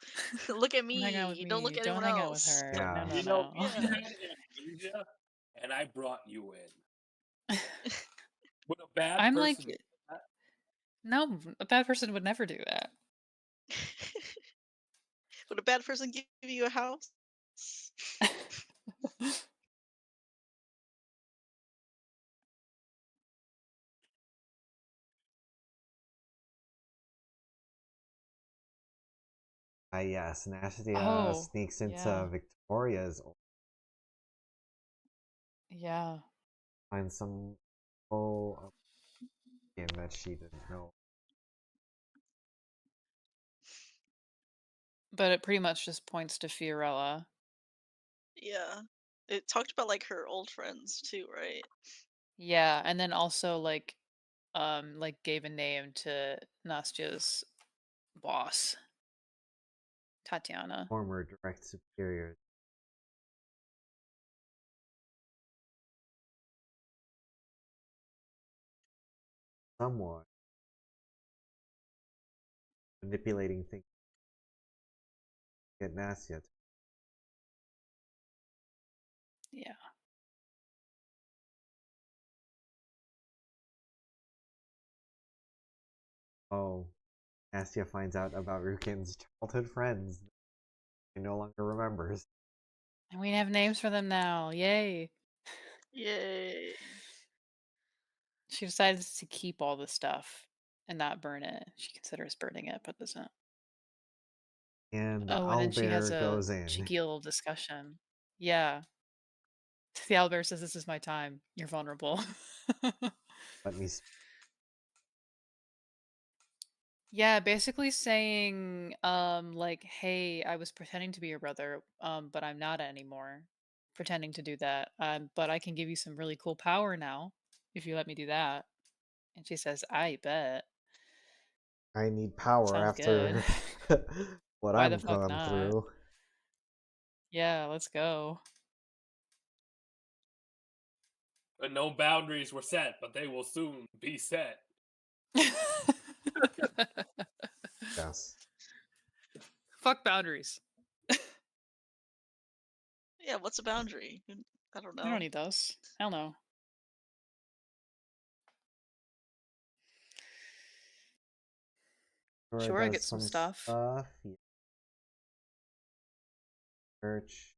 look at Come hang out with me. Don't look me. at Don't anyone hang out with else. her. No, Yeah. no, You know, no. you Yeah. had amnesia, and I brought you in. Would a bad I'm like, person do that? no, a bad person would never do that. Would a bad person give you a house? Yes, Nastia Oh, sneaks into yeah, Victoria's, yeah. finds some info that she didn't know. But it pretty much just points to Fiorella. Yeah. It talked about like her old friends too, right? Yeah, and then also like gave a name to Nastia's boss, Tatiana. Former direct superior. someone manipulating things to get Nastia. Yeah. Oh, Nastia finds out about Rukin's childhood friends. He no longer remembers. And we have names for them now. Yay. Yay. She decides to keep all the stuff and not burn it. She considers burning it, but doesn't. And the Oh, and then she has owlbear a goes in. cheeky little discussion. Yeah. The owlbear says, "This is my time. You're vulnerable." Let me. Yeah, basically saying, like, "Hey, I was pretending to be your brother, but I'm not anymore. Pretending to do that. But I can give you some really cool power now if you let me do that." And she says, "I bet. I need power Sounds good. after what Why the I've fuck gone not? through. Yeah, let's go." But no boundaries were set, but they will soon be set. Yes. Fuck boundaries. Yeah, what's a boundary? I don't I don't know. need those. Hell no. Sure, Sure, I does get some some stuff. stuff. Yeah. Church.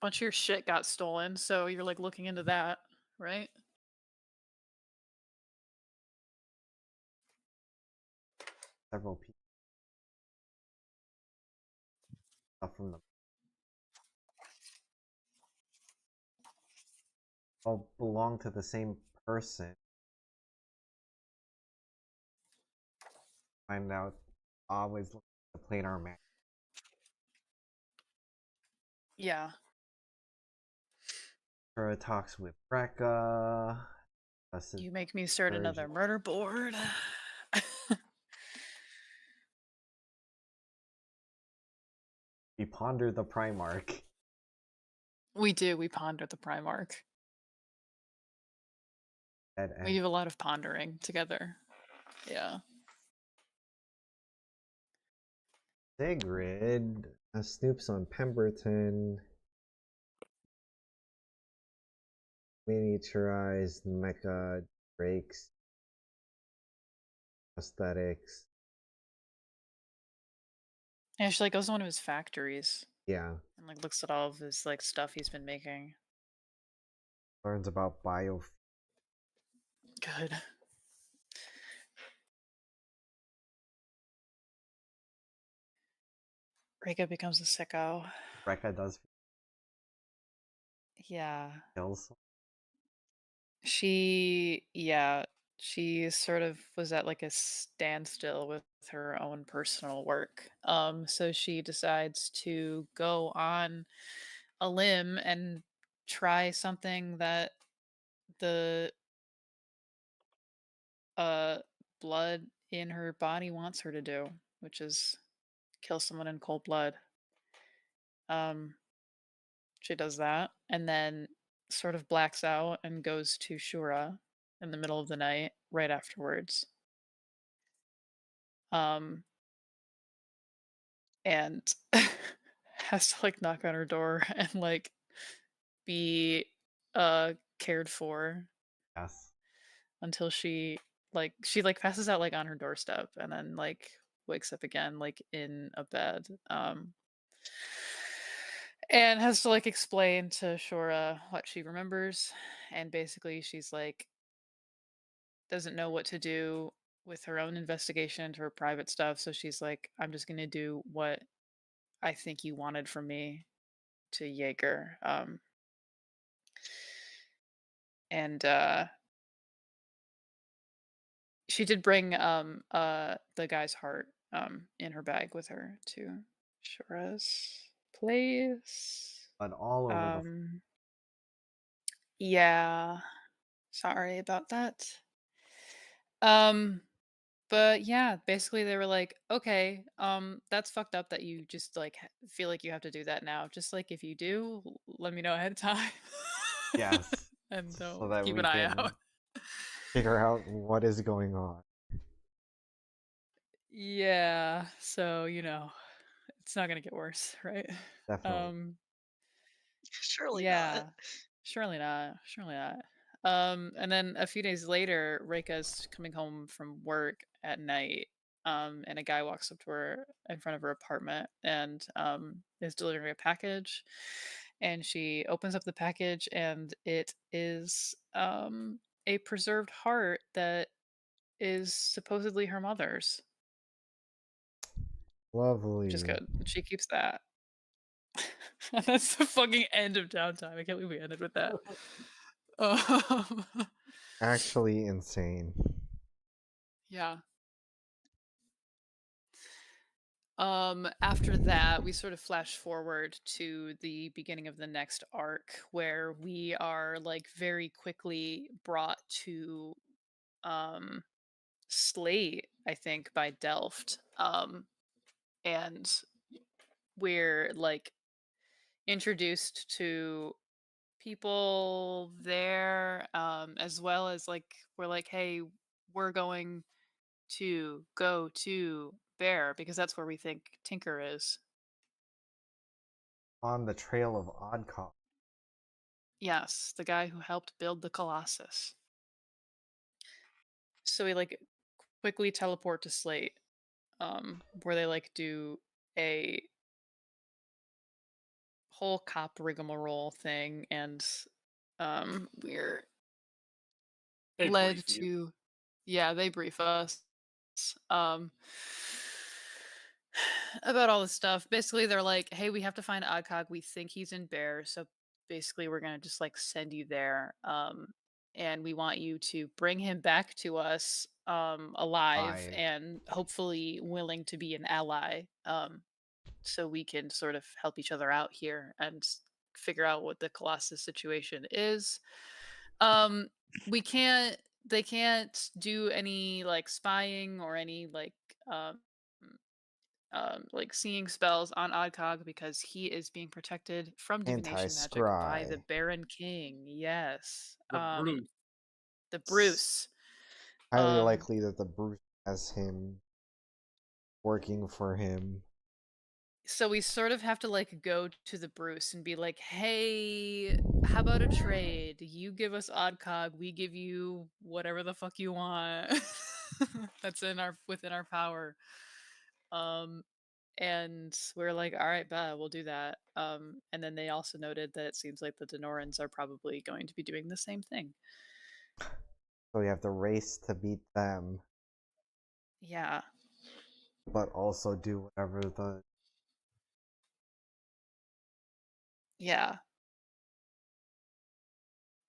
Bunch of your shit got stolen, so you're like looking into that, right? Several people. Stuff from the. All belong to the same person. Find out. Always look at the planar map. Yeah. Sure, talks with Rekka. You make me start Urge. another murder board. We ponder the Primarch. We do. We ponder the Primarch. We do a lot of pondering together. Yeah. Sigrid snoops on Pemberton. Miniaturized mecha Drake's aesthetics. Yeah, she like goes to one of his factories Yeah. and like looks at all of his like stuff he's been making. Learns about bio. Good. Rika becomes a sicko. Rekka does Yeah. kills. Yeah, she sort of was at like a standstill with her own personal work. So she decides to go on a limb and try something that the uh blood in her body wants her to do, which is kill someone in cold blood. Um she does that and then sort of blacks out and goes to Shura in the middle of the night right afterwards. Um and has to like knock on her door and like be cared for Yes. until she like passes out like on her doorstep and then like wakes up again like in a bed and has to like explain to Shora what she remembers, and basically she's like doesn't know what to do with her own investigation into her private stuff, so she's like, I'm just going to do what I think you wanted from me to Jaeger. And she did bring the guy's heart in her bag with her to Shora's place. But all over the. Yeah, sorry about that. Um But yeah, basically they were like, "Okay, that's fucked up that you just like feel like you have to do that now. Just like if you do, let me know ahead of time." Yes, And so so that keep we an eye out. can figure out what is going on. Yeah, so it's not gonna get worse, right? Definitely. Um, Surely not. yeah, surely not, surely not. And then a few days later, Reika's coming home from work at night, and a guy walks up to her in front of her apartment and is delivering a package. And she opens up the package, and it is a preserved heart that is supposedly her mother's, which is Lovely. good. And she keeps that. And that's the fucking end of downtime. I can't believe we ended with that. Um, Actually insane. yeah. After that, we sort of flash forward to the beginning of the next arc where we are like very quickly brought to um Slate, I think, by Delft. And we're like introduced to people there, as well as like we're like, hey, we're going to go to Bear because that's where we think Tinker is. On the trail of Oddcop. Yes, the guy who helped build the Colossus. So we like quickly teleport to Slate, where they like do a whole cop rigmarole thing, and we're They led brief you. to, yeah, they brief us um about all this stuff. Basically, they're like, "Hey, we have to find Adcog. We think he's in Bear, so basically, we're gonna just like send you there, and we want you to bring him back to us, alive Live. and hopefully willing to be an ally, so we can sort of help each other out here and figure out what the Colossus situation is. Um, we can't. They can't do any like spying or any like seeing spells on Oddcog because he is being protected from divination magic by the Anti-scry. Baron King. Yes. The Bruce. The Bruce. Highly Um likely that the Bruce has him working for him. so we sort of have to like go to the Bruce and be like, "Hey, how about a trade? You give us Oddcog, we give you whatever the fuck you want." That's in our within our power. Um And we're like, all right, bah, we'll do that. And then they also noted that it seems like the Denorans are probably going to be doing the same thing. So we have to race to beat them, Yeah. but also do whatever the Yeah.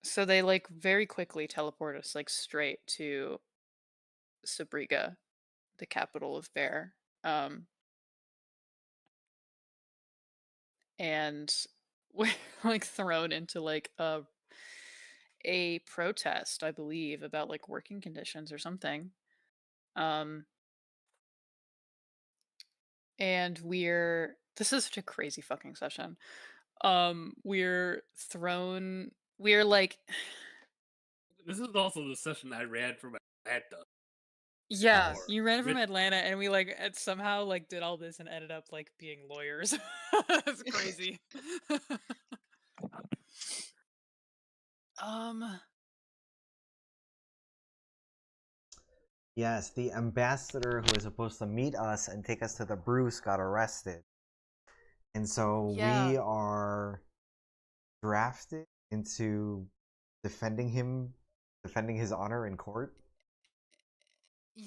So they like very quickly teleport us like straight to Sabriga, the capital of Bear. And we're like thrown into like a protest, I believe, about like working conditions or something. Um and we're this is such a crazy fucking session. We're like This is also the session I ran from Atlanta yeah, for. you ran from Which Atlanta and we like somehow like did all this and ended up like being lawyers. That's crazy. um Yes, the ambassador who was supposed to meet us and take us to the Bruce got arrested. And so we yeah. are drafted into defending him, defending his honor in court,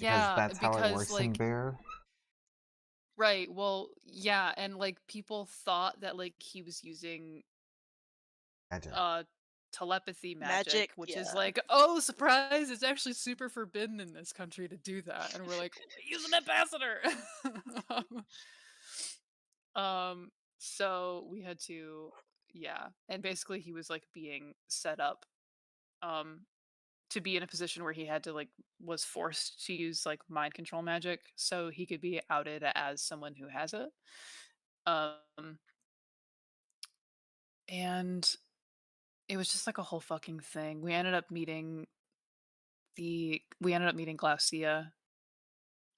because Yeah, that's how it because works in like Bear. right, well, yeah, and like people thought that like he was using Magic. uh telepathy magic, Magic, which is yeah. like, oh surprise, it's actually super forbidden in this country to do that. And we're like, he's an ambassador. um, um, so we had to, yeah. And basically he was like being set up um to be in a position where he had to like was forced to use like mind control magic so he could be outed as someone who has it. Um and it was just like a whole fucking thing. We ended up meeting Glaucia,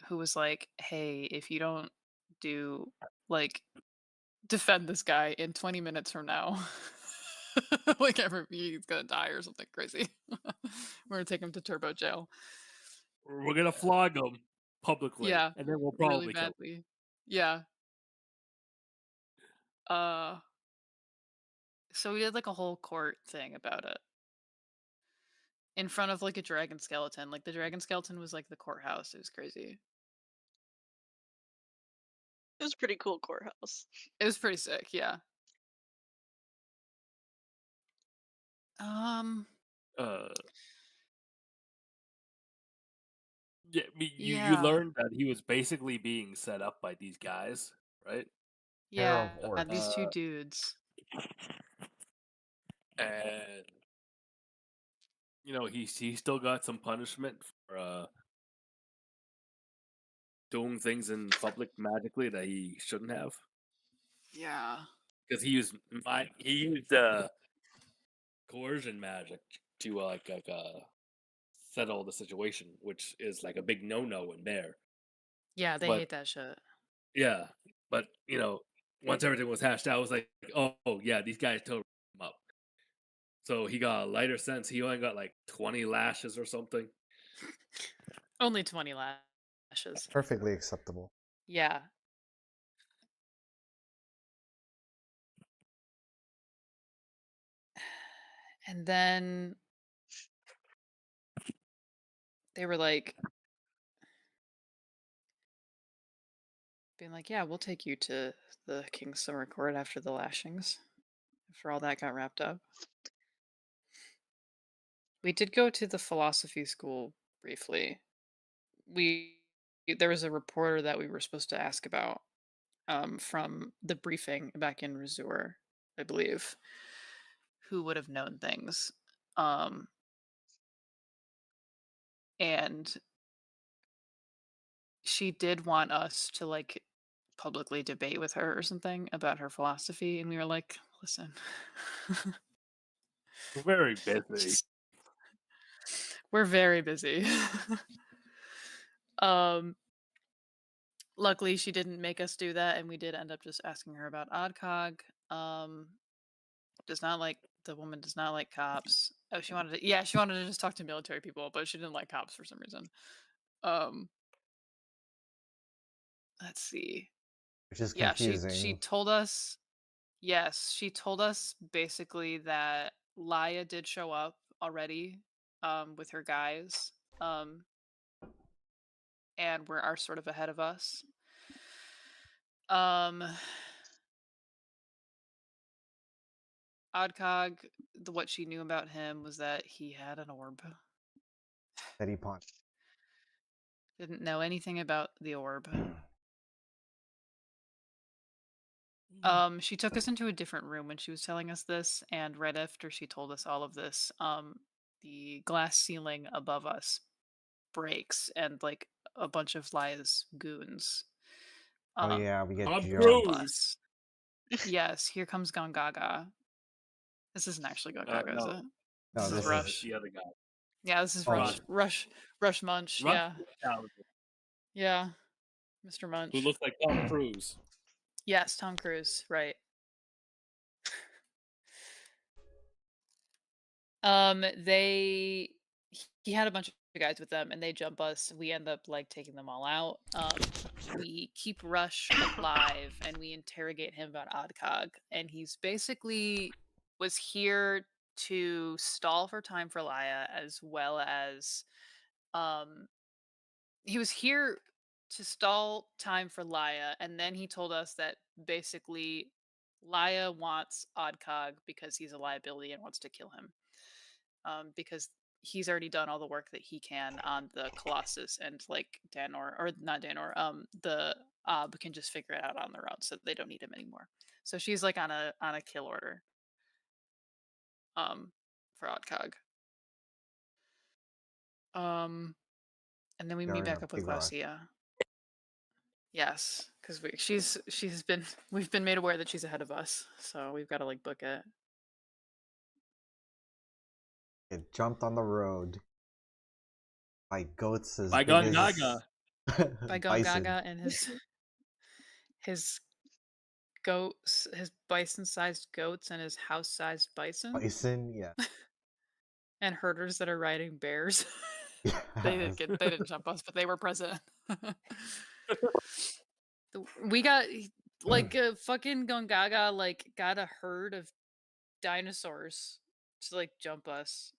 who was like, "Hey, if you don't do like defend this guy in 20 minutes from now, like he's gonna die or something crazy. We're gonna take him to turbo jail." We're gonna flog him publicly, Yeah, and then we'll really probably kill him. badly. Yeah. Uh, so we did like a whole court thing about it in front of like a dragon skeleton. Like the dragon skeleton was like the courthouse. It was crazy. It was a pretty cool courthouse. It was pretty sick. Yeah. Um. Uh, yeah, I mean, you Yeah. learned that he was basically being set up by these guys, right? Pair of Yeah. These orcs. two dudes. And he still got some punishment for doing things in public magically that he shouldn't have, Yeah. because he used coercion magic to settle the situation, which is like a big no in there. Yeah. They But hate that shit. yeah, but once everything was hashed out, I was like, oh yeah, these guys totally him up. So he got a lighter sense. He only got like 20 lashes or something. Only 20 lashes. Perfectly acceptable. Yeah. And then they were like, being like, "Yeah, we'll take you to the King's Summer Court after the lashings." After all that got wrapped up, we did go to the philosophy school briefly. We There was a reporter that we were supposed to ask about from the briefing back in Resur, I believe, who would have known things. Um, and she did want us to like publicly debate with her or something about her philosophy, and we were like, "Listen." We're very busy. Just we're very busy. um Luckily she didn't make us do that, and we did end up just asking her about Oddcog. Does not like The woman does not like cops. Oh, she wanted to just talk to military people, but she didn't like cops for some reason. Um let's see. Which is Yeah, she confusing. told us, yes, she told us basically that Laia did show up already with her guys. Um and are sort of ahead of us. Um Oddcog, what she knew about him was that he had an orb. That he pawned. Didn't know anything about the orb. She took us into a different room when she was telling us this, and right after she told us all of this, the glass ceiling above us breaks, and like a bunch of Laia's goons Oh um yeah, we get Tom jumped. jump Cruise. us. Yes, here comes Gongaga. This isn't actually Gongaga, is No, it? No, This is this is Rush. the other guy. Yeah, this is oh, Rush Munch. Rush Yeah. talented, Yeah. Mr. who Munch. looks like Tom Cruise. Yes, Tom Cruise, right. They he had a bunch of guys with them, and they jump us. We end up like taking them all out. We keep Rush alive, and we interrogate him about Oddcog, and he's basically was here to stall for time for Laia, as well as um he was here to stall time for Laia, and then he told us that basically Laia wants Oddcog because he's a liability and wants to kill him. Because he's already done all the work that he can on the Colossus, and like Danor, or not Danor, the can just figure it out on their own, so they don't need him anymore. So she's like on a kill order um for Oddcog. And then we We meet are in a back up with big rush. Garcia. Yes, because we've been made aware that she's ahead of us, so we've got to like book it. It jumped on the road by goats as By big as Gongaga. By bison. Gongaga and his goats, his bison-sized goats, and his house-sized bison, Bison, yeah. and herders that are riding bears. They Yes. didn't jump us, but they were present. We got like fucking Gongaga like got a herd of dinosaurs to like jump us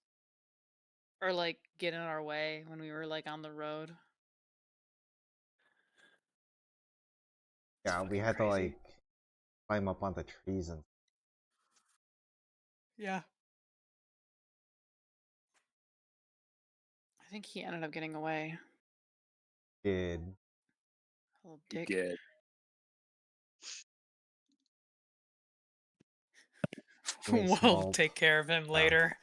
or like get in our way when we were like on the road. It's Yeah, we fucking had to crazy. like climb up on the trees and Yeah. I think he ended up getting away. did. Little You dick. did. Make We'll small take care of him later.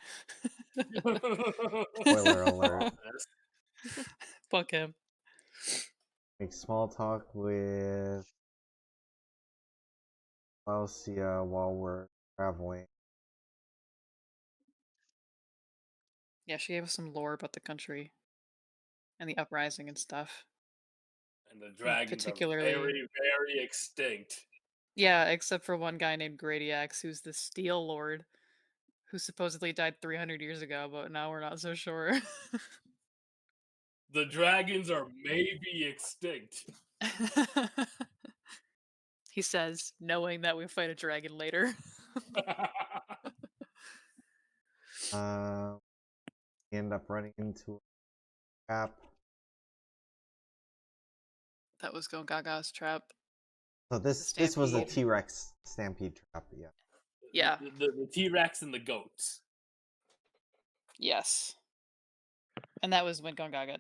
spoiler alert. Fuck him. Make small talk with Lausia while we're traveling. Yeah, she gave us some lore about the country and the uprising and stuff. And the dragons are particularly- very, very extinct. Yeah, except for one guy named Gradiax, who's the Steel Lord, who supposedly died 300 years ago, but now we're not so sure. The dragons are maybe extinct. He says, knowing that we fight a dragon later. We end up running into a trap. That was Gaga's trap. So this was the T-Rex stampede trap, yeah. Yeah. The T-Rex and the goats. Yes. And that was when Gongaga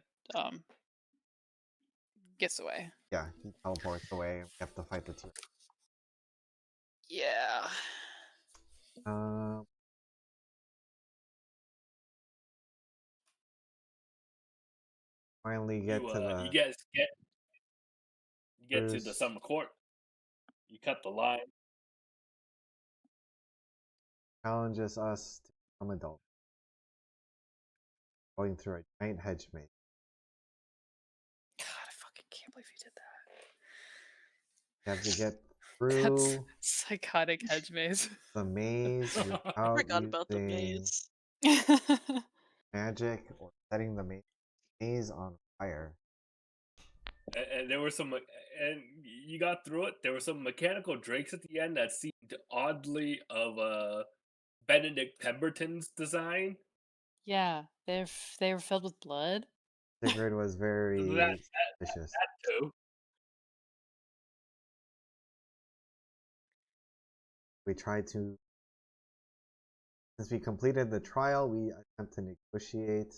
gets away. Yeah, he teleports away and we have to fight the T-Rex. Yeah. Finally get to the You guys get to the summer court. You cut the line. challenges us to become adults. Going through a giant hedge maze. God, I fucking can't believe he did that. You have to get That's through psychotic hedge maze. the maze I without forgot about the using maze. magic or setting the maze on fire. And there were some, and you got through it. There were some mechanical drakes at the end that seemed oddly of Benedict Pemberton's design. Yeah, they were filled with blood. Sigrid was very suspicious. That too. We tried to, since we completed the trial, we attempt to negotiate.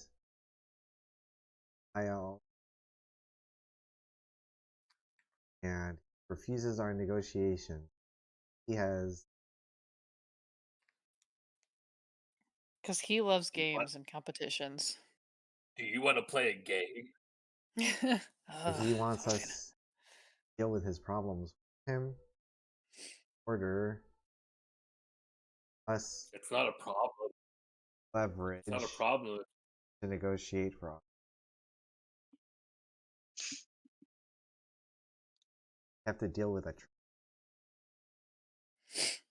And refuses our negotiation. He has Because he loves games and competitions. Do you want to play a game? he wants us to deal with his problems with him. Order us. It's not a problem. Leverage. It's not a problem. To negotiate for us. Have to deal with a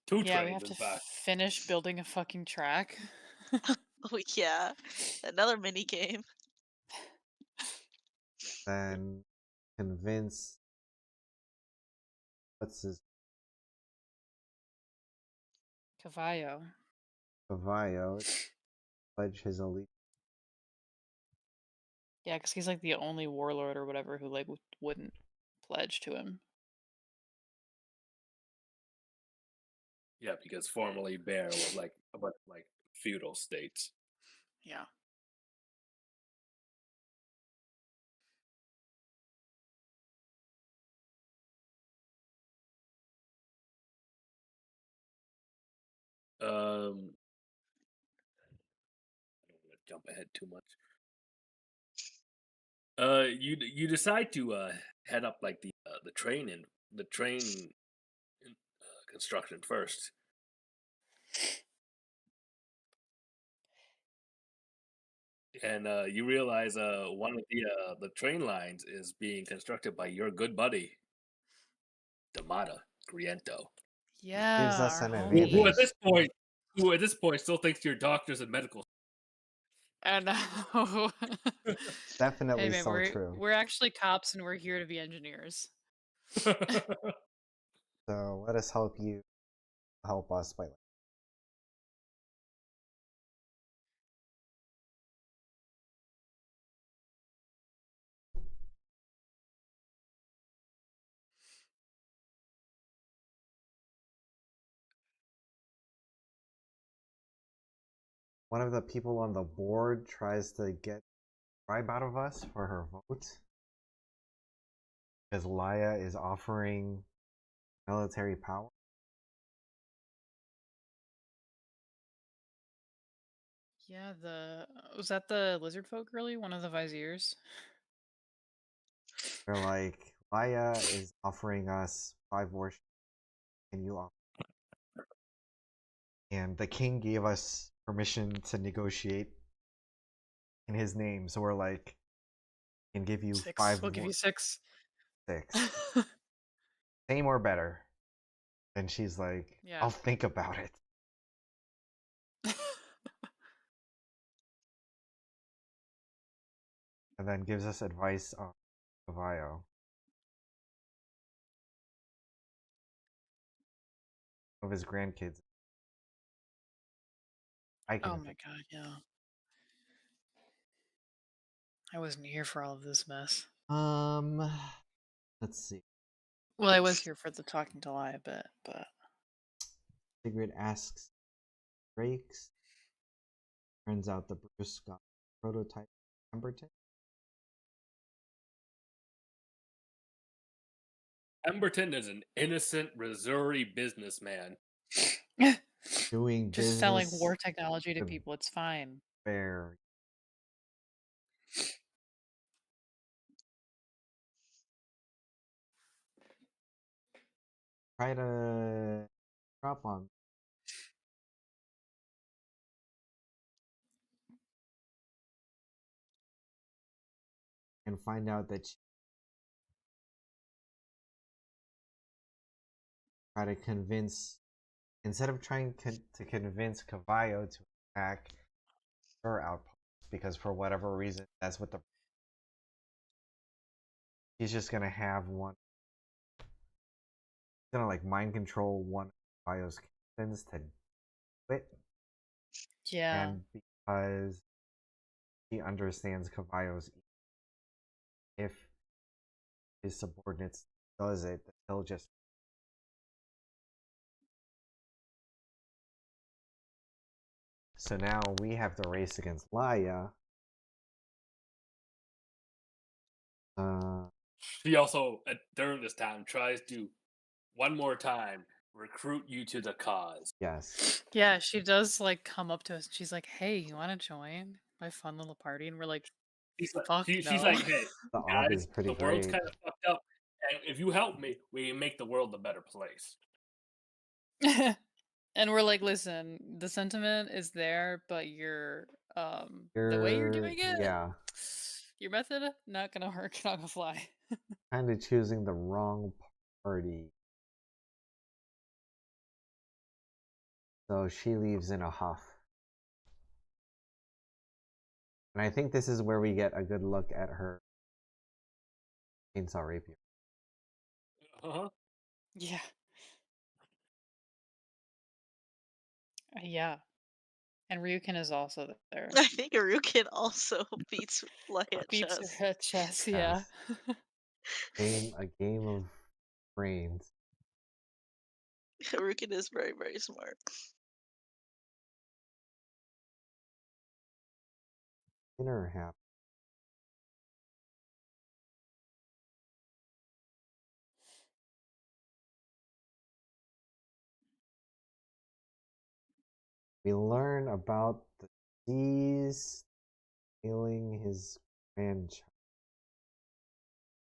Two yeah, we trains, have in to fact. finish building a fucking track. Oh yeah, another mini game. Then convince what's his Cavallo. Cavallo pledge his allegiance. Yeah, because he's like the only warlord or whatever who like wouldn't pledge to him. Yeah, because formerly Bear was like a bunch of like feudal states. Yeah. I don't want to jump ahead too much. You decide to head up like the train construction first, and you realize one of the train lines is being constructed by your good buddy Damata Griento, Gives Yeah, us our an who homie. at advantage. this point who at this point still thinks you're doctors and medical. I know. Hey Definitely man, so we're true. we're actually cops and we're here to be engineers. So let us help you help us by one of the people on the board tries to get bribe out of us for her vote because Laya is offering military power. Yeah, was that the lizard folk really? One of the viziers? They're like, Laya is offering us 5 warships. Can you offer? And the king gave us permission to negotiate in his name. So we're like, can give you 6. five We'll give war you 6. 6. Same or better. And she's like, Yeah. I'll think about it. And then gives us advice on Cavallo of his grandkids. I Oh can my god, yeah. I wasn't here for all of this mess. let's see. Well, I was here for the talking to lie a bit, but Sigrid asks Drakes. Turns out the Bruce got prototype Pemberton. Pemberton is an innocent Missouri businessman. Doing just selling business war technology to with people, it's fine. Bear. Try to drop on and find out that try to convince instead of trying to convince Cavallo to attack her outpost because for whatever reason that's what the he's just gonna have one he's gonna like mind control one of Cavallo's captains to do it Yeah. and because he understands Cavallo's if his subordinates does it they'll just so now we have to race against Laya. She also, during this time, tries to one more time recruit you to the cause. Yes. Yeah, she does like come up to us and she's like, "Hey, you want to join my fun little party?" And we're like, "Fuck She's no." like, hey, The op guys, is pretty the world's great. kind of fucked up, and if you help me, we can make the world a better place. And we're like, "Listen, the sentiment is there, but the way you're doing it, Yeah, your method, not gonna work, not gonna fly." kind of choosing the wrong party. So she leaves in a huff. And I think this is where we get a good look at her chainsaw rapier. Uh-huh. Yeah. Yeah. And Ryukin is also there. I think Arukin also beats Leia at Beats her chess. at chess, yeah. Yes. A game of brains. Arukin is very, very smart. Dinner half. We learn about the seas ailing his grandchild.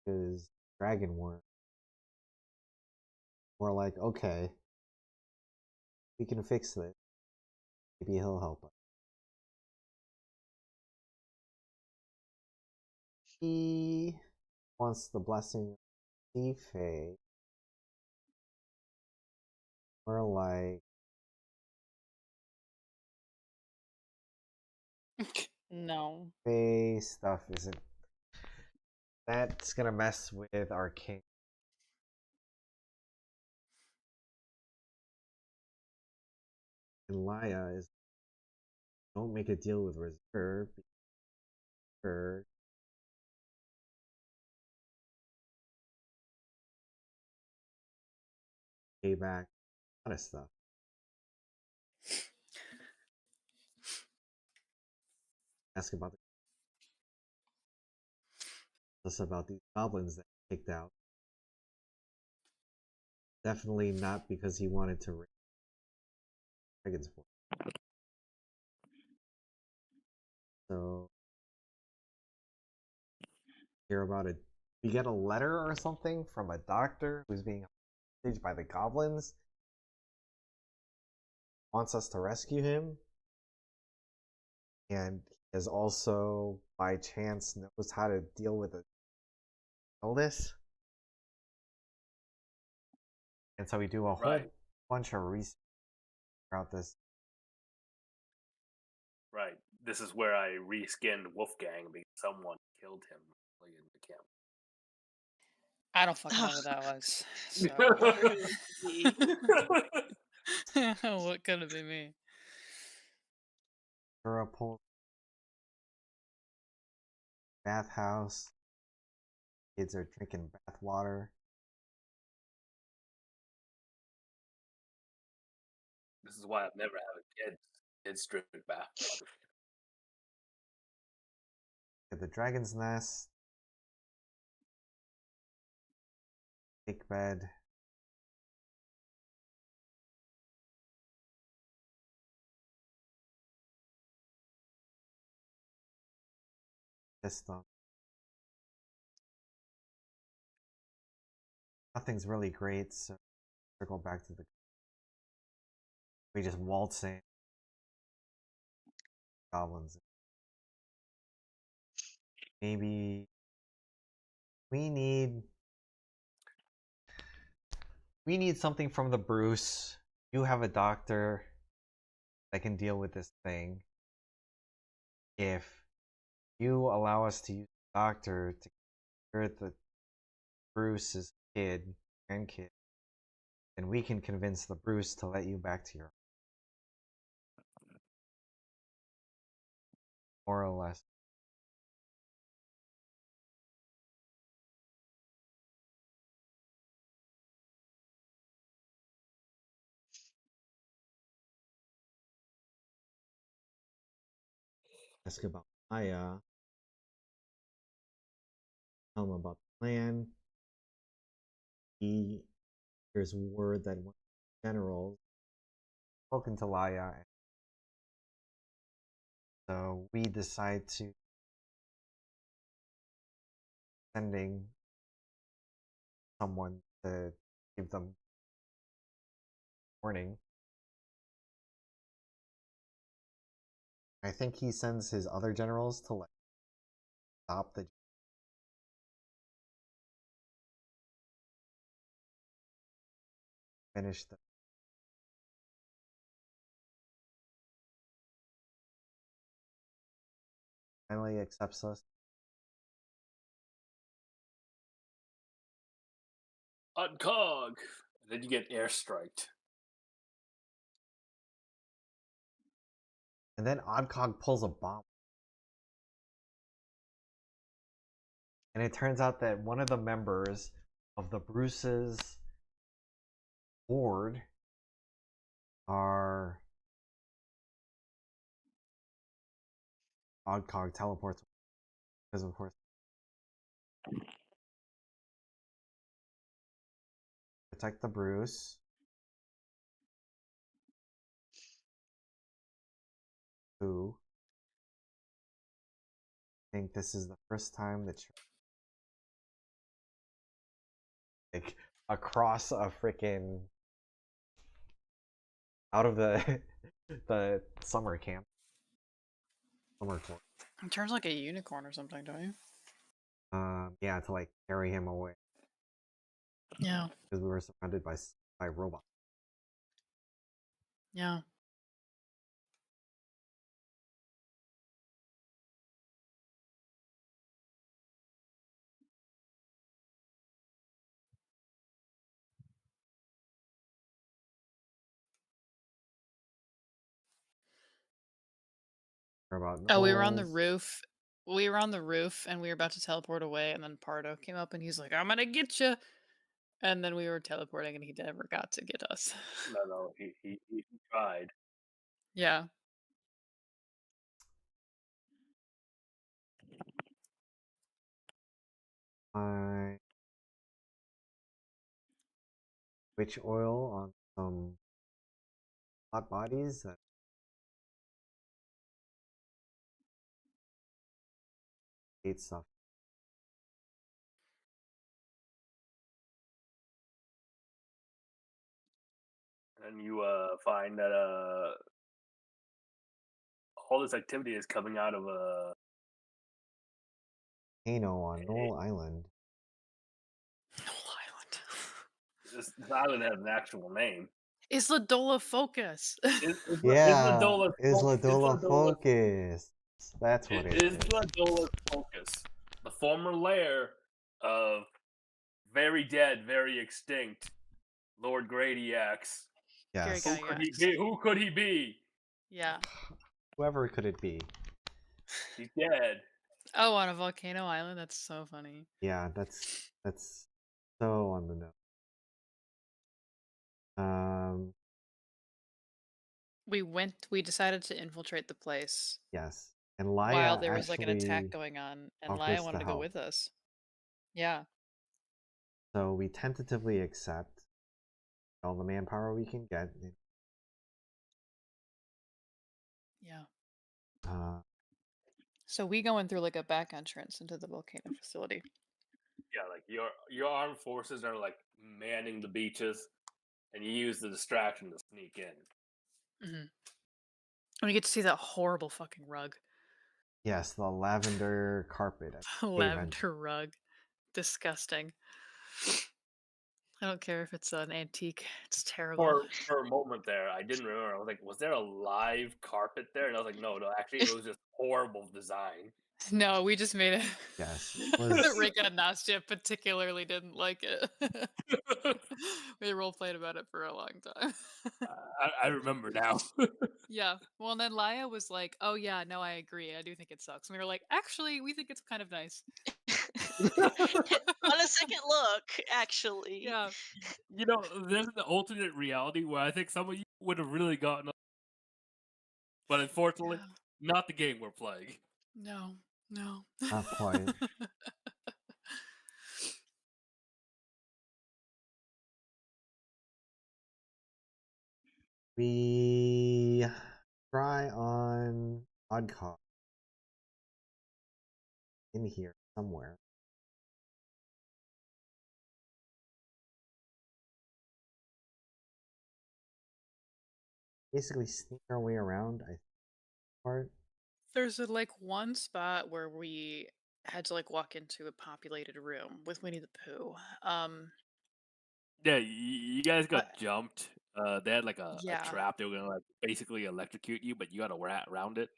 is dragon worm. We're like, okay, we can fix this. Maybe he'll help us. He wants the blessing of Fae. We're like, No. Fae stuff isn't. That's gonna mess with our king. And Laya is, don't make a deal with Reserve. Reserve pay back a lot of stuff. Ask about these goblins that he kicked out. Definitely not because he wanted to raise dragons for him. So hear about it. We get a letter or something from a doctor who's being hostage by the goblins. Wants us to rescue him. And he is also, by chance, knows how to deal with an illness. And so we do a whole bunch of research throughout this. Right. This is where I reskinned Wolfgang because someone killed him in the camp. I don't fucking know what that was. So. What could it be me? Pulls bathhouse. Kids are drinking bath water. This is why I've never had a kid. Kids drink bath water. At the dragon's nest. Big bed. System. Nothing's really great, so circle back to the. We just waltz in. Goblins. Maybe we need something from the Bruce. You have a doctor that can deal with this thing. If you allow us to use the doctor to cure the Bruce's grandkid, then we can convince the Bruce to let you back to your more or less. Ask about Maya. Tell him about the plan. He hears word that one of the generals spoken to Laya. So we decide to sending someone to give them warning. I think he sends his other generals to like stop the finish the finally accepts us. Uncog! And then you get airstriked. And then Oddcog pulls a bomb. And it turns out that one of the members of the Bruce's board are Oddcog teleports because of course protect the Bruce. Who I think this is the first time that like across a freaking out of the the summer camp, summer tour. It turns like a unicorn or something, don't you? Yeah, to like carry him away Yeah. because we were surrounded by robots. Yeah. About Oh, we were on the gnolls. roof. We were on the roof and we were about to teleport away, and then Pardo came up and he's like, "I'm gonna get you." And then we were teleporting, and he never got to get us. No, he tried. Yeah. I witch oil on some hot bodies that hate stuff. And you find that all this activity is coming out of Kano on Knoll Island. Knoll Island. this island has an actual name. Isla Dola Focus. Isla Yeah, Dola Isla Isla Dola Dola Focus. That's what it is. Isla Dola Focus, the former lair of very dead, very extinct Lord Gradiax. Gary Yes. Who could he be? Who could he be? Yeah. Whoever could it be? He's dead. Oh, on a volcano island? That's so funny. Yeah, that's so on the nose. We decided to infiltrate the place Yes. And while Laya there was like an attack actually going on, and Laya offers to wanted to go help. with us. Yeah. So we tentatively accept all the manpower we can get. Yeah. Uh, So we go in through like a back entrance into the volcano facility. Yeah, like your armed forces are like manning the beaches, and you use the distraction to sneak in. And we get to see that horrible fucking rug. yes, the lavender carpet at cave entrance. Lavender rug. Disgusting. I don't care if it's an antique. It's terrible. For a moment there, I didn't remember. I was like, was there a live carpet there? And I was like, no, actually, it was just horrible design. No, we just made it. Yes, it was. Rika and Nastya particularly didn't like it. We role-played about it for a long time. I remember now. Yeah. Well, and then Laya was like, "Oh yeah, no, I agree. I do think it sucks." And we were like, "Actually, we think it's kind of nice." On a second look, actually. Yeah. You know, there's an alternate reality where I think some of you would have really gotten, but unfortunately, Yeah. not the game we're playing. No. No. Not quite. We try on Oddcock in here somewhere. Basically sneak our way around, I think, part. There's like one spot where we had to like walk into a populated room with Winnie the Pooh. Yeah, you guys But got jumped. They had like a yeah. trap. They were gonna like basically electrocute you, but you got to rat around it.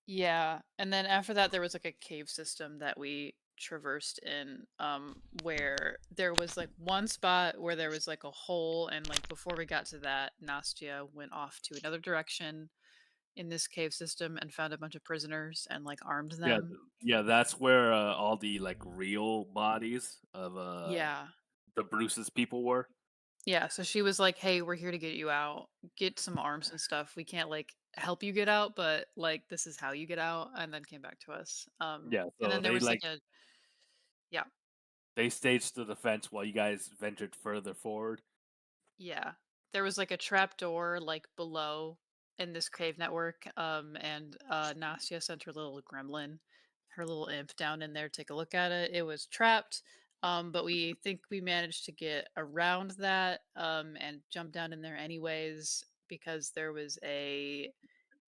Yeah, and then after that, there was like a cave system that we traversed in, where there was like one spot where there was like a hole, and like before we got to that, Nastya went off to another direction in this cave system and found a bunch of prisoners and like armed Yeah, them. yeah, that's where all the like real bodies of Yeah. the Bruce's people were. Yeah, so she was like, "Hey, we're here to get you out. Get some arms and stuff. We can't like help you get out, but like this is how you get out." And then came back to us. Yeah, And so then there was like a yeah. they staged the defense while you guys ventured further forward. Yeah. There was like a trap door like below in this cave network. And Nastya sent her little gremlin, her little imp down in there to take a look at it. It was trapped. But we think we managed to get around that and jump down in there anyways because there was a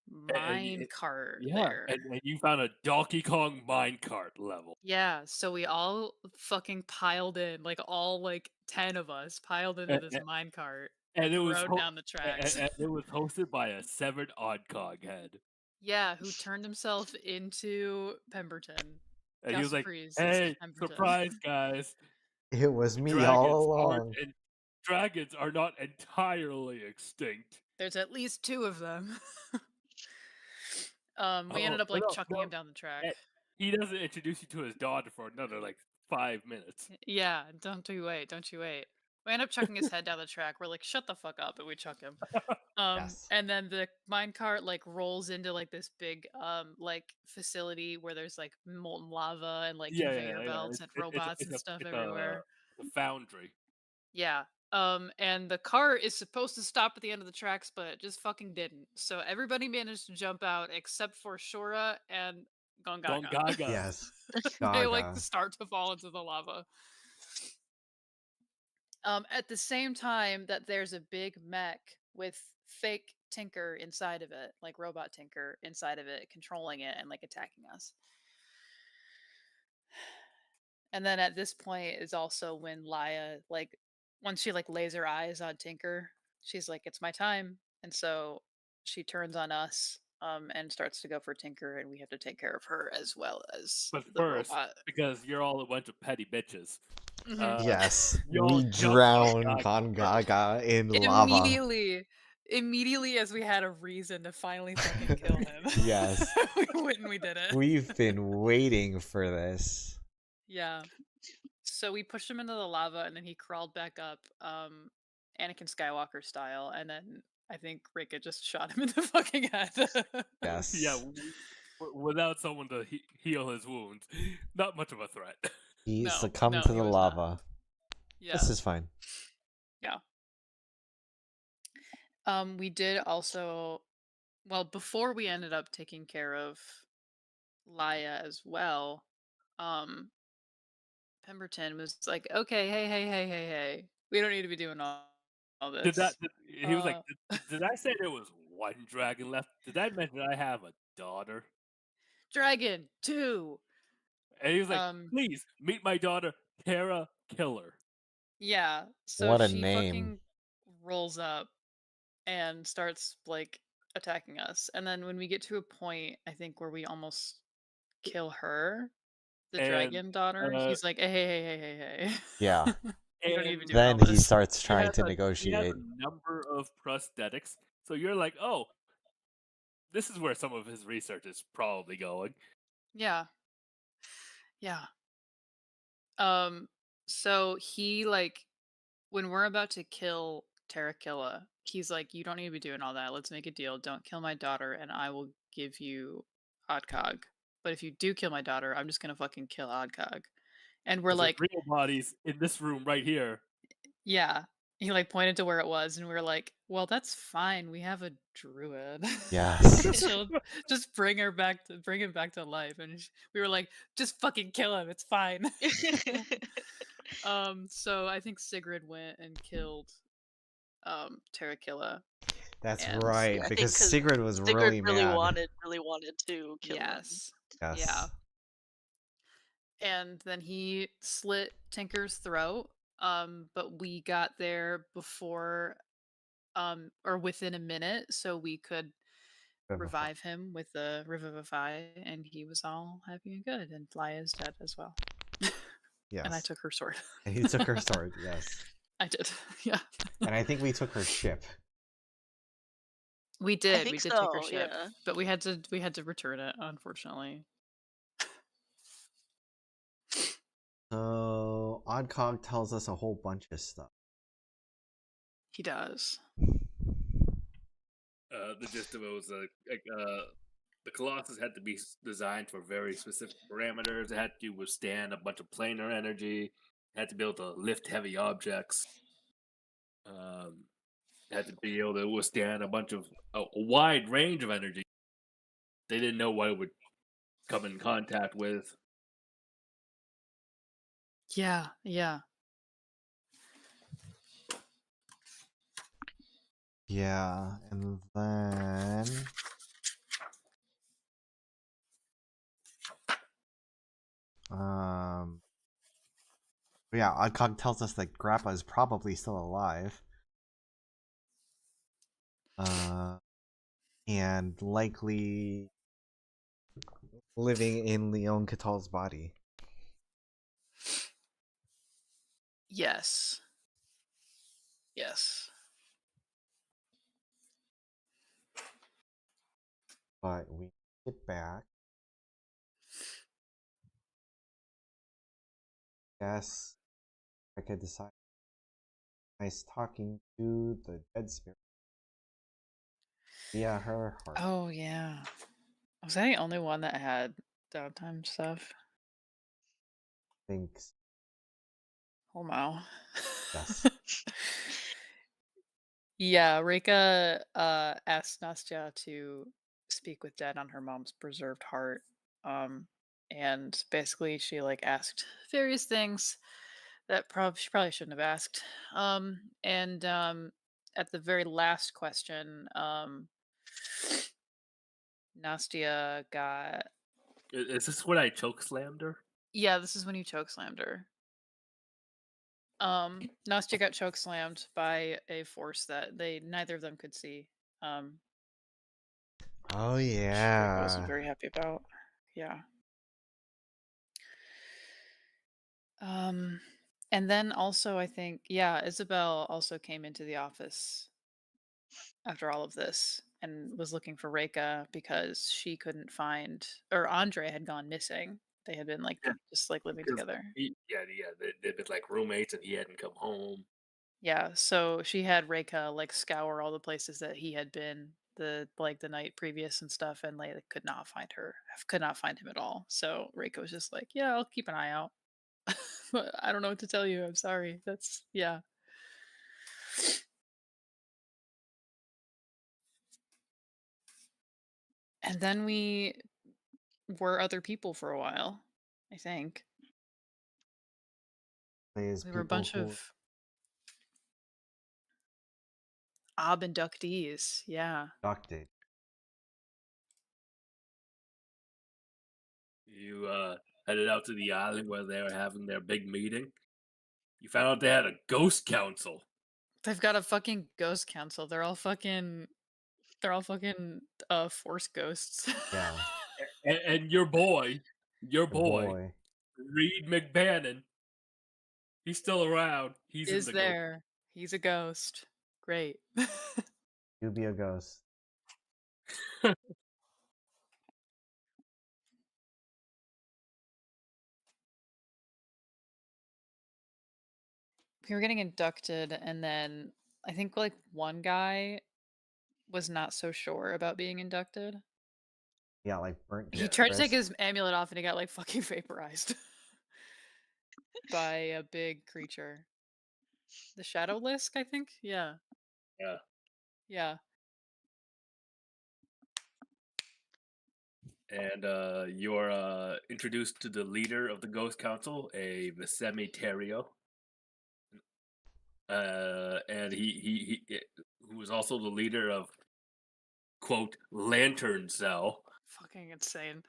mine cart Yeah, there. and you found a Donkey Kong minecart level. Yeah, so we all fucking piled in, like all like 10 of us piled into And, this mine cart and it and was rode down the tracks. and it was hosted by a severed Oddcog head. Yeah, who turned himself into Pemberton. And he was Gus like, Freeze is "Hey, Pemberton. surprise, guys! It was me all Dragons aren't along. and dragons are not entirely extinct." There's at least 2 of them. We Oh, ended up but like no, chucking him no, down the track. he doesn't introduce you to his daughter for another like 5 minutes. Yeah, don't you wait, don't you wait. We end up chucking his head down the track. We're like, shut the fuck up, and we chuck him. Yes. And then the minecart like rolls into like this big like facility where there's like molten lava and like conveyor Yeah. belts and robots and stuff everywhere. A foundry. Yeah. And the cart is supposed to stop at the end of the tracks, but it just fucking didn't. So everybody managed to jump out except for Shora and Gongaga. Gongaga. Yes. They like Gaga. start to fall into the lava. At the same time that there's a big mech with fake Tinker inside of it, like robot Tinker inside of it, controlling it and like attacking us. And then at this point is also when Laya, like, once she like lays her eyes on Tinker, she's like, "It's my time," and so she turns on us, and starts to go for Tinker, and we have to take care of her as well as But the first, robot. because you're all a bunch of petty bitches, Mhm. Yes. y'all We jumped on drown Gaga first. Gongaga in lava. Immediately as we had a reason to finally fucking kill him, Yes. we went and we did it. We've been waiting for this. Yeah. So we pushed him into the lava, and then he crawled back up, Anakin Skywalker style, and then I think Rika just shot him in the fucking head. Yes. Yeah, without someone to heal his wounds, not much of a threat. He No, succumbed no, to he the was not. lava. Yeah, This is fine. yeah. We did also, well, before we ended up taking care of Laya as well, um, Pemberton was like, "Okay, hey, we don't need to be doing all Did that? this." He was like, Uh, did I say there was one dragon left? Did I mention I have a daughter? Dragon 2. And he was like, Um, please meet my daughter, Terra Killer. Yeah, so What a she name. fucking rolls up and starts like attacking us. And then when we get to a point, I think where we almost kill her, the And dragon daughter, uh, he's like, hey. Yeah. You don't need to be and doing all Then he this. starts he has trying to he has negotiate. a number of prosthetics. So you're like, oh, this is where some of his research is probably going. Yeah, yeah. So he like when we're about to kill Terrakilla, he's like, "You don't need to be doing all that. Let's make a deal. Don't kill my daughter, and I will give you Oddcog. But if you do kill my daughter, I'm just gonna fucking kill Oddcog." And we're Because there's like, real bodies in this room right here. "Yeah." He like pointed to where it was, and we were like, "Well, that's fine. We have a druid. Yes. She'll just bring him back to life." And we were like, "Just fucking kill him. It's fine." So I think Sigrid went and killed Terrakilla. That's And right, Yeah, I think because because Sigrid was Sigurd really mad. really wanted to kill him. yes. Yeah. Yes. And then he slit Tinker's throat. But we got there before or within a minute, so we could revive him with the Revivify, and he was all happy and good, and Laya's dead as well. Yes. And I took her sword. And he took her sword, yes. I did. Yeah. And I think we took her ship. We I did. think We did take her so, ship. yeah. But we had to return it, unfortunately. So Oddcog tells us a whole bunch of stuff. He does. The gist of it was the Colossus had to be designed for very specific parameters. It had to withstand a bunch of planar energy. It had to be able to lift heavy objects. It had to be able to withstand a wide range of energy. They didn't know what it would come in contact with. Yeah, yeah. Yeah, and then yeah, Oddcog tells us that Grappa is probably still alive. And likely living in Leon Catal's body. Yes. Yes. But we get back. Yes, I could decide. Nice talking to the dead spirit via her heart. Oh yeah. Was I the only one that had downtime stuff? Thinks Oh wow. yes. Yeah, Reika asked Nastya to speak with Dad on her mom's preserved heart. And basically she like asked various things that she probably shouldn't have asked. And at the very last question, Nastya got Is this when I choke slammed her? yeah, this is when you choke slammed her. Nastya got choke slammed by a force that they neither of them could see. Um, Oh which Reika wasn't yeah. very happy about. Yeah. Um, and then also I think, yeah, Isabel also came into the office after all of this and was looking for Reika because she couldn't find, or Andre had gone missing. They had been like Yeah, just like living because together. they've been like roommates, and he hadn't come home. Yeah, so she had Reika like scour all the places that he had been the night previous and stuff, and like could not find her, could not find him at all. So Reika was just like, "Yeah, I'll keep an eye out." But I don't know what to tell you. I'm sorry. That's yeah. And then we were other people for a while. I think Plays we were a people bunch who of ob inductees. Yeah, abducted. You headed out to the island where they were having their big meeting. You found out they had a ghost council. they've got a fucking ghost council. They're all fucking force ghosts. Yeah. And your Your boy, boy. Reed McBannon, he's still around. He's in Is the ghost. there? He's a ghost. Great. You be a ghost. We were getting inducted, and then I think like one guy was not so sure about being inducted. Yeah, like burnt to He Yeah. tried to take crisp. his amulet off, and he got like fucking vaporized by a big creature. The Shadow Lisk, I think. Yeah, Yeah. yeah. And you're introduced to the leader of the Ghost Council, a Visemiterio. And who was also the leader of quote Lantern Cell. Fucking insane.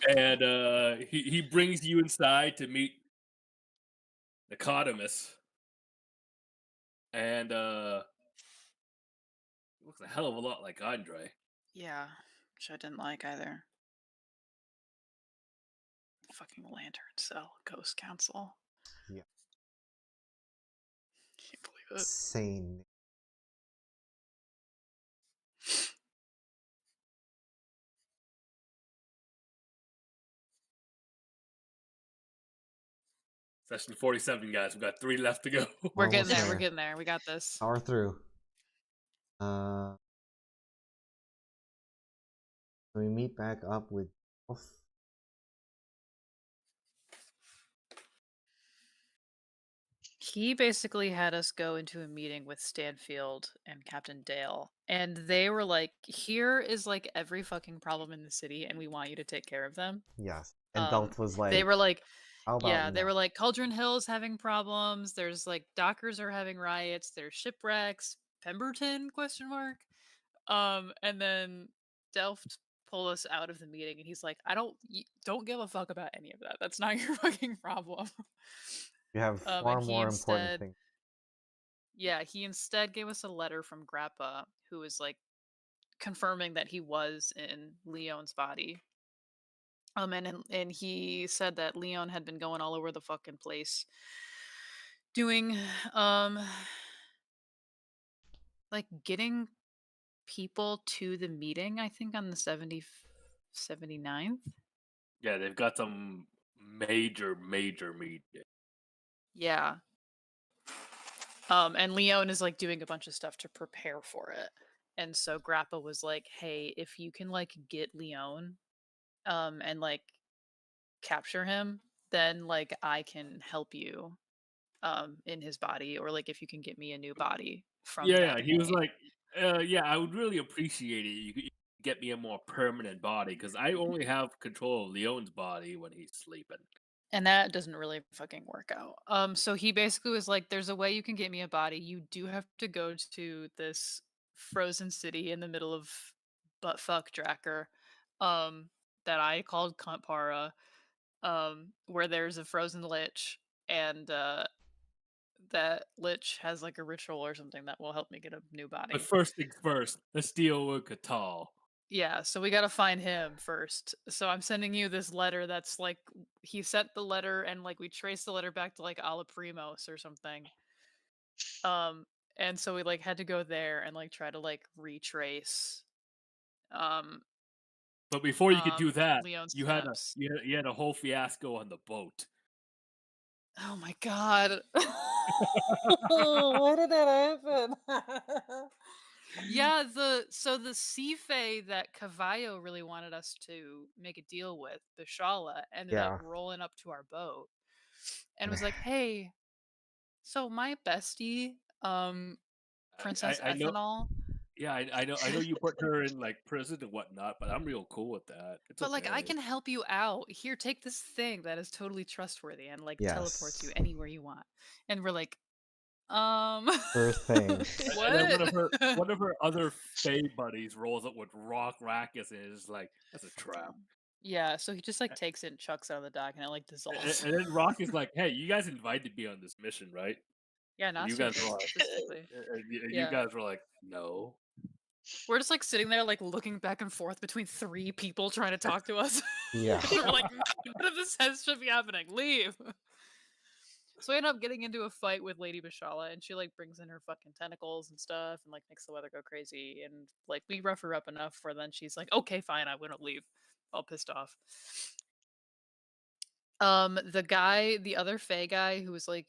And he brings you inside to meet Nicodemus. And looks a hell of a lot like Andre. Yeah, which I didn't like either. Fucking Lantern Cell, Ghost Council. Yeah. Can't believe it. Insane. Session 47, guys. We've got 3 left to go. We're Almost getting there. We're there. getting there. We got this. Power through. So we meet back up with Wolf. He basically had us go into a meeting with Stanfield and Captain Dale, and they were like, "Here is like every fucking problem in the city, and we want you to take care of them." Yes. And Delt was They like, were like, How about Yeah, they no? were like Cauldron Hill's having problems. There's like Dockers are having riots. There's shipwrecks. Pemberton question mark. And then Delft pulled us out of the meeting, and he's like, don't give a fuck about any of that. That's not your fucking problem. You have And far he more important instead, things. yeah, he instead gave us a letter from Grappa, who was like confirming that he was in Leon's body. And he said that Leon had been going all over the fucking place doing um like getting people to the meeting, I think on the 79th. Yeah, they've got some major meat. Yeah. And Leon is like doing a bunch of stuff to prepare for it. And so Grappa was like, "Hey, if you can like get Leon and like capture him, then like I can help you in his body, or like if you can get me a new body from Yeah, that he was point." like, yeah, I would really appreciate it. You could get me a more permanent body because I only have control of Leon's body when he's sleeping. And that doesn't really fucking work out. So he basically was like, "There's a way you can get me a body. You do have to go to this frozen city in the middle of buttfuck Dracker, that I called Kantpara, where there's a frozen lich, and that lich has like a ritual or something that will help me get a new But body." first things first, let's deal with Catal. Yeah, so we gotta find him first. So I'm sending you this letter that's like he sent the letter, and like we traced the letter back to like Ala Primos or something. Um and so we like had to go there and like try to like retrace um But before you could do that, Leon's you had a steps. you had a whole fiasco on the boat. Oh my god. Why did that happen? Yeah, the sea fae that Cavallo really wanted us to make a deal with, Bishala, ended up Yeah. rolling up to our boat and was like, "Hey, so my bestie, Princess I know. Ethanol, Yeah, I know you put her in like prison and whatnot, but I'm real cool with that. It's but like I okay. can help you out. Here, take this thing that is totally trustworthy and like teleports you Yes. anywhere you want." And we're like, um, Sure thing. And then what? one of her other Fae buddies rolls up with Rock Rackus and is like, "That's a trap." Yeah, so he just like takes it and chucks it on the dock, and it like dissolves. And then Rock is like, "Hey, you guys invited me on this mission, right?" Yeah, And you Nastia guys did were like, specifically. you Yeah. guys were like, "No." We're just like sitting there, like looking back and forth between three people trying to talk to us. Yeah. We're like, none of this should be happening. Leave. So we end up getting into a fight with Lady Bishala, and she like brings in her fucking tentacles and stuff, and like makes the weather go crazy. And like we rough her up enough where then she's like, "Okay, fine, I wouldn't leave." All pissed off. The other Fey guy who was like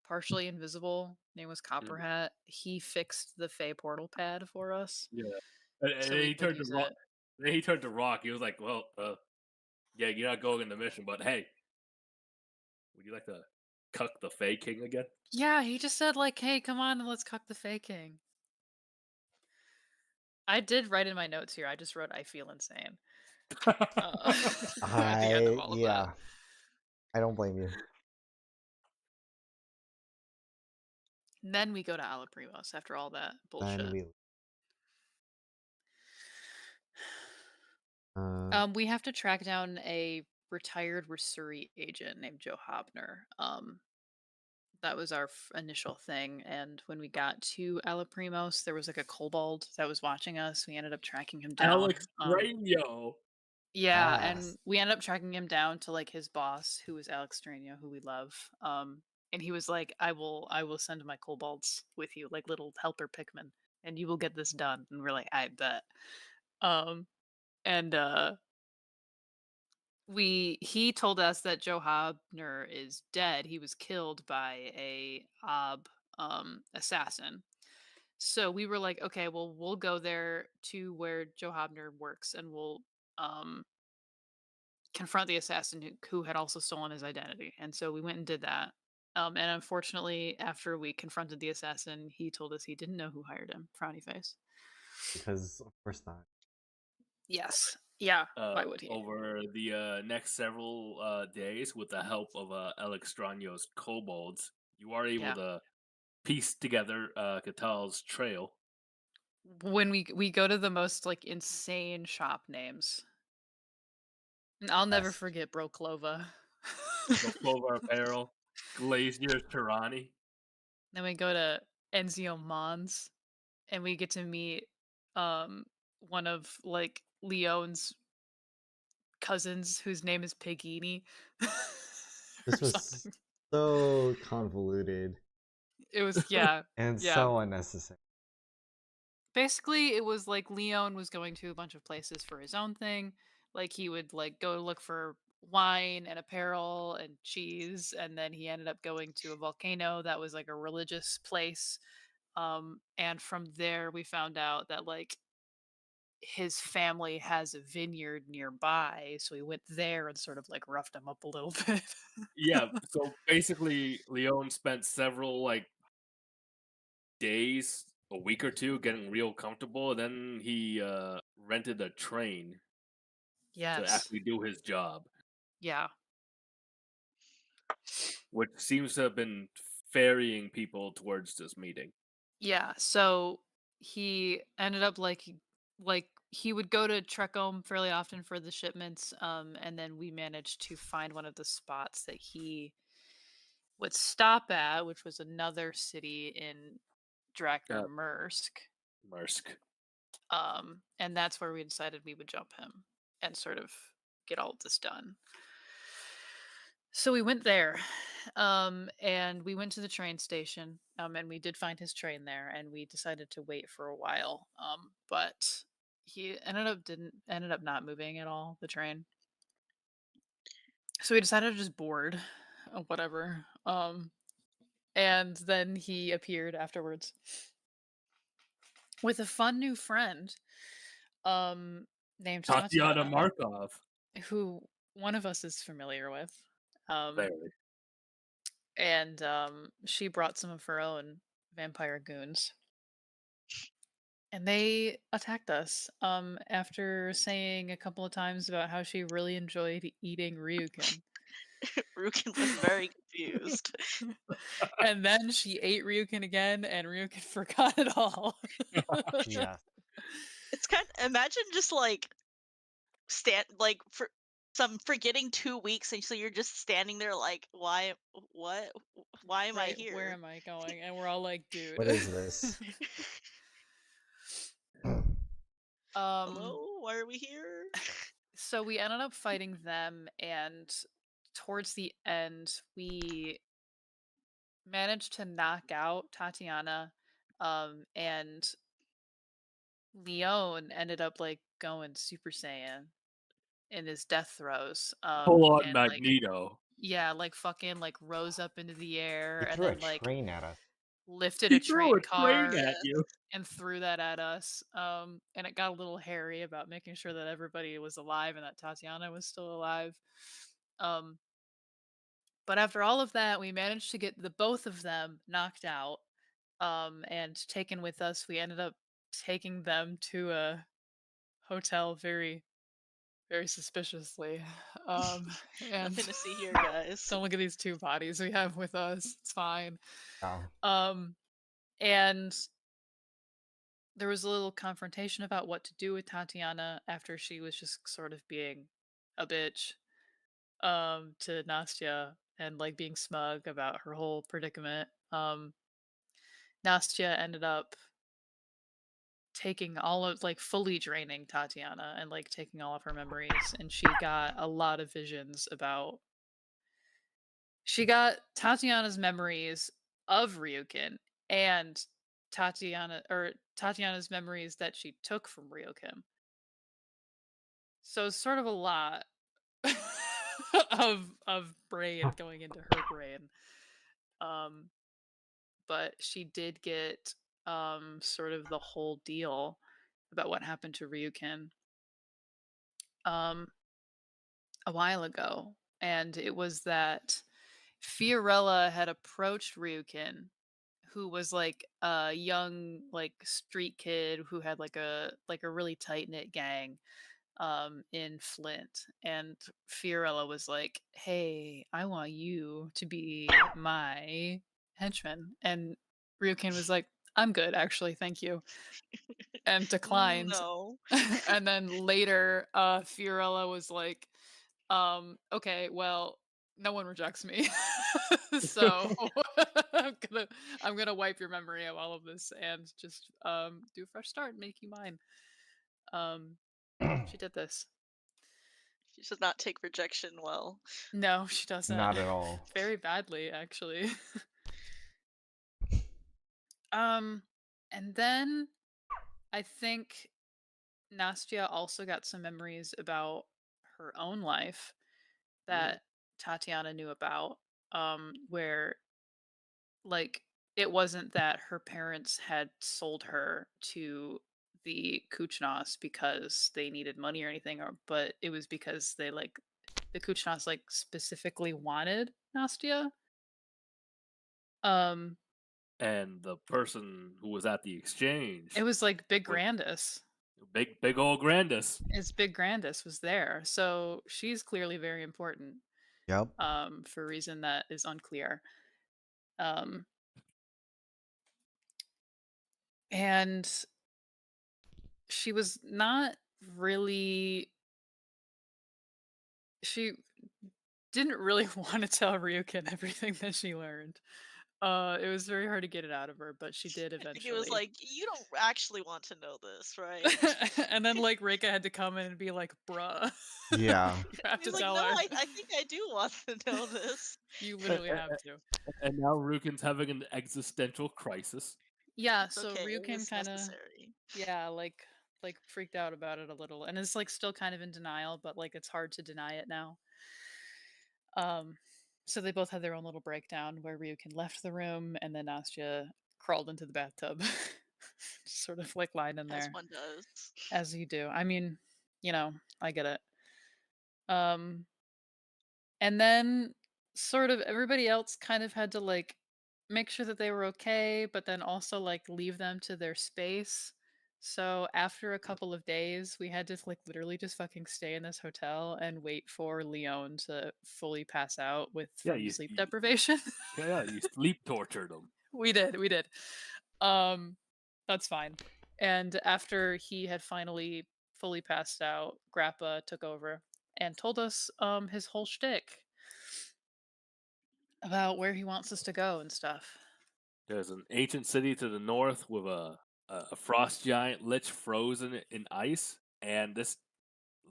partially invisible, name was Mhm. Copperhat. He fixed the Fey portal pad for us, Yeah. And so then we he could turned to use Rock. it. Then he turned to Rock. He was like, "Well, yeah, you're not going in the mission, but hey, would you like to cuck the Fae King again?" Yeah, he just said like, "Hey, come on, let's cuck the Fey King." I did write in my notes here. I just wrote, "I feel insane," at the end of all of that. Yeah. I don't blame you. And then we go to Alaprimos after all that Then bullshit. we We have to track down a retired Rasuri agent named Joe Hobner. That was our initial thing. And when we got to Alaprimos, there was like a kobold that was watching us. We ended up tracking him down. Alex Ranyo. Yeah, and yes. we ended up tracking him down to like his boss, who was Alex Trano, who we love. And he was like, I will send my kobolds with you, like little helper Pikmin, and you will get this done." And we're like, "I bet." Um, and he told us that Joe Hobner is dead. He was killed by a assassin. So we were like, "Okay, well, we'll go there to where Joe Hobner works, and we'll um confront the assassin who had also stolen his identity." And so we went and did that. And unfortunately, after we confronted the assassin, he told us he didn't know who hired him. Frowny face. Because of course not. Yes. Yeah, why would he? over the next several days, with the help of Alexstrano's kobolds, you are able Yeah. to piece together Catal's trail. When we go to the most, like, insane shop names. And I'll never Best. forget Broklova. Bokova Apparel, Glazier Tirani. Then we go to Enzio Mons, and we get to meet, um, one of, like, Leone's cousins whose name is Pigini or This was something. so convoluted It was yeah, and yeah. so unnecessary. Basically, it was like Leon was going to a bunch of places for his own thing. Like he would like go look for wine and apparel and cheese, and then he ended up going to a volcano that was like a religious place. And from there we found out that like his family has a vineyard nearby, so we went there and sort of like roughed him up a little bit. Yeah, so basically, Leon spent several days, a week or two, getting real comfortable. Then he rented a train to Yes. actually do his job, Yeah. which seems to have been ferrying people towards this meeting. Yeah, so he ended up like he would go to Trecom fairly often for the shipments, and then we managed to find one of the spots that he would stop at, which was another city in Uh, Draknermersk. Mersk. And that's where we decided we would jump him and sort of get all of this done. So we went there, and we went to the train station, and we did find his train there, and we decided to wait for a while, but he ended up not moving at all, the train. So we decided to just board, whatever. And then he appeared afterwards with a fun new friend, um, named Tatiana Tatiana, Markov. who one of us is familiar with. Um, Very. and she brought some of her own vampire goons, and they attacked us after saying a couple of times about how she really enjoyed eating Ryukin. Rukin was very confused. And then she ate Ryukin again, and Ryukin forgot it all. Yeah. It's kind imagine just like stand like for some forgetting 2 weeks and so you're just standing there like what why am I Right, where here? am I going? And we're all like, dude. What is this? um Hello, why are we here? so we ended up fighting them, and towards the end we managed to knock out Tatiana, and Leon ended up like going Super Saiyan in his death throes. Full on And like Magneto. yeah, like fucking like rose up into the air He and threw a then like train at us. lifted He a threw a train train car at you. Yes. and threw that at us. And it got a little hairy about making sure that everybody was alive and that Tatiana was still alive. Um, but after all of that, we managed to get the both of them knocked out, and taken with us. We ended up taking them to a hotel very, very suspiciously. And Nothing to see here, guys. don't look at these two bodies we have with us. It's fine. Oh, Um, and there was a little confrontation about what to do with Tatiana after she was just sort of being a bitch, to Nastya and like being smug about her whole predicament. Nastya ended up taking all of like fully draining Tatiana and like taking all of her memories, and she got a lot of visions about she got Tatiana's memories of Ryukin and Tatiana's memories that she took from Ryukin. So it's sort of a lot of brain going into her brain. Um, but she did get sort of the whole deal about what happened to Ryukin um a while ago. And it was that Fiorella had approached Ryukin, who was like a young like street kid who had like a really tight knit gang. in Flint, and Fiorella was like, "Hey, I want you to be my henchman," and Ryukin was like, "I'm good, actually, thank you," and declined. No. And then later, Fiorella was like, okay, well, no one rejects me. So I'm gonna wipe your memory of all of this and just do a fresh start and make you mine. Um she did this. She does not take rejection well. No, she doesn't. Not at all. Very badly, actually. um and then I think Nastya also got some memories about her own life Mm. that Tatiana knew about, where like it wasn't that her parents had sold her to the Kuchnas because they needed money or anything, or but it was because they like the Kuchnas like specifically wanted Nastya. Um, And the person who was at the it exchange was like Big was Grandis. big old Grandis. His Big Grandis was there, so she's clearly very important. Yep. For a reason that is unclear. Um, and she was not really she didn't really want to tell Ryukin everything that she learned. It was very hard to get it out of her, but she did I think it was eventually. like, you don't actually want to know this, right? And then like Reika had to come in and be like, "Bruh, Yeah. you have to He's like, tell no, her. I think I do want to know this. You literally have to." And now Rukin's having an existential crisis. Yeah, It's so okay, it Ryukin was kind of necessary. yeah, like freaked out about it a little and is like still kind of in denial, but like it's hard to deny it now. Um, so they both had their own little breakdown where Ryukin left the room and then Nastya crawled into the bathtub. Sort of like lying in As there. one does. As you do. I mean, I get it. Um, and then sort of everybody else kind of had to like make sure that they were okay, but then also like leave them to their space. So after a couple of days, we had to like literally just fucking stay in this hotel and wait for Leon to fully pass out with Yeah, from sleep deprivation. you sleep tortured him. We did. Um, that's fine. And after he had finally fully passed out, Grappa took over and told us his whole shtick about where he wants us to go and stuff. There's an ancient city to the north with a frost giant lich frozen in ice, and this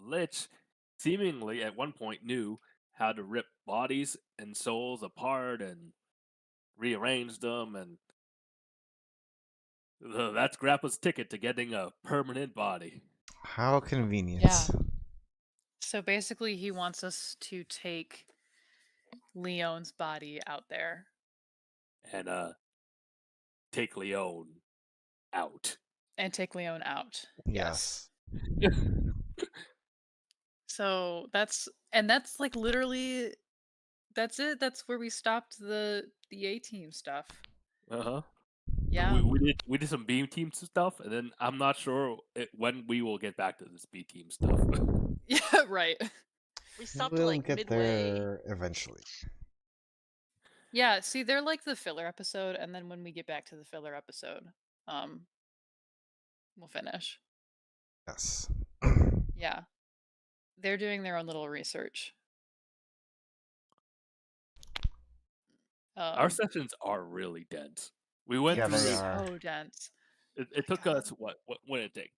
lich seemingly at one point knew how to rip bodies and souls apart and rearrange them, and that's Grappa's ticket to getting a permanent body. How convenient. Yeah. So basically, he wants us to take Leon's body out there. And take Leon out. And take Leon out. Yes. So that's like literally that's it. That's where we stopped the A team stuff. Uh-huh. Yeah. We did some B team stuff, and then I'm not sure when we will get back to this B team stuff. Yeah, right. We stopped We'll like get midway. there eventually. Yeah, see, they're like the filler episode, and then when we get back to the filler episode, we'll finish. Yes. Yeah. They're doing their own little research. Our sessions are really dense. We went Yeah, through. they are. So dense. It took God. us what did it take?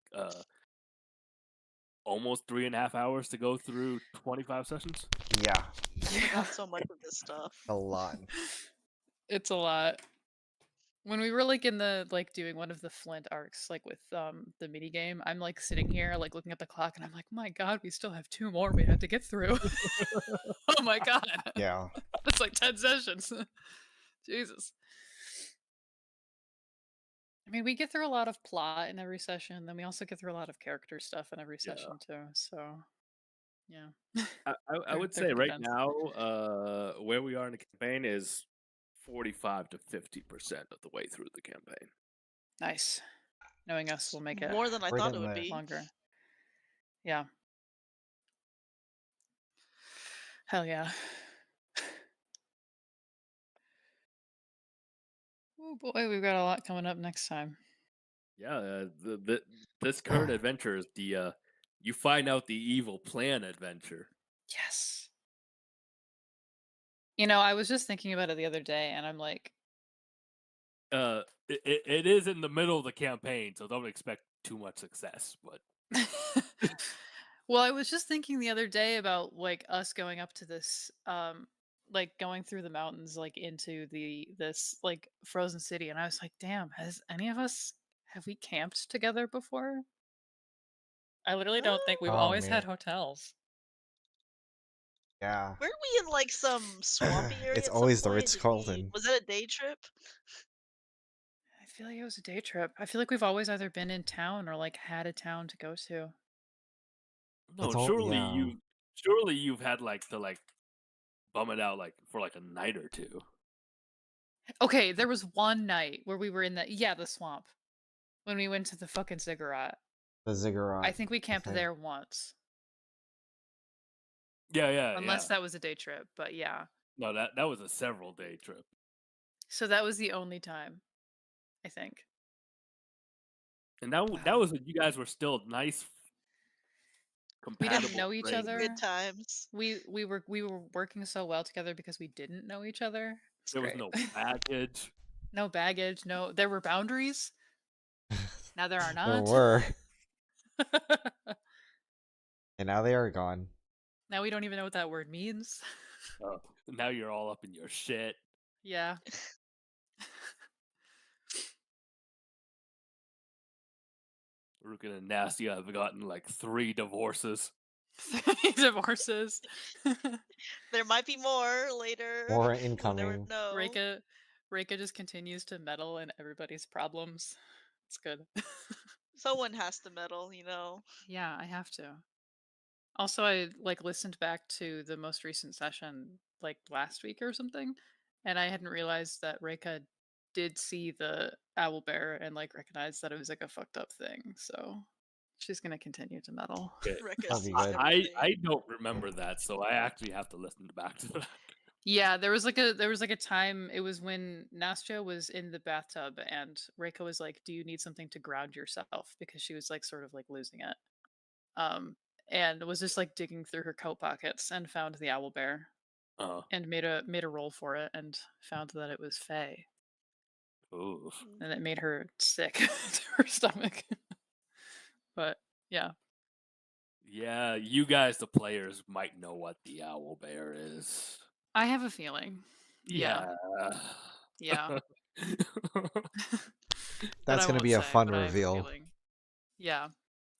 Almost 3.5 hours to go through 25 sessions. Yeah. Yeah. Not so much of this stuff. A lot. It's a lot. When we were like in the like doing one of the Flint arcs, like with the mini game, I'm like sitting here like looking at the clock and I'm like, my god, we still have 2 more we have to get through. Oh my god. Yeah. That's like 10 sessions. Jesus. I mean, we get through a lot of plot in every session, then we also get through a lot of character stuff in every Yeah. session too. So, yeah. I would They're say right dense. now, where we are in the campaign is 45 to 50% of the way through the campaign. Nice. Knowing us, we'll make it More than I Right thought in it would there. be. longer. Yeah. Hell yeah. Oh boy, we've got a lot coming up next time. Yeah, this current adventure is the you find out the evil plan adventure. Yes. You know, I was just thinking about it the other day, and I'm like, It is in the middle of the campaign, so don't expect too much success. But well, I was just thinking the other day about like us going up to this, like going through the mountains, like into this like frozen city, and I was like, damn, has any of us have we camped together before? I literally don't think we've Oh always had man, hotels. yeah. Weren't we in like some swampy area It's at some always the point? Ritz Carlton. Was that a day trip? I feel like it was a day trip. I feel like we've always either been in town or like had a town to go to. no, It's all yeah. surely you've had like to like bum it out like for like a night or two. Okay, there was one night where we were in the swamp when we went to the fucking ziggurat. The I ziggurat. think we camped Okay. there once, Yeah. unless that was a day trip. But yeah, No, that was a several day trip, so that was the only time I think. and that Wow, was when you guys were still nice, we didn't compatible know each Good other. strangers. times. We were working so well together because we didn't know each other. It's There was great. no baggage. No baggage. No, there were boundaries. Now there are There not. were, and now they are gone. Now we don't even know what that word means. Now you're all up in your shit. Yeah. Rukin and Nasty have gotten like 3 divorces. Divorces. There might be more later. More You never incoming. know. Reika just continues to meddle in everybody's problems. It's good. Someone has to meddle, you know. Yeah, I have to. Also, I like listened back to the most recent session like last week or something, and I hadn't realized that Reika did see the owl bear and like recognized that it was like a fucked up thing. So she's gonna continue to meddle. Okay. Rekka That'd be sees good. everything. I don't remember that, so I actually have to listen back to that. Yeah, there was like a time, it was when Nastya was in the bathtub and Reika was like, "Do you need something to ground yourself?" Because she was like sort of like losing it. Um and was just like digging through her coat pockets and found the owl bear Uh, and made a roll for it and found that it was Fae. ooh. And it made her sick to her stomach. But yeah. Yeah, you guys, the players, might know what the owl bear is. I have a feeling. Yeah. Yeah. Yeah. That That's I gonna won't be a say, fun but I have a reveal. feeling. Yeah.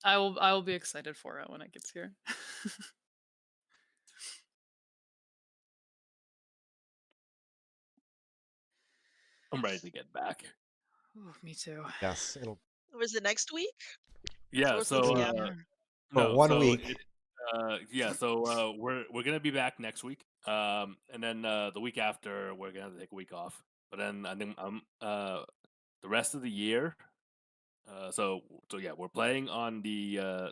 I will be excited for it when it gets here. I'm ready to get back. Ooh, me too. Yes, it'll Was it next week? Yeah, What's so the Ooh, gap? yeah. for no, 1 week. yeah, so we're gonna be back next week. And then the week after we're gonna take a week off. But then I think the rest of the year. So yeah, we're playing on the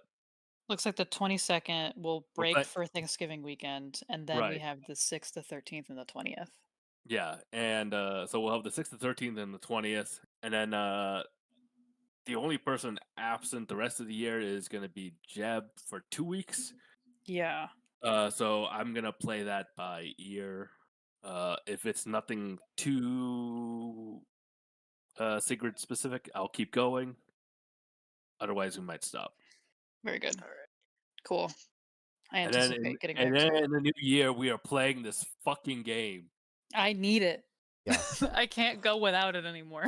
Looks like the 22nd will we're break play for Thanksgiving weekend, and then we right. have the 6th, the 13th, and the 20th. Yeah, and so we'll have the 6th, the 13th, and the 20th, and then the only person absent the rest of the year is gonna be Jeb for 2 weeks. Yeah. So I'm gonna play that by ear. If it's nothing too Sigrid specific, I'll keep going. Otherwise, we might stop. Very good. All right. Cool. I And then, anticipate getting and back then to it. in the new year, we are playing this fucking game. I need it. Yes. I can't go without it anymore.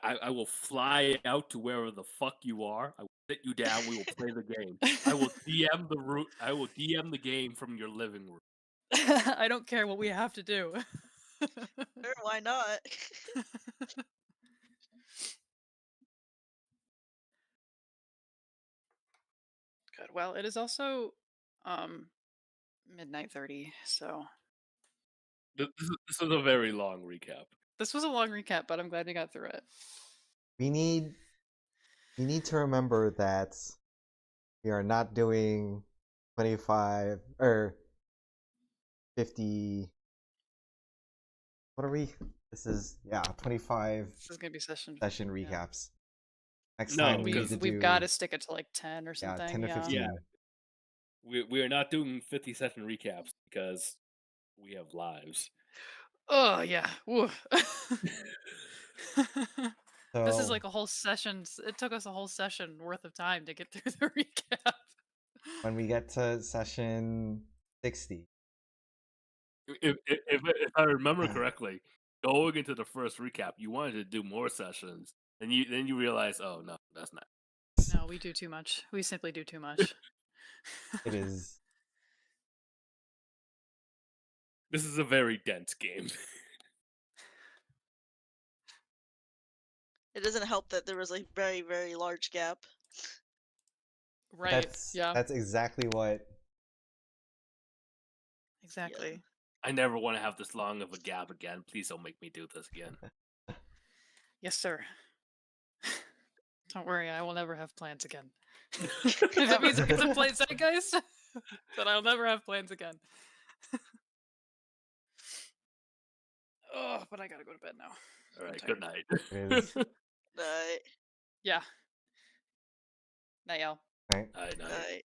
I will fly out to wherever the fuck you are. I will sit you down. We will play the game. I will DM the route. I will DM the game from your living room. I don't care what we have to do. Sure, why not? Good. Well, it is also midnight 30, so This is a very long recap. this was a long recap, but I'm glad we got through it. We need to remember that we are not doing 25 or 50. What are we? This is 25 This is gonna be session session yeah. recaps. Next No, time we need to We've do got to stick it to like 10 or something. 10 to yeah. 15. Yeah. We are not doing 50 session recaps because we have lives. Oh yeah. Woo. This is So like a whole session. It took us a whole session worth of time to get through the recap. when we get to session 60, If I remember correctly, going into the first recap, you wanted to do more sessions, and then you realize, oh no, that's not. No, we do too much. We simply do too much. it is. This is a very dense game. It doesn't help that there was a very, very large gap. Right. Yeah. That's exactly what. Exactly. I never want to have this long of a gap again. Please don't make me do this again. Yes, sir. Don't worry, I will never have plans again. If it means I get to play Zeitgeist, then I'll never have plans again. Oh, but I gotta go to bed now. All I'm right, tired. good night. It is. Night. Yeah. Night, y'all. Right? Night, night. Night.